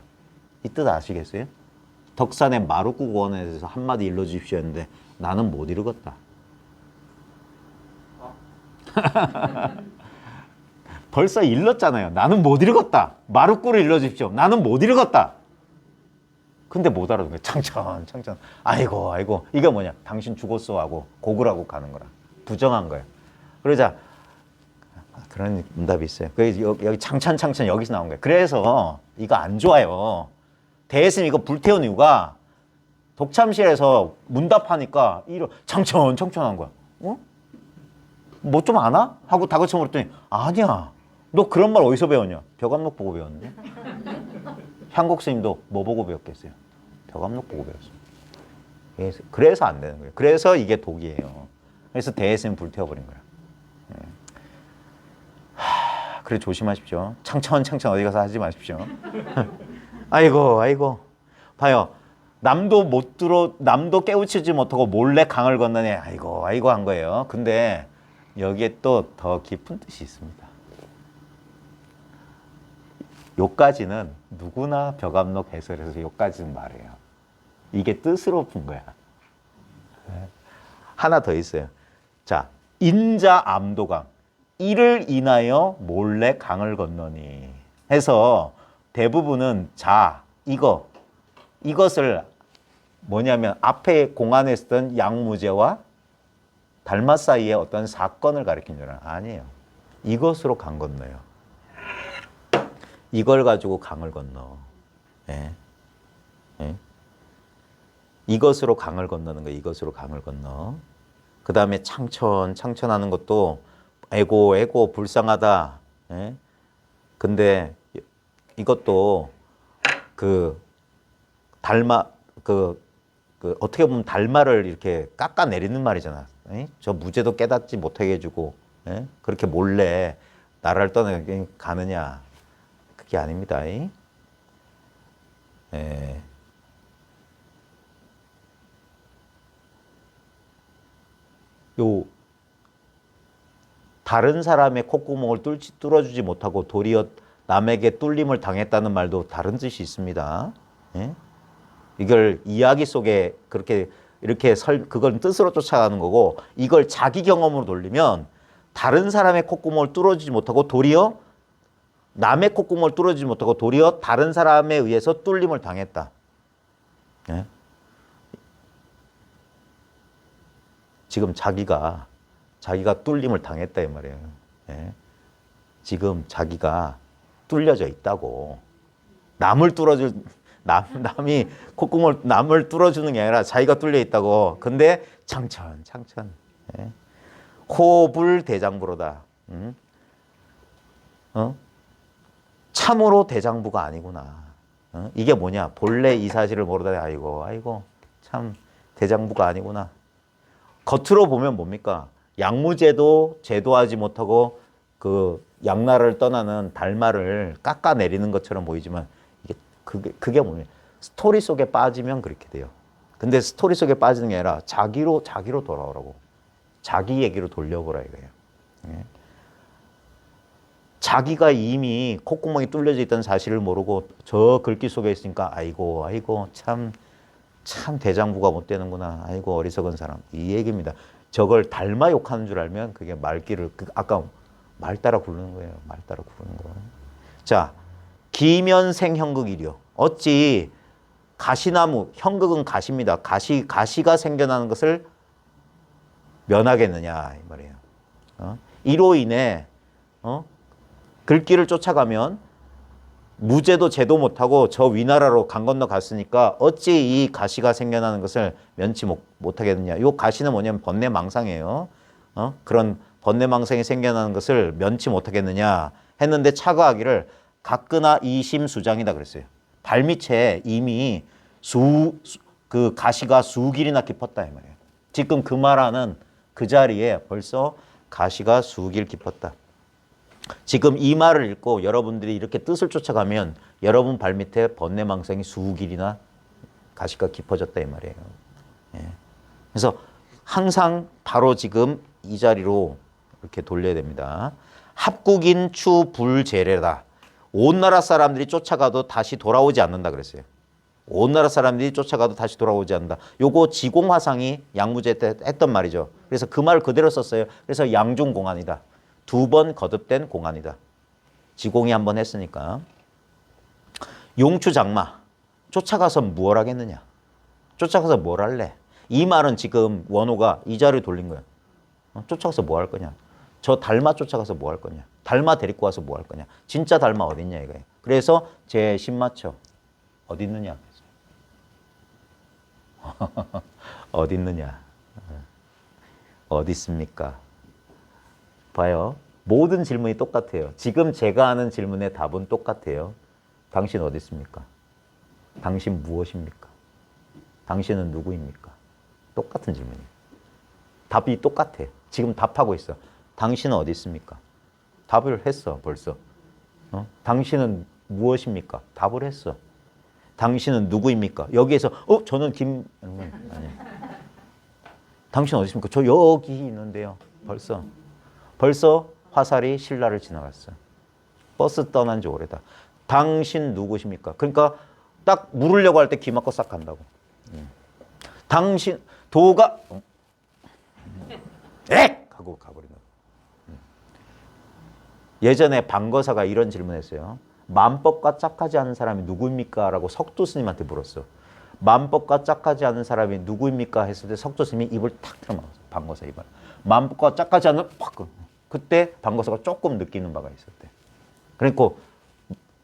이 뜻 아시겠어요? 덕산의 마루쿠 공원에 대해서 한마디 일러주십시오 했는데 나는 못 이루겠다. 벌써 일렀잖아요. 나는 못 읽었다. 마루꾸를 일러주십시오. 나는 못 읽었다. 근데 못 알아듣는 거야. 창천. 아이고. 이게 뭐냐? 당신 죽었어 하고 고글하고 가는 거라. 부정한 거예요. 그러자 그런 문답이 있어요. 그래서 여기 창천 여기서 나온 거예요. 그래서 이거 안 좋아요. 대스님 이거 불태운 이유가 독참실에서 문답하니까 이런 창천한 거야. 어? 뭐 좀 아나? 하고 다그쳐 물었더니 아니야. 너 그런 말 어디서 배웠냐? 벽암록 보고 배웠는데. 향곡 스님도 뭐 보고 배웠겠어요? 벽암록 보고 배웠어요. 그래서 안 되는 거예요. 그래서 이게 독이에요. 그래서 대스님 불태워버린 거야. 그래 조심하십시오. 창천 어디 가서 하지 마십시오. 아이고. 봐요. 남도 깨우치지 못하고 몰래 강을 건너니 아이고 한 거예요. 근데 여기에 또 더 깊은 뜻이 있습니다. 요까지는 누구나 벽암록 해설해서 요까지는 말해요. 이게 뜻으로 푼 거야. 하나 더 있어요. 자, 인자 암도강. 이를 인하여 몰래 강을 건너니 해서 대부분은 이것을 뭐냐면 앞에 공안에 쓰던 양무제와 달마 사이의 어떤 사건을 가리킨 줄 아니에요. 이것으로 강 건너요. 이걸 가지고 강을 건너. 예. 이것으로 강을 건너는 거예요. 이것으로 강을 건너. 그 다음에 창천하는 것도 애고 불쌍하다. 예? 근데 이것도 어떻게 보면 달마를 이렇게 깎아내리는 말이잖아. 예? 저 무죄도 깨닫지 못하게 해주고, 예? 그렇게 몰래 나라를 떠나 가느냐. 그게 아닙니다. 예. 다른 사람의 콧구멍을 뚫어주지 못하고 도리어 남에게 뚫림을 당했다는 말도 다른 뜻이 있습니다. 예? 이걸 이야기 속에 그걸 뜻으로 쫓아가는 거고, 이걸 자기 경험으로 돌리면 다른 사람의 콧구멍을 뚫어주지 못하고 도리어 남의 콧구멍을 뚫어주지 못하고 도리어 다른 사람에 의해서 뚫림을 당했다. 예? 지금 자기가 뚫림을 당했다 이 말이에요. 예? 지금 자기가 뚫려져 있다고. 남이 콧구멍을 남을 뚫어주는 게 아니라 자기가 뚫려 있다고. 근데 창천. 예? 호불 대장부로다. 참으로 대장부가 아니구나. 이게 뭐냐? 본래 이 사실을 모르다니 아이고 참 대장부가 아니구나. 겉으로 보면 뭡니까? 양무제도 제도하지 못하고 그 양나라를 떠나는 달마를 깎아내리는 것처럼 보이지만 그게 뭐냐? 스토리 속에 빠지면 그렇게 돼요. 근데 스토리 속에 빠지는 게 아니라 자기로 돌아오라고. 자기 얘기로 돌려보라 이거예요. 예? 자기가 이미 콧구멍이 뚫려져 있다는 사실을 모르고 저 글귀 속에 있으니까 아이고 참 대장부가 못 되는구나. 아이고 어리석은 사람. 이 얘기입니다. 저걸 닮아 욕하는 줄 알면 그게 말귀를 아까 말 따라 부르는 거예요. 말 따라 부르는 거. 자, 기면생형극이려. 어찌 가시나무, 형극은 가시입니다. 가시가 생겨나는 것을 면하겠느냐 이 말이에요. 이로 인해 글길을 쫓아가면 무죄도 죄도 못하고 저 위나라로 강 건너 갔으니까 어찌 이 가시가 생겨나는 것을 면치 못하겠느냐. 이 가시는 뭐냐면 번뇌망상이에요. 그런 번뇌망상이 생겨나는 것을 면치 못하겠느냐 했는데 차거하기를 가끄나 이심수장이다 그랬어요. 발밑에 이미 그 가시가 수길이나 깊었다 이 말이에요. 지금 그 말하는 그 자리에 벌써 가시가 수길 깊었다. 지금 이 말을 읽고 여러분들이 이렇게 뜻을 쫓아가면 여러분 발밑에 번뇌망상이 수길이나 가시가 깊어졌다 이 말이에요. 예. 그래서 항상 바로 지금 이 자리로 이렇게 돌려야 됩니다. 합국인 추 불제례다. 온 나라 사람들이 쫓아가도 다시 돌아오지 않는다 그랬어요. 온 나라 사람들이 쫓아가도 다시 돌아오지 않는다. 요거 지공화상이 양무제 때 했던 말이죠. 그래서 그 말 그대로 썼어요. 그래서 양중공안이다. 2번 거듭된 공안이다. 지공이 한 번 했으니까. 용추장마. 쫓아가서 무엇 하겠느냐. 쫓아가서 뭘 할래. 이 말은 지금 원호가 이 자리를 돌린 거야. 쫓아가서 뭐 할 거냐. 저 달마 쫓아가서 뭐 할 거냐. 달마 데리고 와서 뭐 할 거냐. 진짜 달마 어딨냐 이거예요. 그래서 제 신마처 어디 있느냐. 어디 있느냐. 어디 있습니까? 봐요. 모든 질문이 똑같아요. 지금 제가 하는 질문의 답은 똑같아요. 당신 어디 있습니까? 당신 무엇입니까? 당신은 누구입니까? 똑같은 질문이에요. 답이 똑같아. 지금 답하고 있어. 당신은 어디 있습니까? 답을 했어 벌써. 당신은 무엇입니까? 답을 했어. 당신은 누구입니까? 여기에서 저는 아니. 당신 어디 있습니까? 저 여기 있는데요. 벌써 화살이 신라를 지나갔어. 버스 떠난 지 오래다. 당신 누구십니까? 그러니까 딱 물으려고 할 때 귀 막고 싹 간다고. 당신 도가 액! 하고 가버린다. 예전에 방거사가 이런 질문했어요. 만법과 짝하지 않은 사람이 누구입니까? 라고 석도 스님한테 물었어. 만법과 짝하지 않은 사람이 누구입니까? 했을 때 석도 스님이 입을 탁 틀어막았어. 방거사 입을. 만법과 짝하지 않은 팍. 그때 방거사가 조금 느끼는 바가 있었대. 그러니까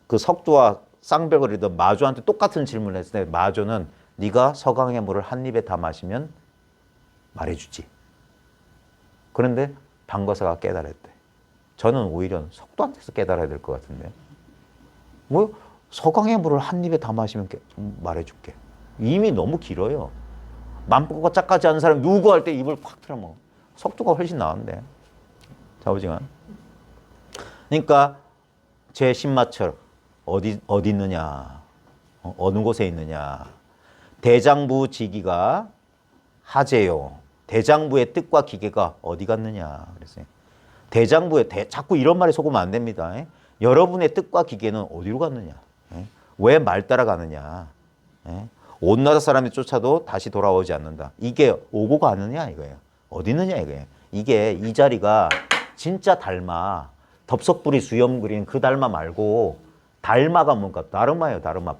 그 석도와 쌍벽을이던 마조한테 똑같은 질문을 했을 때 마조는 네가 서강의 물을 한 입에 다 마시면 말해주지. 그런데 방거사가 깨달았대. 저는 오히려 석도한테서 깨달아야 될 것 같은데. 뭐 서강의 물을 한 입에 다 마시면 말해줄게. 이미 너무 길어요. 만법과 짝하지 않은 사람 누구 할 때 입을 팍 틀어먹어. 석도가 훨씬 나은데. 자오징어. 그러니까 제 신마철 어디 있느냐. 어느 곳에 있느냐. 대장부 지기가 하재요. 대장부의 뜻과 기계가 어디 갔느냐. 그랬어요. 대장부의 자꾸 이런 말에 속으면 안 됩니다. 여러분의 뜻과 기계는 어디로 갔느냐. 왜 말 따라가느냐. 온 나라 사람이 쫓아도 다시 돌아오지 않는다. 이게 오고 가느냐 이거예요. 어디 있느냐 이거예요. 이게 이 자리가 진짜 달마, 덥석불이 수염 그린 그 달마 말고 달마가 뭔가 다르마예요. 다르마.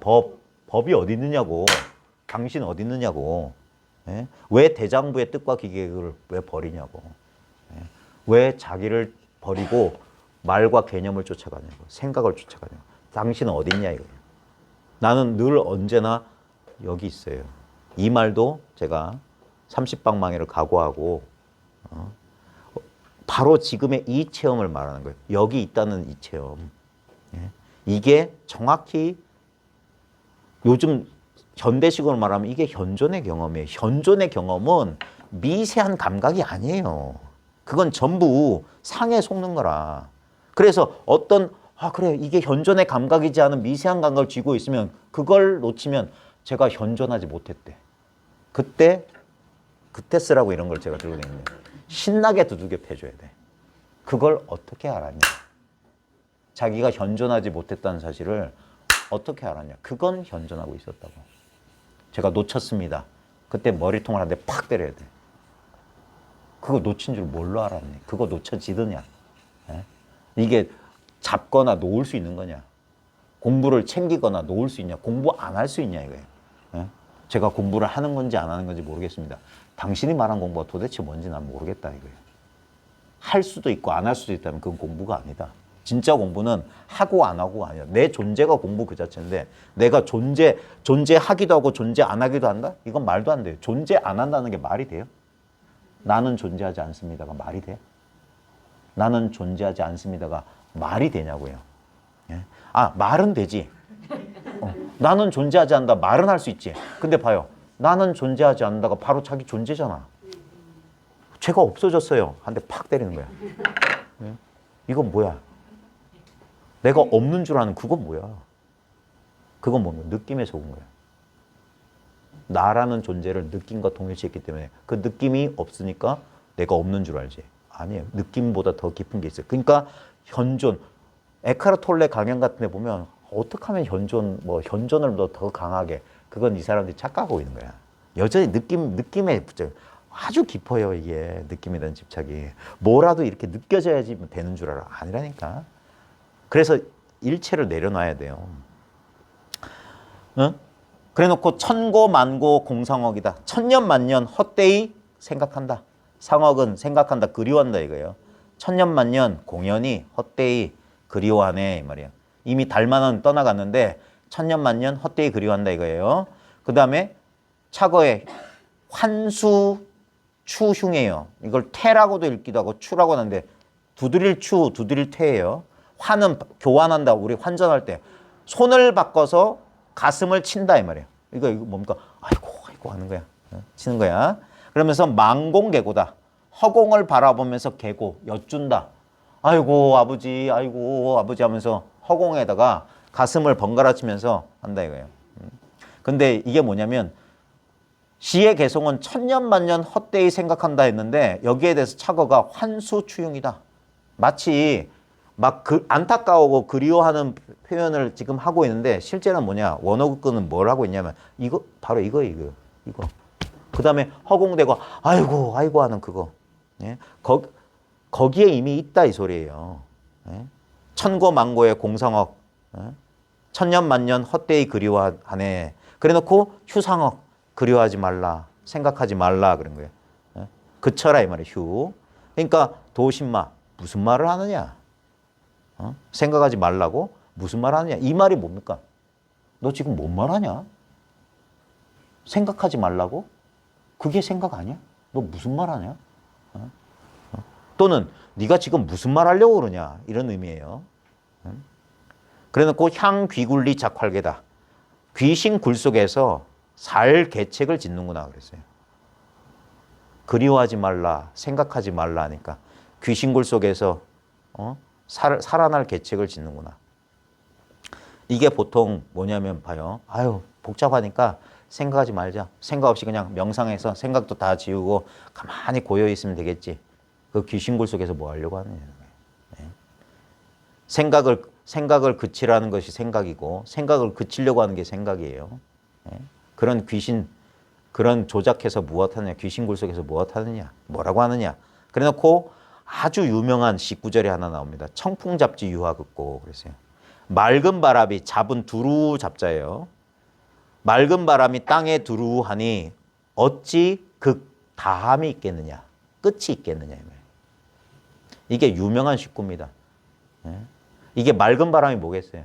법이 어디 있느냐고. 당신 어디 있느냐고. 왜 대장부의 뜻과 기계를 왜 버리냐고. 왜 자기를 버리고 말과 개념을 쫓아가냐고. 생각을 쫓아가냐고. 당신은 어디 있냐 이거예요. 나는 늘 언제나 여기 있어요. 이 말도 제가 30방망이를 각오하고 바로 지금의 이 체험을 말하는 거예요. 여기 있다는 이 체험. 이게 정확히 요즘 현대식으로 말하면 이게 현존의 경험이에요. 현존의 경험은 미세한 감각이 아니에요. 그건 전부 상에 속는 거라. 그래서 그래 이게 현존의 감각이지 않은 미세한 감각을 쥐고 있으면 그걸 놓치면 제가 현존하지 못했대. 그때 쓰라고 이런 걸 제가 들고 다니는데 신나게 두들겨 패줘야 돼. 그걸 어떻게 알았냐. 자기가 현존하지 못했다는 사실을 어떻게 알았냐. 그건 현존하고 있었다고. 제가 놓쳤습니다. 그때 머리통을 한 대 팍 때려야 돼. 그거 놓친 줄 뭘로 알았니? 그거 놓쳐지더냐. 이게 잡거나 놓을 수 있는 거냐. 공부를 챙기거나 놓을 수 있냐. 공부 안 할 수 있냐 이거예요. 제가 공부를 하는 건지 안 하는 건지 모르겠습니다. 당신이 말한 공부가 도대체 뭔지 난 모르겠다 이거예요. 할 수도 있고 안 할 수도 있다면 그건 공부가 아니다. 진짜 공부는 하고 안 하고가 아니야. 내 존재가 공부 그 자체인데 내가 존재하기도 하고 존재 안 하기도 한다? 이건 말도 안 돼요. 존재 안 한다는 게 말이 돼요? 나는 존재하지 않습니다가 말이 돼? 나는 존재하지 않습니다가 말이 되냐고요. 예? 아, 말은 되지. 나는 존재하지 않는다. 말은 할 수 있지. 근데 봐요. 나는 존재하지 않는다가 바로 자기 존재잖아. 죄가 없어졌어요. 한 대 팍 때리는 거야. 예? 이건 뭐야? 내가 없는 줄 아는 그건 뭐야? 그건 뭡니까? 느낌에 속은 거야. 나라는 존재를 느낌과 동일시했기 때문에 그 느낌이 없으니까 내가 없는 줄 알지. 아니에요. 느낌보다 더 깊은 게 있어요. 그러니까 현존, 에카르톨레 강연 같은 데 보면 어떻게 하면 현존을 더 강하게, 그건 이 사람들이 착각하고 있는 거야. 여전히 느낌에 붙죠. 아주 깊어요, 이게. 느낌에 대한 집착이. 뭐라도 이렇게 느껴져야지 되는 줄 알아. 아니라니까. 그래서 일체를 내려놔야 돼요. 응? 그래 놓고 천고 만고 공상억이다. 천년만년 헛되이 생각한다. 상억은 생각한다, 그리워한다 이거예요. 천년만년 공연이 헛되이 그리워하네 이 말이야. 이미 달만은 떠나갔는데 천년만년 헛되이 그리워한다 이거예요. 그 다음에 차거에 환수 추흉해요. 이걸 태라고도 읽기도 하고 추라고 하는데 두드릴 추, 두드릴 태예요. 환은 교환한다. 우리 환전할 때 손을 바꿔서 가슴을 친다 이 말이에요. 이거 뭡니까? 아이고 하는 거야. 치는 거야. 그러면서 망공개고다. 허공을 바라보면서 개고, 엿준다. 아이고 아버지 하면서 허공에다가 가슴을 번갈아 치면서 한다 이거예요. 근데 이게 뭐냐면 시의 개성은 천년만년 헛되이 생각한다 했는데 여기에 대해서 착어가 환수추용이다. 마치 막 안타까우고 그리워하는 표현을 지금 하고 있는데 실제는 뭐냐? 원어극근은 뭘 하고 있냐면 바로 이거예요. 이거. 그 다음에 허공대고 아이고 하는 그거. 예? 거기에 이미 있다 이 소리예요. 예? 천고만고의 공상억. 예? 천년만년 헛되이 그리워하네. 그래놓고 휴상억. 그리워하지 말라. 생각하지 말라 그런 거예요. 예? 그쳐라 이 말이에요. 휴. 그러니까 도신마. 무슨 말을 하느냐? 생각하지 말라고? 무슨 말 하느냐? 이 말이 뭡니까? 너 지금 뭔 말하냐? 생각하지 말라고? 그게 생각 아니야? 너 무슨 말 하냐? 또는 네가 지금 무슨 말 하려고 그러냐? 이런 의미예요. 그래놓고 향귀굴리 작활계다. 귀신 굴 속에서 살 계책을 짓는구나 그랬어요. 그리워하지 말라, 생각하지 말라 하니까 귀신 굴 속에서 살아날 계책을 짓는구나. 이게 보통 뭐냐면 봐요. 아유 복잡하니까 생각하지 말자. 생각 없이 그냥 명상해서 생각도 다 지우고 가만히 고여 있으면 되겠지. 그 귀신굴 속에서 뭐 하려고 하느냐. 네. 생각을 그치라는 것이 생각이고 생각을 그치려고 하는 게 생각이에요. 네. 그런 귀신, 그런 조작해서 무엇하느냐. 귀신굴 속에서 무엇하느냐. 뭐라고 하느냐. 그래놓고 아주 유명한 시구절이 하나 나옵니다. 청풍잡지 유화극고 그랬어요. 맑은 바람이 잡은 두루 잡자예요. 맑은 바람이 땅에 두루하니 어찌 극 다함이 있겠느냐. 끝이 있겠느냐. 이게 유명한 시구입니다. 이게 맑은 바람이 뭐겠어요?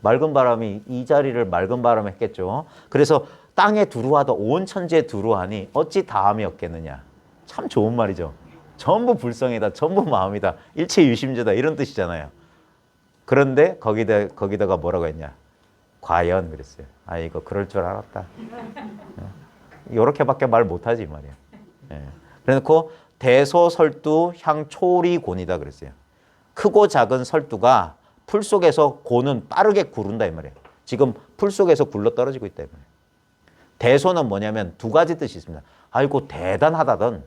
맑은 바람이 이 자리를 맑은 바람에 했겠죠. 그래서 땅에 두루하다 온 천지에 두루하니 어찌 다함이 없겠느냐. 참 좋은 말이죠. 전부 불성이다. 전부 마음이다. 일체 유심제다. 이런 뜻이잖아요. 그런데 거기다가 뭐라고 했냐. 과연 그랬어요. 아 이거 그럴 줄 알았다. 이렇게밖에 말 못하지 이 말이야. 그래놓고 대소설두 향초리곤이다 그랬어요. 크고 작은 설두가 풀 속에서 고는 빠르게 구른다 이 말이에요. 지금 풀 속에서 굴러 떨어지고 있다 이 말이에요. 대소는 뭐냐면 두 가지 뜻이 있습니다. 아이고 대단하다던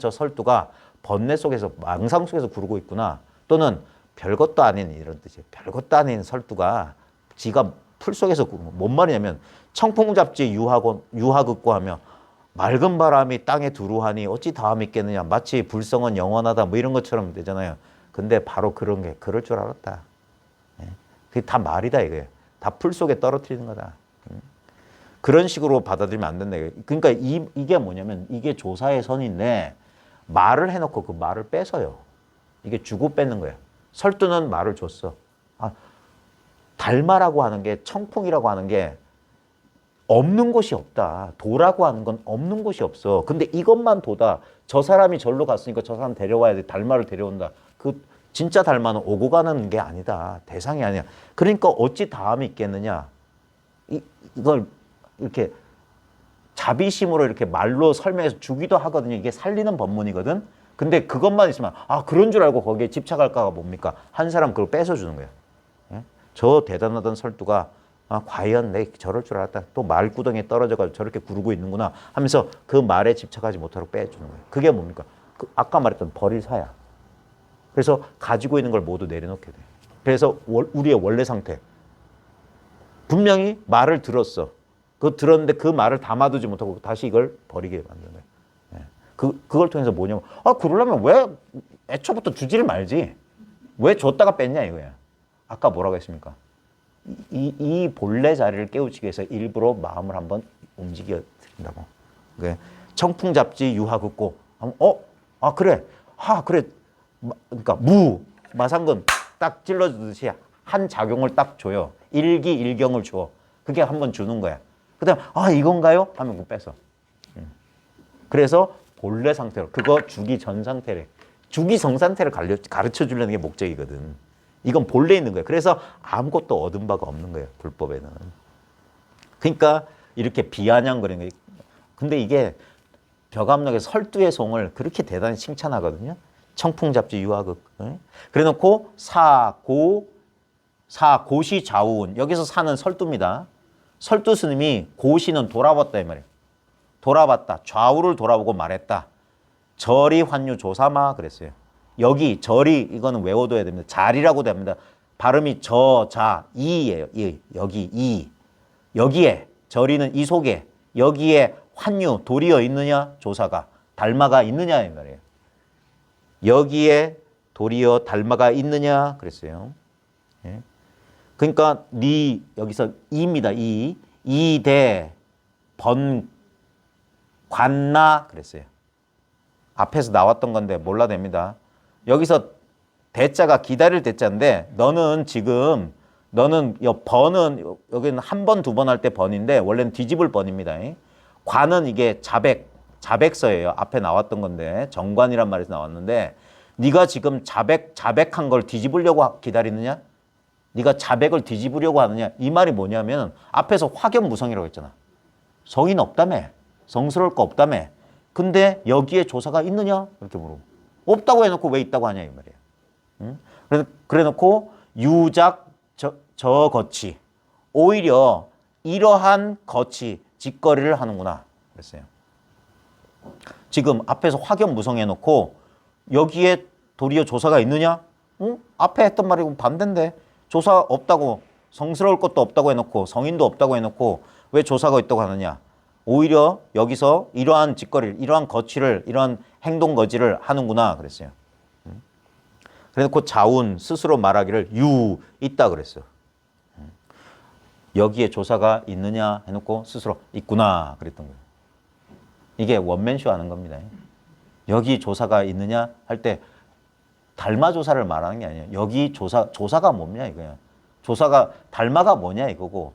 저 설두가 번뇌 속에서 망상 속에서 구르고 있구나. 또는 별것도 아닌 이런 뜻이에요. 별것도 아닌 설두가 지가 풀 속에서 뭔 말이냐면 청풍잡지 유하극고 하며 맑은 바람이 땅에 두루하니 어찌 다함이 있겠느냐. 마치 불성은 영원하다 뭐 이런 것처럼 되잖아요. 근데 바로 그런 게 그럴 줄 알았다. 그게 다 말이다 이거예요. 다 풀 속에 떨어뜨리는 거다. 그런 식으로 받아들이면 안 된다. 그러니까 이게 뭐냐면 이게 조사의 선인데 말을 해놓고 그 말을 뺏어요. 이게 주고 뺏는 거야. 설두는 말을 줬어. 아, 달마라고 하는 게, 청풍이라고 하는 게 없는 곳이 없다. 도라고 하는 건 없는 곳이 없어. 근데 이것만 도다. 저 사람이 절로 갔으니까 저 사람 데려와야 돼. 달마를 데려온다. 그 진짜 달마는 오고 가는 게 아니다. 대상이 아니야. 그러니까 어찌 다음이 있겠느냐. 이걸 이렇게 자비심으로 이렇게 말로 설명해서 주기도 하거든요. 이게 살리는 법문이거든. 근데 그것만 있으면 아 그런 줄 알고 거기에 집착할까가 뭡니까? 한 사람 그걸 뺏어주는 거야. 예? 저 대단하던 설두가 아 과연 내 저럴 줄 알았다. 또 말구덩이에 떨어져가지고 저렇게 구르고 있는구나 하면서 그 말에 집착하지 못하도록 빼주는 거예요. 그게 뭡니까? 아까 말했던 버릴 사야. 그래서 가지고 있는 걸 모두 내려놓게 돼. 그래서 우리의 원래 상태. 분명히 말을 들었어. 들었는데 그 말을 담아두지 못하고 다시 이걸 버리게 만드는 거예요. 예. 그걸 통해서 뭐냐면, 그러려면 왜 애초부터 주지를 말지? 왜 줬다가 뺐냐 이거야. 아까 뭐라고 했습니까? 이 본래 자리를 깨우치기 위해서 일부러 마음을 한번 움직여 드린다고. 그러니까 청풍잡지 유하극고, 그래. 그래. 그러니까 마상근 딱 찔러주듯이 한 작용을 딱 줘요. 일기일경을 줘. 그게 한번 주는 거야. 그 다음 이건가요? 하면 그거 뺏어. 그래서 본래 상태로 그거 주기 전 상태래. 주기 전 상태를 가르쳐 주려는 게 목적이거든. 이건 본래 있는 거야. 그래서 아무것도 얻은 바가 없는 거예요. 불법에는. 그러니까 이렇게 비아냥거리는 거예요. 근데 이게 벼감록의 설두의 송을 그렇게 대단히 칭찬하거든요. 청풍잡지 유하극. 그래놓고 사고시 좌우운. 여기서 사는 설두입니다. 설두 스님이 고시는 돌아봤다 이 말이에요. 돌아봤다. 좌우를 돌아보고 말했다. 절이 환유 조사마 그랬어요. 여기 절이 이거는 외워둬야 됩니다. 자리라고 됩니다. 발음이 자, 이예요. 여기 이. 여기에 절이는 이 속에 여기에 환유 도리어 있느냐 조사가 달마가 있느냐 이 말이에요. 여기에 도리어 달마가 있느냐 그랬어요. 예. 그러니까 여기서 이입니다. 이대 번 관나 그랬어요. 앞에서 나왔던 건데 몰라 됩니다. 여기서 대자가 기다릴 대자인데 너는 번은 여기는 한 번, 두 번 할 때 번인데 원래는 뒤집을 번입니다. 관은 이게 자백서예요. 앞에 나왔던 건데 정관이란 말에서 나왔는데 네가 지금 자백한 걸 뒤집으려고 기다리느냐? 네가 자백을 뒤집으려고 하느냐? 이 말이 뭐냐면 앞에서 확연무성이라고 했잖아. 성인 없다며. 성스러울 거 없다며. 근데 여기에 조사가 있느냐? 이렇게 물어보고. 없다고 해놓고 왜 있다고 하냐 이 말이에요. 응? 그래놓고 유작 저거치. 오히려 이러한 거치, 짓거리를 하는구나. 그랬어요. 지금 앞에서 확연무성해놓고 여기에 도리어 조사가 있느냐? 응? 앞에 했던 말이 반대인데 조사 없다고 성스러울 것도 없다고 해놓고 성인도 없다고 해놓고 왜 조사가 있다고 하느냐? 오히려 여기서 이러한 짓거리를 이러한 거치를 이러한 행동 거지를 하는구나 그랬어요. 그래놓고 자운 스스로 말하기를 있다 그랬어요. 여기에 조사가 있느냐 해놓고 스스로 있구나 그랬던 거예요. 이게 원맨쇼 하는 겁니다. 여기 조사가 있느냐 할 때 달마 조사를 말하는 게 아니에요. 여기 조사가 뭐냐 이거야. 조사가 달마가 뭐냐 이거고,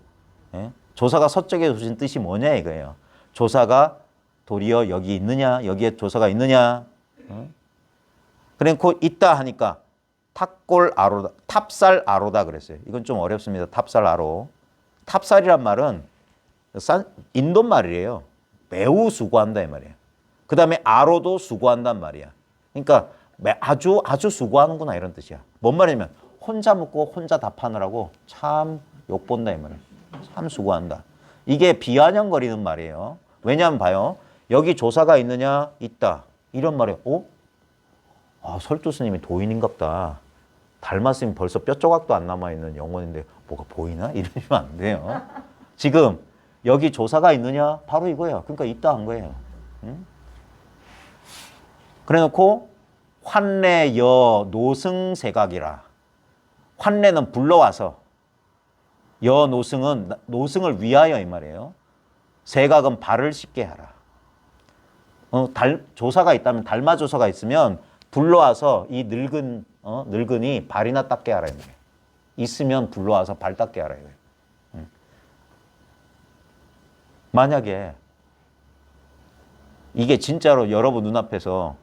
예? 조사가 서쪽에 두신 뜻이 뭐냐 이거예요. 조사가 도리어 여기 있느냐, 여기에 조사가 있느냐. 그래놓고 있다 하니까 탑살 아로다 그랬어요. 이건 좀 어렵습니다. 탑살 아로. 탑살이란 말은 인도 말이에요. 매우 수고한다 이 말이에요. 그 다음에 아로도 수고한단 말이야. 그러니까 아주 수고하는구나 이런 뜻이야. 뭔 말이냐면 혼자 묻고 혼자 답하느라고 참 욕본다 이 말이에요. 참 수고한다. 이게 비아냥거리는 말이에요. 왜냐하면 봐요. 여기 조사가 있느냐? 있다. 이런 말이에요. 설두 스님이 도인인갑다. 닮았으면 벌써 뼈 조각도 안 남아있는 영혼인데 뭐가 보이나? 이러시면 안 돼요. 지금 여기 조사가 있느냐? 바로 이거예요. 그러니까 있다 한 거예요. 응? 그래놓고 환례 여 노승 세각이라. 환례는 불러와서 여 노승은 노승을 위하여 이 말이에요. 세각은 발을 씻게 하라. 조사가 있다면 달마 조사가 있으면 불러와서 이 늙은이 발이나 닦게 하라 이거예요. 있으면 불러와서 발 닦게 하라 이거예요. 만약에 이게 진짜로 여러분 눈앞에서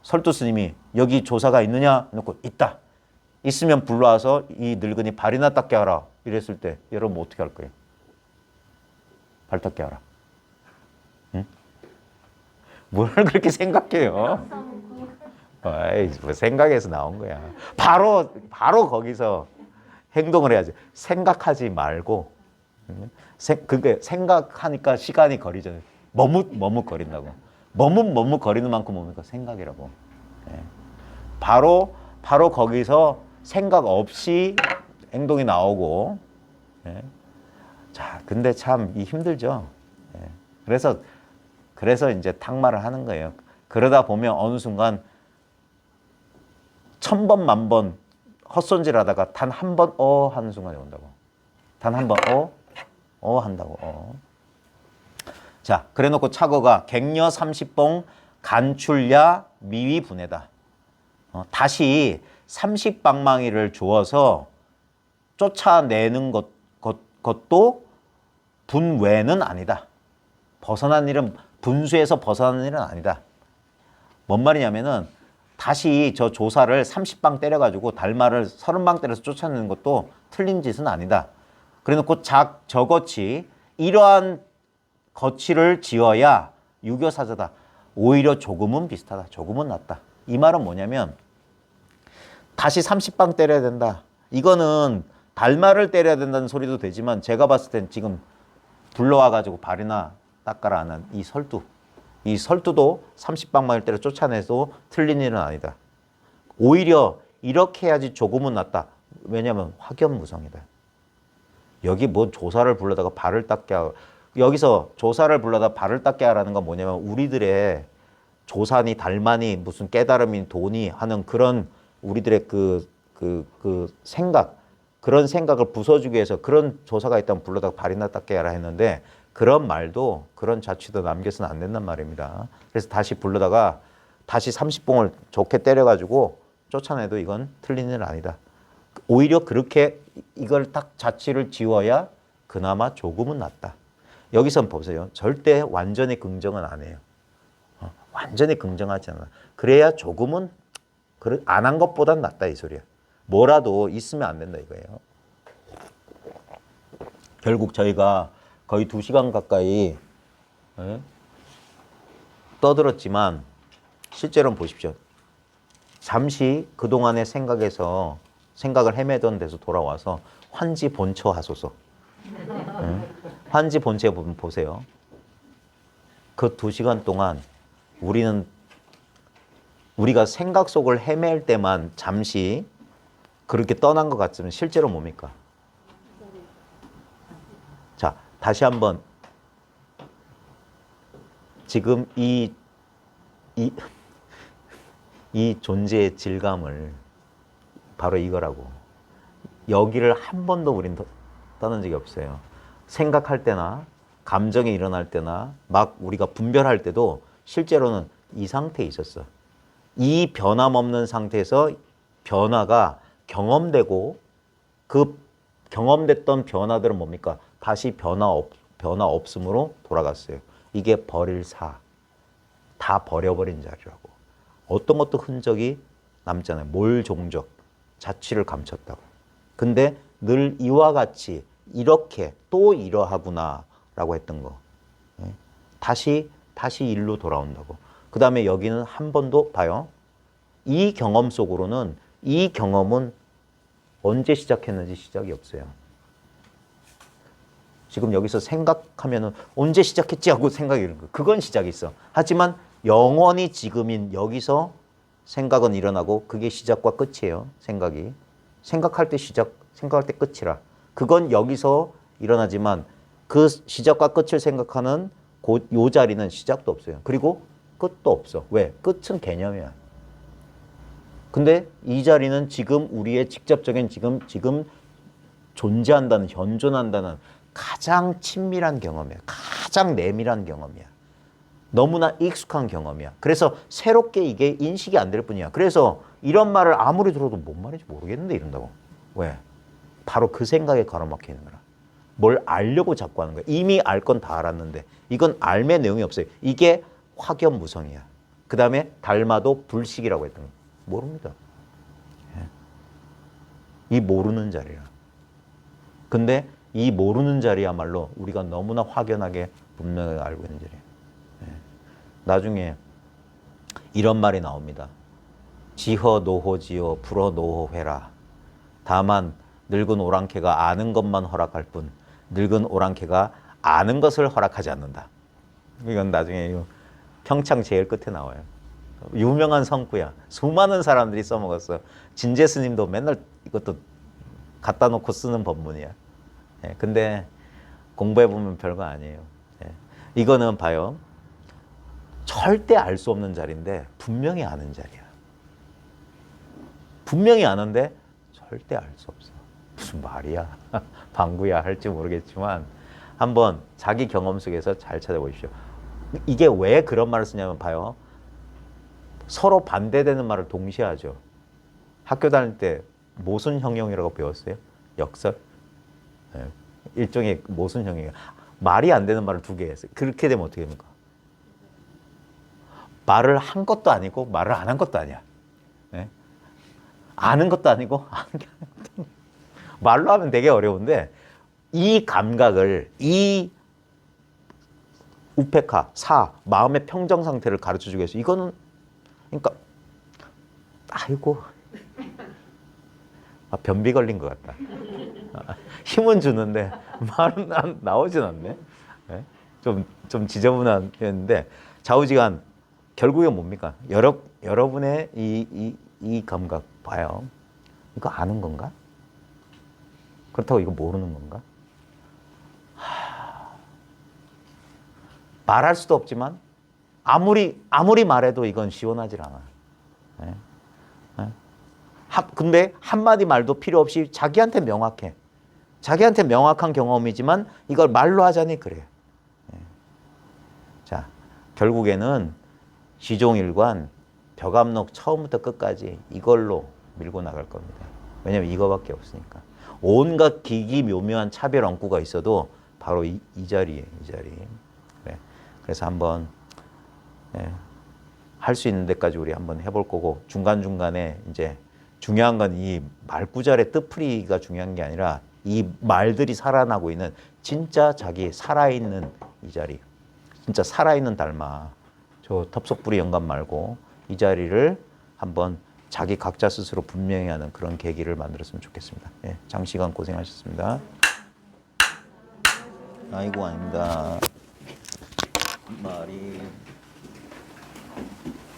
설두 스님이 여기 조사가 있느냐 놓고 있다. 있으면 불러와서 이 늙은이 발이나 닦게 하라 이랬을 때 여러분 어떻게 할 거예요? 발 닦게 하라. 응? 뭘 그렇게 생각해요? 아이, 뭐 생각해서 나온 거야. 바로 거기서 행동을 해야지. 생각하지 말고. 그게 생각하니까 시간이 거리잖아요. 머뭇거린다고. 머뭇거리는 만큼 뭡니까? 생각이라고. 예. 바로 거기서 생각 없이 행동이 나오고. 예. 자, 근데 참 힘들죠. 예. 그래서 이제 탁마를 하는 거예요. 그러다 보면 어느 순간 1000번, 10,000번 헛손질하다가 단 한 번 하는 순간이 온다고. 단 한 번 한다고. 자, 그래놓고 차거가 객녀 30봉 간출야 미위 분해다. 다시 30방망이를 주어서 쫓아내는 것도 분외는 아니다. 분수에서 벗어나는 일은 아니다. 뭔 말이냐면은 다시 저 조사를 30방 때려가지고 달마를 30방 때려서 쫓아내는 것도 틀린 짓은 아니다. 그래놓고 저것이 이러한 거치를 지어야 유교사자다. 오히려 조금은 비슷하다. 조금은 낫다. 이 말은 뭐냐면 다시 30방 때려야 된다. 이거는 달마를 때려야 된다는 소리도 되지만 제가 봤을 땐 지금 불러와가지고 발이나 닦아라 하는 이 설두도 30방망이를 때려 쫓아내도 틀린 일은 아니다. 오히려 이렇게 해야지 조금은 낫다. 왜냐하면 확연무성이다. 여기 뭐 조사를 불러다가 발을 닦게 하고 여기서 조사를 불러다 발을 닦게 하라는 건 뭐냐면 우리들의 조사니 달마니 무슨 깨달음이 도니 하는 그런 우리들의 그 생각 그런 생각을 부숴주기 위해서 그런 조사가 있다면 불러다가 발이나 닦게 하라 했는데 그런 말도 그런 자취도 남겨서는 안 된단 말입니다. 그래서 다시 불러다가 다시 30봉을 좋게 때려가지고 쫓아내도 이건 틀린 일은 아니다. 오히려 그렇게 이걸 딱 자취를 지워야 그나마 조금은 낫다. 여기선 보세요. 절대 완전히 긍정은 안 해요. 완전히 긍정하지 않아. 그래야 조금은 안 한 것보단 낫다 이 소리야. 뭐라도 있으면 안 된다 이거예요. 결국 저희가 거의 2시간 가까이 떠들었지만 실제로는 보십시오. 잠시 그동안의 생각을 헤매던 데서 돌아와서 환지 본처 하소서. 환지 본처에 보세요. 그 2시간 동안 우리가 생각 속을 헤맬 때만 잠시 그렇게 떠난 것 같으면 실제로 뭡니까? 자, 다시 한번 지금 이 존재의 질감을 바로 이거라고. 여기를 한 번도 우린 떠난 적이 없어요. 생각할 때나 감정이 일어날 때나 막 우리가 분별할 때도 실제로는 이 상태에 있었어. 이 변함없는 상태에서 변화가 경험되고 그 경험됐던 변화들은 뭡니까? 다시 변화 없음으로 돌아갔어요. 이게 버릴 사. 다 버려버린 자리라고. 어떤 것도 흔적이 남잖아요. 몰종적. 자취를 감췄다고. 근데 늘 이와 같이 이렇게 또 이러하구나 라고 했던 거. 다시 일로 돌아온다고. 그 다음에 여기는 한 번도 봐요. 이 경험 속으로는 이 경험은 언제 시작했는지 시작이 없어요. 지금 여기서 생각하면은 언제 시작했지 하고 생각이 이런 거. 그건 시작이 있어. 하지만 영원히 지금인 여기서 생각은 일어나고 그게 시작과 끝이에요. 생각이. 생각할 때 시작, 생각할 때 끝이라. 그건 여기서 일어나지만 그 시작과 끝을 생각하는 요 자리는 시작도 없어요. 그리고 끝도 없어. 왜? 끝은 개념이야. 근데 이 자리는 지금 우리의 직접적인 지금 존재한다는, 현존한다는 가장 친밀한 경험이야. 가장 내밀한 경험이야. 너무나 익숙한 경험이야. 그래서 새롭게 이게 인식이 안 될 뿐이야. 그래서 이런 말을 아무리 들어도 뭔 말인지 모르겠는데 이런다고. 왜? 바로 그 생각에 가로막혀 있는 거라. 뭘 알려고 자꾸 하는 거야. 이미 알 건 다 알았는데 이건 알매 내용이 없어요. 이게 확연무성이야. 그 다음에 닮아도 불식이라고 했던 거야. 모릅니다. 이 모르는 자리야. 근데 이 모르는 자리야말로 우리가 너무나 확연하게 분명하게 알고 있는 자리야. 나중에 이런 말이 나옵니다. 지허 노호지요 불허 노호회라. 다만 늙은 오랑캐가 아는 것만 허락할 뿐 늙은 오랑캐가 아는 것을 허락하지 않는다. 이건 나중에 평창 제일 끝에 나와요. 유명한 성구야. 수많은 사람들이 써먹었어. 진제 스님도 맨날 이것도 갖다 놓고 쓰는 법문이야. 근데 공부해보면 별거 아니에요. 이거는 봐요. 절대 알 수 없는 자리인데 분명히 아는 자리야. 분명히 아는데 절대 알 수 없어. 무슨 말이야. 방구야 할지 모르겠지만 한번 자기 경험 속에서 잘 찾아보십시오. 이게 왜 그런 말을 쓰냐면 봐요. 서로 반대되는 말을 동시에 하죠. 학교 다닐 때 모순형용이라고 배웠어요. 역설. 일종의 모순형용. 말이 안 되는 말을 두 개 했어요. 그렇게 되면 어떻게 됩니까? 말을 한 것도 아니고 말을 안 한 것도 아니야. 아는 것도 아니고 아는 게 아니고. 말로 하면 되게 어려운데 이 감각을 이 우페카, 사, 마음의 평정 상태를 가르쳐주기 위해서 이거는 그러니까 아이고 변비 걸린 것 같다. 힘은 주는데 말은 나오진 않네. 좀 지저분한데 좌우지간 결국에 뭡니까? 여러분의 이 감각 봐요. 이거 아는 건가? 그렇다고 이거 모르는 건가? 말할 수도 없지만 아무리 말해도 이건 시원하질 않아. 근데 한마디 말도 필요 없이 자기한테 명확해. 자기한테 명확한 경험이지만 이걸 말로 하자니 그래. 자, 결국에는 시종일관 벽암록 처음부터 끝까지 이걸로 밀고 나갈 겁니다. 왜냐면 이거밖에 없으니까. 온갖 기기묘묘한 차별 엉구가 있어도 바로 이 자리에 이 자리. 그래. 그래서 한번 할 수 있는 데까지 우리 한번 해볼 거고 중간중간에 이제 중요한 건 이 말구절의 뜻풀이가 중요한 게 아니라 이 말들이 살아나고 있는 진짜 자기 살아있는 이 자리. 진짜 살아있는 달마. 저 텁석부리 영감 말고 이 자리를 한번 자기 각자 스스로 분명히 하는 그런 계기를 만들었으면 좋겠습니다. 장시간 고생하셨습니다. 아이고 아닙니다.